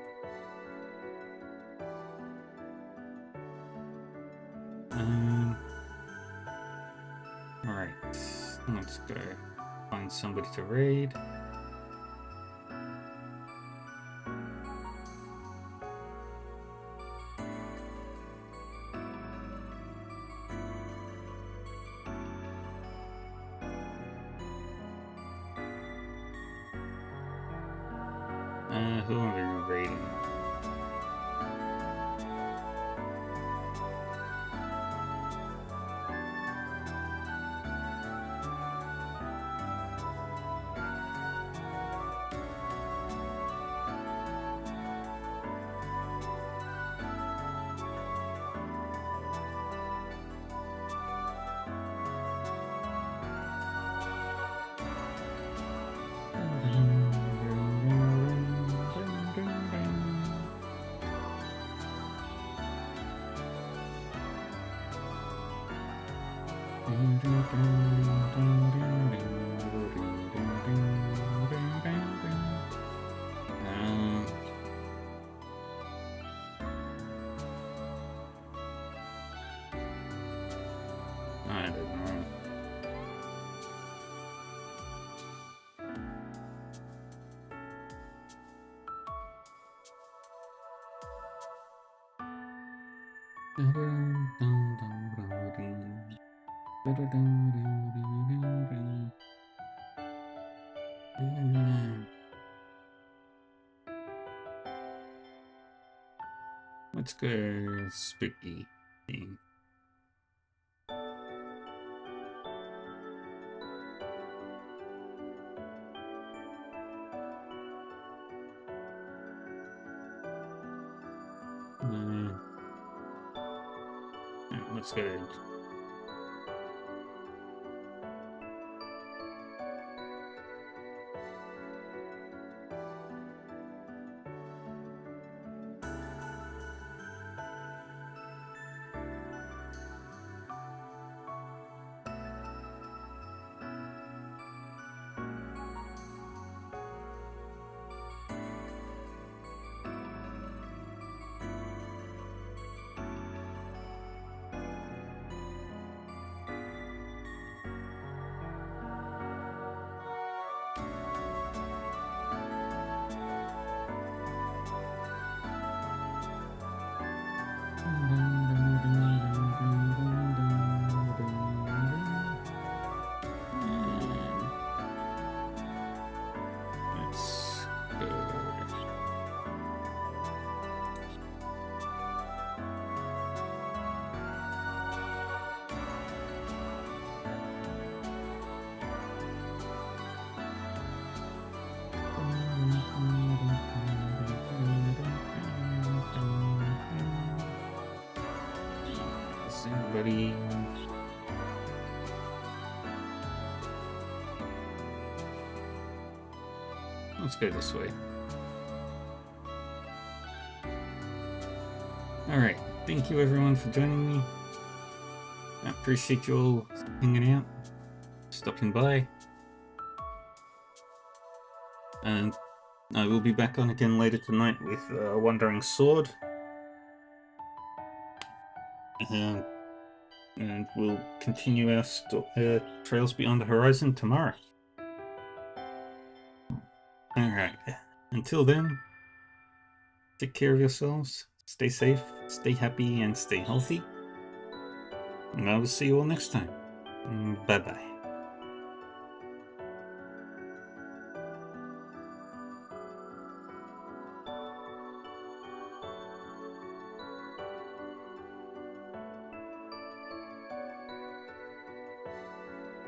Alright, let's go find somebody to raid. Who are we raiding? I don't know. Let's go spooky theme. Let's go Is everybody... Let's go this way. Alright, thank you everyone for joining me. I appreciate you all hanging out, stopping by. And I will be back on again later tonight with Wandering Sword. And we'll continue our Trails Beyond the Horizon tomorrow. Alright, until then, take care of yourselves, stay safe, stay happy, and stay healthy. And I will see you all next time. Bye-bye.